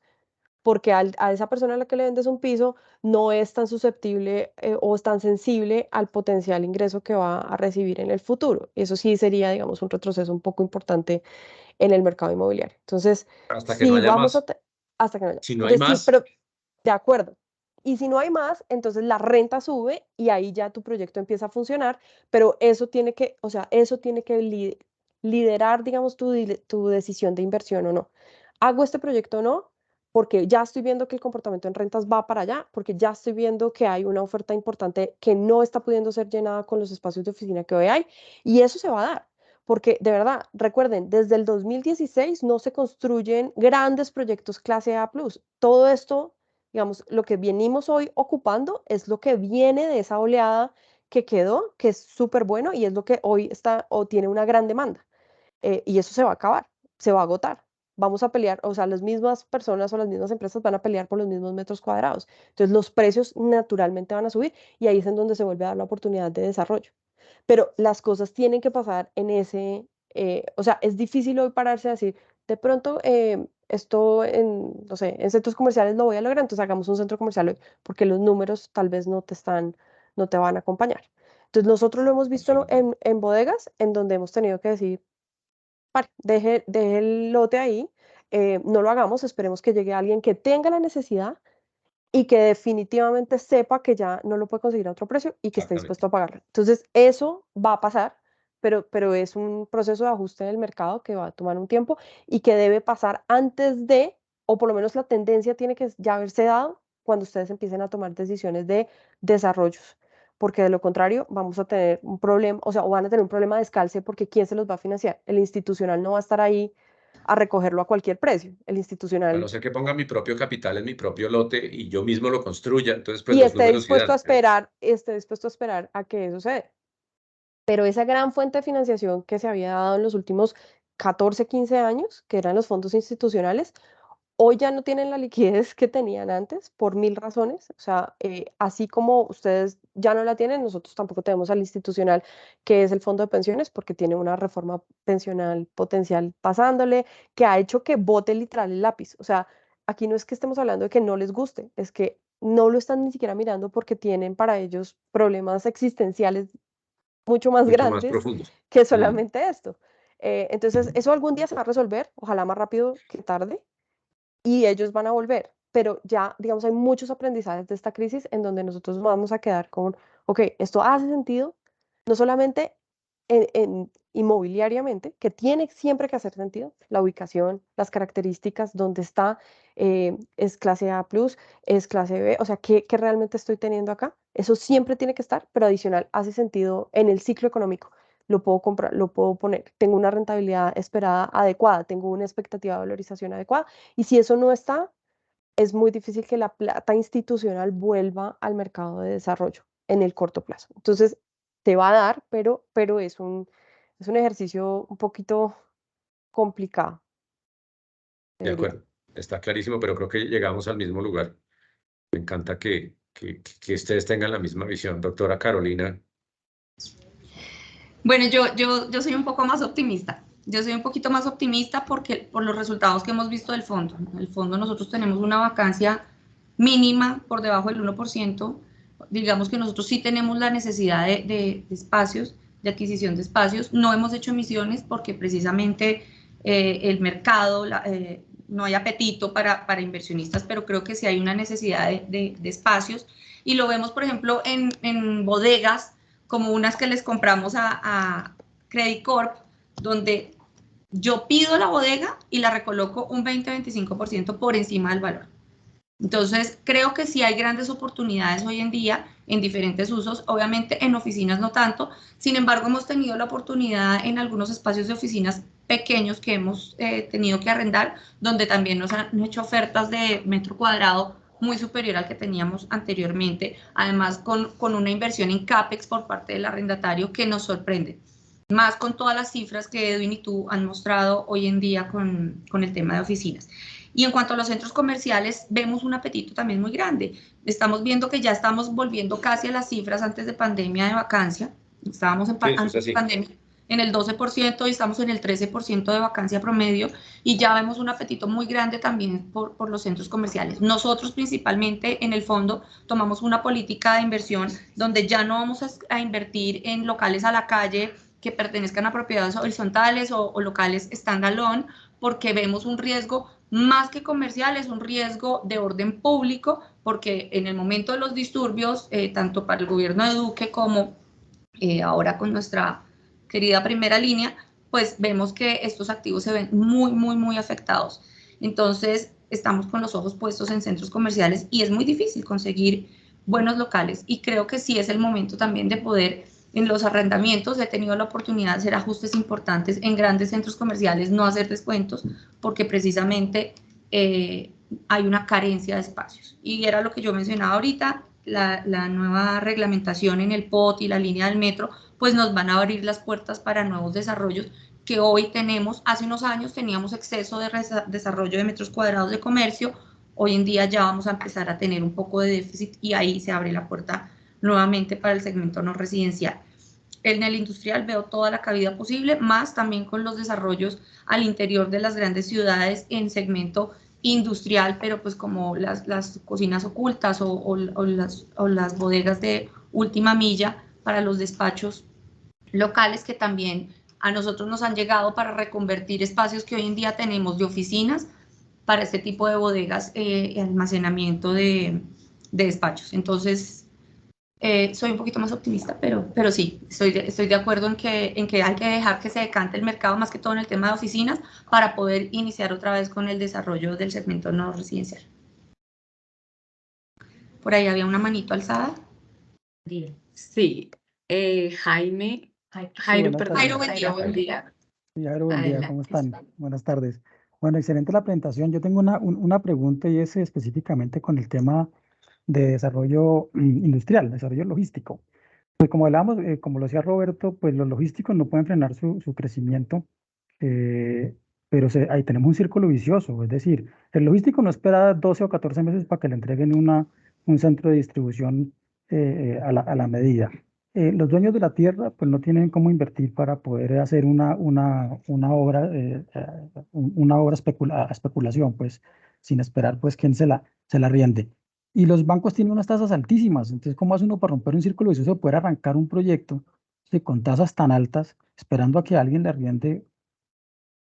porque a esa persona a la que le vendes un piso no es tan susceptible o es tan sensible al potencial ingreso que va a recibir en el futuro. Eso sí sería, digamos, un retroceso un poco importante en el mercado inmobiliario. Entonces, Hasta que no si haya vamos a... más. hasta que no haya. Si no hay Entonces, sí, más, pero de acuerdo. Y si no hay más, entonces la renta sube y ahí ya tu proyecto empieza a funcionar, pero eso tiene que, o sea, eso tiene que liderar, digamos, tu decisión de inversión o no. ¿Hago este proyecto o no? Porque ya estoy viendo que el comportamiento en rentas va para allá, porque ya estoy viendo que hay una oferta importante que no está pudiendo ser llenada con los espacios de oficina que hoy hay, y eso se va a dar. Porque de verdad, recuerden, desde el 2016 no se construyen grandes proyectos clase A+. Todo esto, digamos, lo que venimos hoy ocupando es lo que viene de esa oleada que quedó, que es súper bueno y es lo que hoy está o tiene una gran demanda. Y eso se va a acabar, se va a agotar. Vamos a pelear, o sea, las mismas personas o las mismas empresas van a pelear por los mismos metros cuadrados. Entonces los precios naturalmente van a subir y ahí es en donde se vuelve a dar la oportunidad de desarrollo. Pero las cosas tienen que pasar en ese, o sea, es difícil hoy pararse a decir, de pronto esto en, no sé, en centros comerciales lo voy a lograr, entonces hagamos un centro comercial hoy, porque los números tal vez no te van a acompañar. Entonces nosotros lo hemos visto en bodegas en donde hemos tenido que decir, pare, deje el lote ahí, no lo hagamos, esperemos que llegue alguien que tenga la necesidad y que definitivamente sepa que ya no lo puede conseguir a otro precio y que esté dispuesto a pagarlo. Entonces, eso va a pasar, pero es un proceso de ajuste del mercado que va a tomar un tiempo y que debe pasar antes de, o por lo menos la tendencia tiene que ya haberse dado cuando ustedes empiecen a tomar decisiones de desarrollos, porque de lo contrario vamos a tener un problema, o sea, o van a tener un problema de escalce porque ¿quién se los va a financiar? El institucional no va a estar ahí a recogerlo a cualquier precio. El a institucional no ser que ponga mi propio capital en mi propio lote y yo mismo lo construya, entonces pues y los números sí dan. esté dispuesto a esperar a que eso se dé. Pero esa gran fuente de financiación que se había dado en los últimos 14, 15 años, que eran los fondos institucionales, hoy ya no tienen la liquidez que tenían antes por 1000 razones. O sea, así como ustedes ya no la tienen, nosotros tampoco tenemos al institucional, que es el fondo de pensiones, porque tiene una reforma pensional potencial pasándole, que ha hecho que bote literal el lápiz. O sea, aquí no es que estemos hablando de que no les guste, es que no lo están ni siquiera mirando porque tienen para ellos problemas existenciales mucho más Mucho más grandes profundos. que solamente esto. Entonces, eso algún día se va a resolver, ojalá más rápido que tarde, y ellos van a volver. Pero ya, digamos, hay muchos aprendizajes de esta crisis en donde nosotros vamos a quedar con, ok, esto hace sentido, no solamente inmobiliariamente, que tiene siempre que hacer sentido, la ubicación, las características, dónde está, es clase A+, es clase B, o sea, ¿qué realmente estoy teniendo acá? Eso siempre tiene que estar, pero adicional, hace sentido en el ciclo económico. Lo puedo comprar, lo puedo poner, tengo una rentabilidad esperada adecuada, tengo una expectativa de valorización adecuada, y si eso no está, es muy difícil que la plata institucional vuelva al mercado de desarrollo en el corto plazo. Entonces, te va a dar, pero es un ejercicio un poquito complicado, De diría. acuerdo, está clarísimo, pero creo que llegamos al mismo lugar. Me encanta que ustedes tengan la misma visión, doctora Carolina. Bueno, yo soy un poco más optimista. Yo soy un poquito más optimista porque por los resultados que hemos visto del fondo. En el fondo nosotros tenemos una vacancia mínima por debajo del 1%. Digamos que nosotros sí tenemos la necesidad de espacios, de adquisición de espacios. No hemos hecho emisiones porque precisamente el mercado, no hay apetito para inversionistas, pero creo que sí hay una necesidad de espacios. Y lo vemos, por ejemplo, en bodegas, como unas que les compramos a Credit Corp, donde yo pido la bodega y la recoloco un 20-25% por encima del valor. Entonces, creo que sí hay grandes oportunidades hoy en día en diferentes usos, obviamente en oficinas no tanto, sin embargo hemos tenido la oportunidad en algunos espacios de oficinas pequeños que hemos tenido que arrendar, donde también nos han hecho ofertas de metro cuadrado muy superior al que teníamos anteriormente, además con una inversión en CAPEX por parte del arrendatario que nos sorprende, más con todas las cifras que Edwin y tú han mostrado hoy en día con el tema de oficinas. Y en cuanto a los centros comerciales, vemos un apetito también muy grande. Estamos viendo que ya estamos volviendo casi a las cifras antes de pandemia de vacancia. Estábamos antes de pandemia en el 12% y estamos en el 13% de vacancia promedio, y ya vemos un apetito muy grande también por los centros comerciales. Nosotros principalmente en el fondo tomamos una política de inversión donde ya no vamos a invertir en locales a la calle que pertenezcan a propiedades horizontales o locales standalone, porque vemos un riesgo más que comercial, es un riesgo de orden público, porque en el momento de los disturbios, tanto para el gobierno de Duque como ahora con nuestra querida primera línea, pues vemos que estos activos se ven muy afectados. Entonces, estamos con los ojos puestos en centros comerciales y es muy difícil conseguir buenos locales, y creo que sí es el momento también de poder, en los arrendamientos, he tenido la oportunidad de hacer ajustes importantes en grandes centros comerciales, no hacer descuentos, porque precisamente hay una carencia de espacios. Y era lo que yo mencionaba ahorita, la nueva reglamentación en el POT y la línea del metro, pues nos van a abrir las puertas para nuevos desarrollos que hoy tenemos. Hace unos años teníamos exceso de desarrollo de metros cuadrados de comercio, hoy en día ya vamos a empezar a tener un poco de déficit, y ahí se abre la puerta nuevamente para el segmento no residencial. En el industrial veo toda la cabida posible, más también con los desarrollos al interior de las grandes ciudades en segmento industrial, pero pues como las cocinas ocultas o las bodegas de última milla para los despachos locales, que también a nosotros nos han llegado para reconvertir espacios que hoy en día tenemos de oficinas para este tipo de bodegas y almacenamiento de despachos. Entonces, soy un poquito más optimista, pero sí, estoy de acuerdo en que hay que dejar que se decante el mercado, más que todo en el tema de oficinas, para poder iniciar otra vez con el desarrollo del segmento no residencial. Por ahí había una manito alzada. Sí, Jairo, perdón. Jairo, buen día. Buen día. Jairo, buen día, ¿cómo están? Buenas tardes. Bueno, excelente la presentación. Yo tengo una pregunta, y es específicamente con el tema de desarrollo industrial, desarrollo logístico. Pues como hablábamos, como lo decía Roberto, pues los logísticos no pueden frenar su crecimiento, pero ahí tenemos un círculo vicioso. Es decir, el logístico no espera 12 o 14 meses para que le entreguen un centro de distribución a la medida. Los dueños de la tierra pues no tienen cómo invertir para poder hacer una obra, a especulación, pues sin esperar pues quién se la arriende. Y los bancos tienen unas tasas altísimas. Entonces, ¿cómo hace uno para romper un círculo vicioso de poder arrancar un proyecto con tasas tan altas, esperando a que alguien le arriende,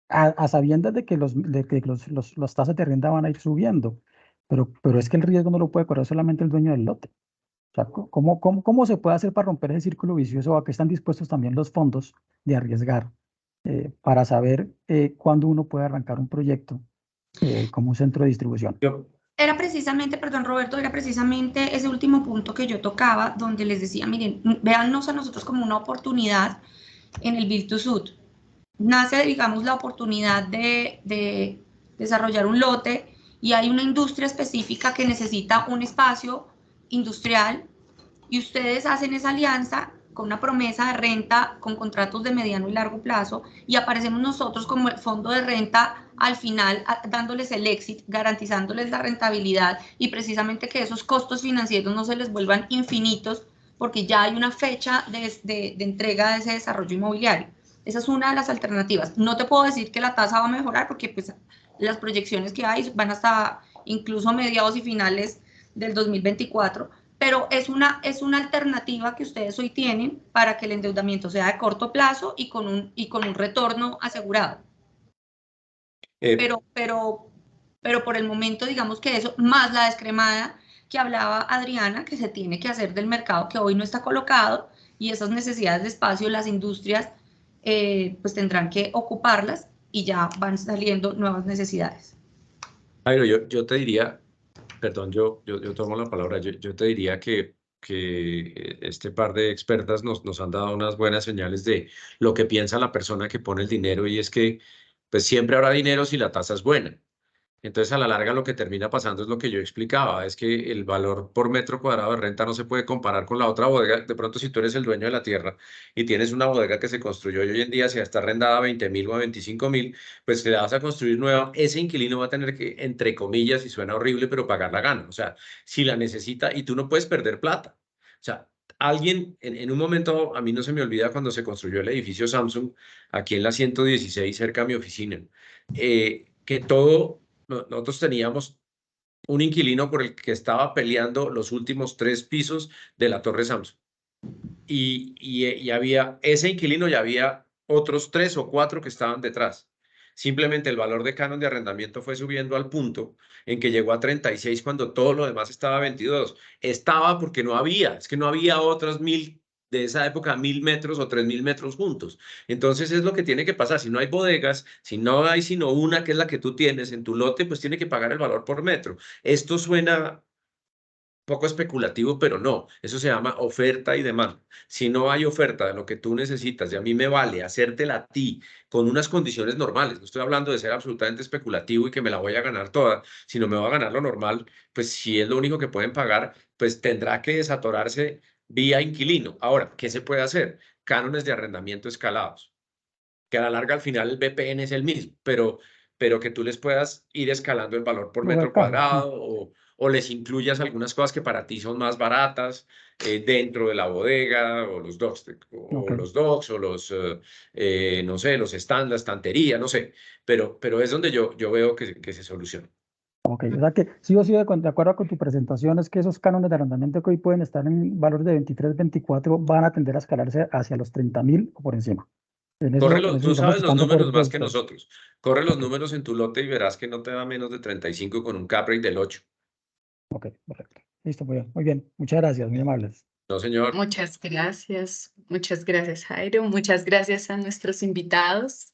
a sabiendas de que las tasas de arrienda van a ir subiendo? Pero es que el riesgo no lo puede correr solamente el dueño del lote. O sea, ¿cómo se puede hacer para romper ese círculo vicioso? ¿A qué están dispuestos también los fondos de arriesgar para saber cuándo uno puede arrancar un proyecto como un centro de distribución? Era precisamente, perdón Roberto, era precisamente ese último punto que yo tocaba, donde les decía, miren, véannos a nosotros como una oportunidad en el Build to Suit. Nace, digamos, la oportunidad de desarrollar un lote, y hay una industria específica que necesita un espacio industrial, y ustedes hacen esa alianza con una promesa de renta, con contratos de mediano y largo plazo, y aparecemos nosotros como el fondo de renta al final, dándoles el exit, garantizándoles la rentabilidad, y precisamente que esos costos financieros no se les vuelvan infinitos, porque ya hay una fecha de entrega de ese desarrollo inmobiliario. Esa es una de las alternativas. No te puedo decir que la tasa va a mejorar, porque pues las proyecciones que hay van hasta incluso mediados y finales del 2024, pero es una alternativa que ustedes hoy tienen para que el endeudamiento sea de corto plazo y con un retorno asegurado. Pero por el momento, digamos que eso, más la descremada que hablaba Adriana, que se tiene que hacer del mercado que hoy no está colocado, y esas necesidades de espacio, las industrias pues tendrán que ocuparlas, y ya van saliendo nuevas necesidades. Jairo, yo te diría, perdón, yo tomo la palabra, yo te diría que este par de expertas nos han dado unas buenas señales de lo que piensa la persona que pone el dinero, y es que pues siempre habrá dinero si la tasa es buena. Entonces, a la larga, lo que termina pasando es lo que yo explicaba, es que el valor por metro cuadrado de renta no se puede comparar con la otra bodega. De pronto, si tú eres el dueño de la tierra y tienes una bodega que se construyó y hoy en día se está arrendada a 20.000 o a 25.000, pues te la vas a construir nueva, ese inquilino va a tener que, entre comillas, y suena horrible, pero pagar la gana. O sea, si la necesita, y tú no puedes perder plata. O sea, alguien, en un momento, a mí no se me olvida cuando se construyó el edificio Samsung, aquí en la 116, cerca de mi oficina, que nosotros teníamos un inquilino por el que estaba peleando los últimos 3 pisos de la Torre Samsung. Y había ese inquilino y había otros 3 o 4 que estaban detrás. Simplemente el valor de canon de arrendamiento fue subiendo al punto en que llegó a 36 cuando todo lo demás estaba a 22. Estaba porque no había, es que no había otros 1.000 de esa época, 1.000 metros o 3.000 metros juntos. Entonces es lo que tiene que pasar. Si no hay bodegas, si no hay sino una que es la que tú tienes en tu lote, pues tiene que pagar el valor por metro. Esto suena poco especulativo, pero no, eso se llama oferta y demanda. Si no hay oferta de lo que tú necesitas y a mí me vale hacértela a ti con unas condiciones normales, no estoy hablando de ser absolutamente especulativo y que me la voy a ganar toda, sino me voy a ganar lo normal, pues si es lo único que pueden pagar, pues tendrá que desatorarse vía inquilino. Ahora, ¿qué se puede hacer? Cánones de arrendamiento escalados, que a la larga al final el BPN es el mismo, pero que tú les puedas ir escalando el valor por Luego de metro caja, sí. cuadrado o les incluyas algunas cosas que para ti son más baratas dentro de la bodega o los docks, Ok. o los no sé, los stands, la estantería, no sé, pero es donde yo veo que se soluciona. Ok, o sea que sí o sí, de acuerdo con tu presentación, es que esos cánones de arrendamiento que hoy pueden estar en valores de 23, 24, van a tender a escalarse hacia los 30.000 o por encima. Tú Digamos sabes que los están de números acuerdo todos más que ustedes. nosotros. Corre los Ok, números en tu lote y verás que no te da menos de 35 con un cap rate del 8. ok, perfecto. Listo, muy bien, muy bien. Muchas gracias, muy amables. No, señor. Muchas gracias Jairo, muchas gracias a nuestros invitados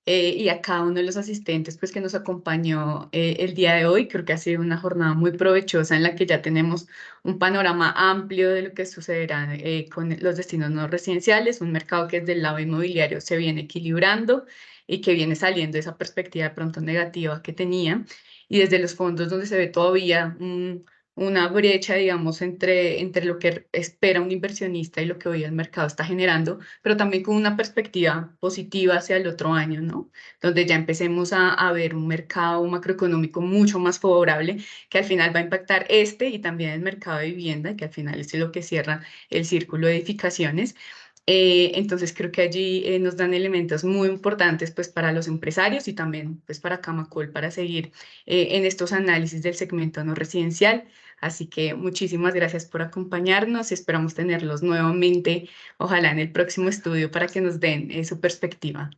y a cada uno de los asistentes pues, que nos acompañó el día de hoy. Creo que ha sido una jornada muy provechosa en la que ya tenemos un panorama amplio de lo que sucederá con los destinos no residenciales, un mercado que desde el lado inmobiliario se viene equilibrando y que viene saliendo de esa perspectiva de pronto negativa que tenía, y desde los fondos donde se ve todavía una brecha, digamos, entre lo que espera un inversionista y lo que hoy el mercado está generando, pero también con una perspectiva positiva hacia el otro año, ¿no? Donde ya empecemos a ver un mercado macroeconómico mucho más favorable, que al final va a impactar y también el mercado de vivienda, que al final es lo que cierra el círculo de edificaciones. Entonces creo que allí nos dan elementos muy importantes pues para los empresarios y también pues para Camacol para seguir en estos análisis del segmento no residencial. Así que muchísimas gracias por acompañarnos y esperamos tenerlos nuevamente, ojalá en el próximo estudio para que nos den su perspectiva.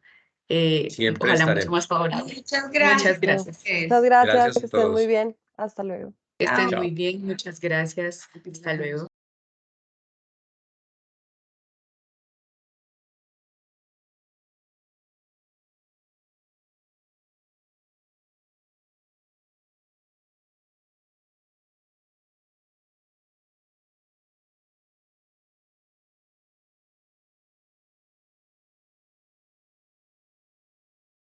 Siempre Ojalá mucho estaremos. más favorable. Muchas gracias. Muchas gracias. Muchas gracias, Gracias que a estén muy todos. bien. Hasta luego. Que estén Chao. muy bien, muchas gracias. Hasta luego.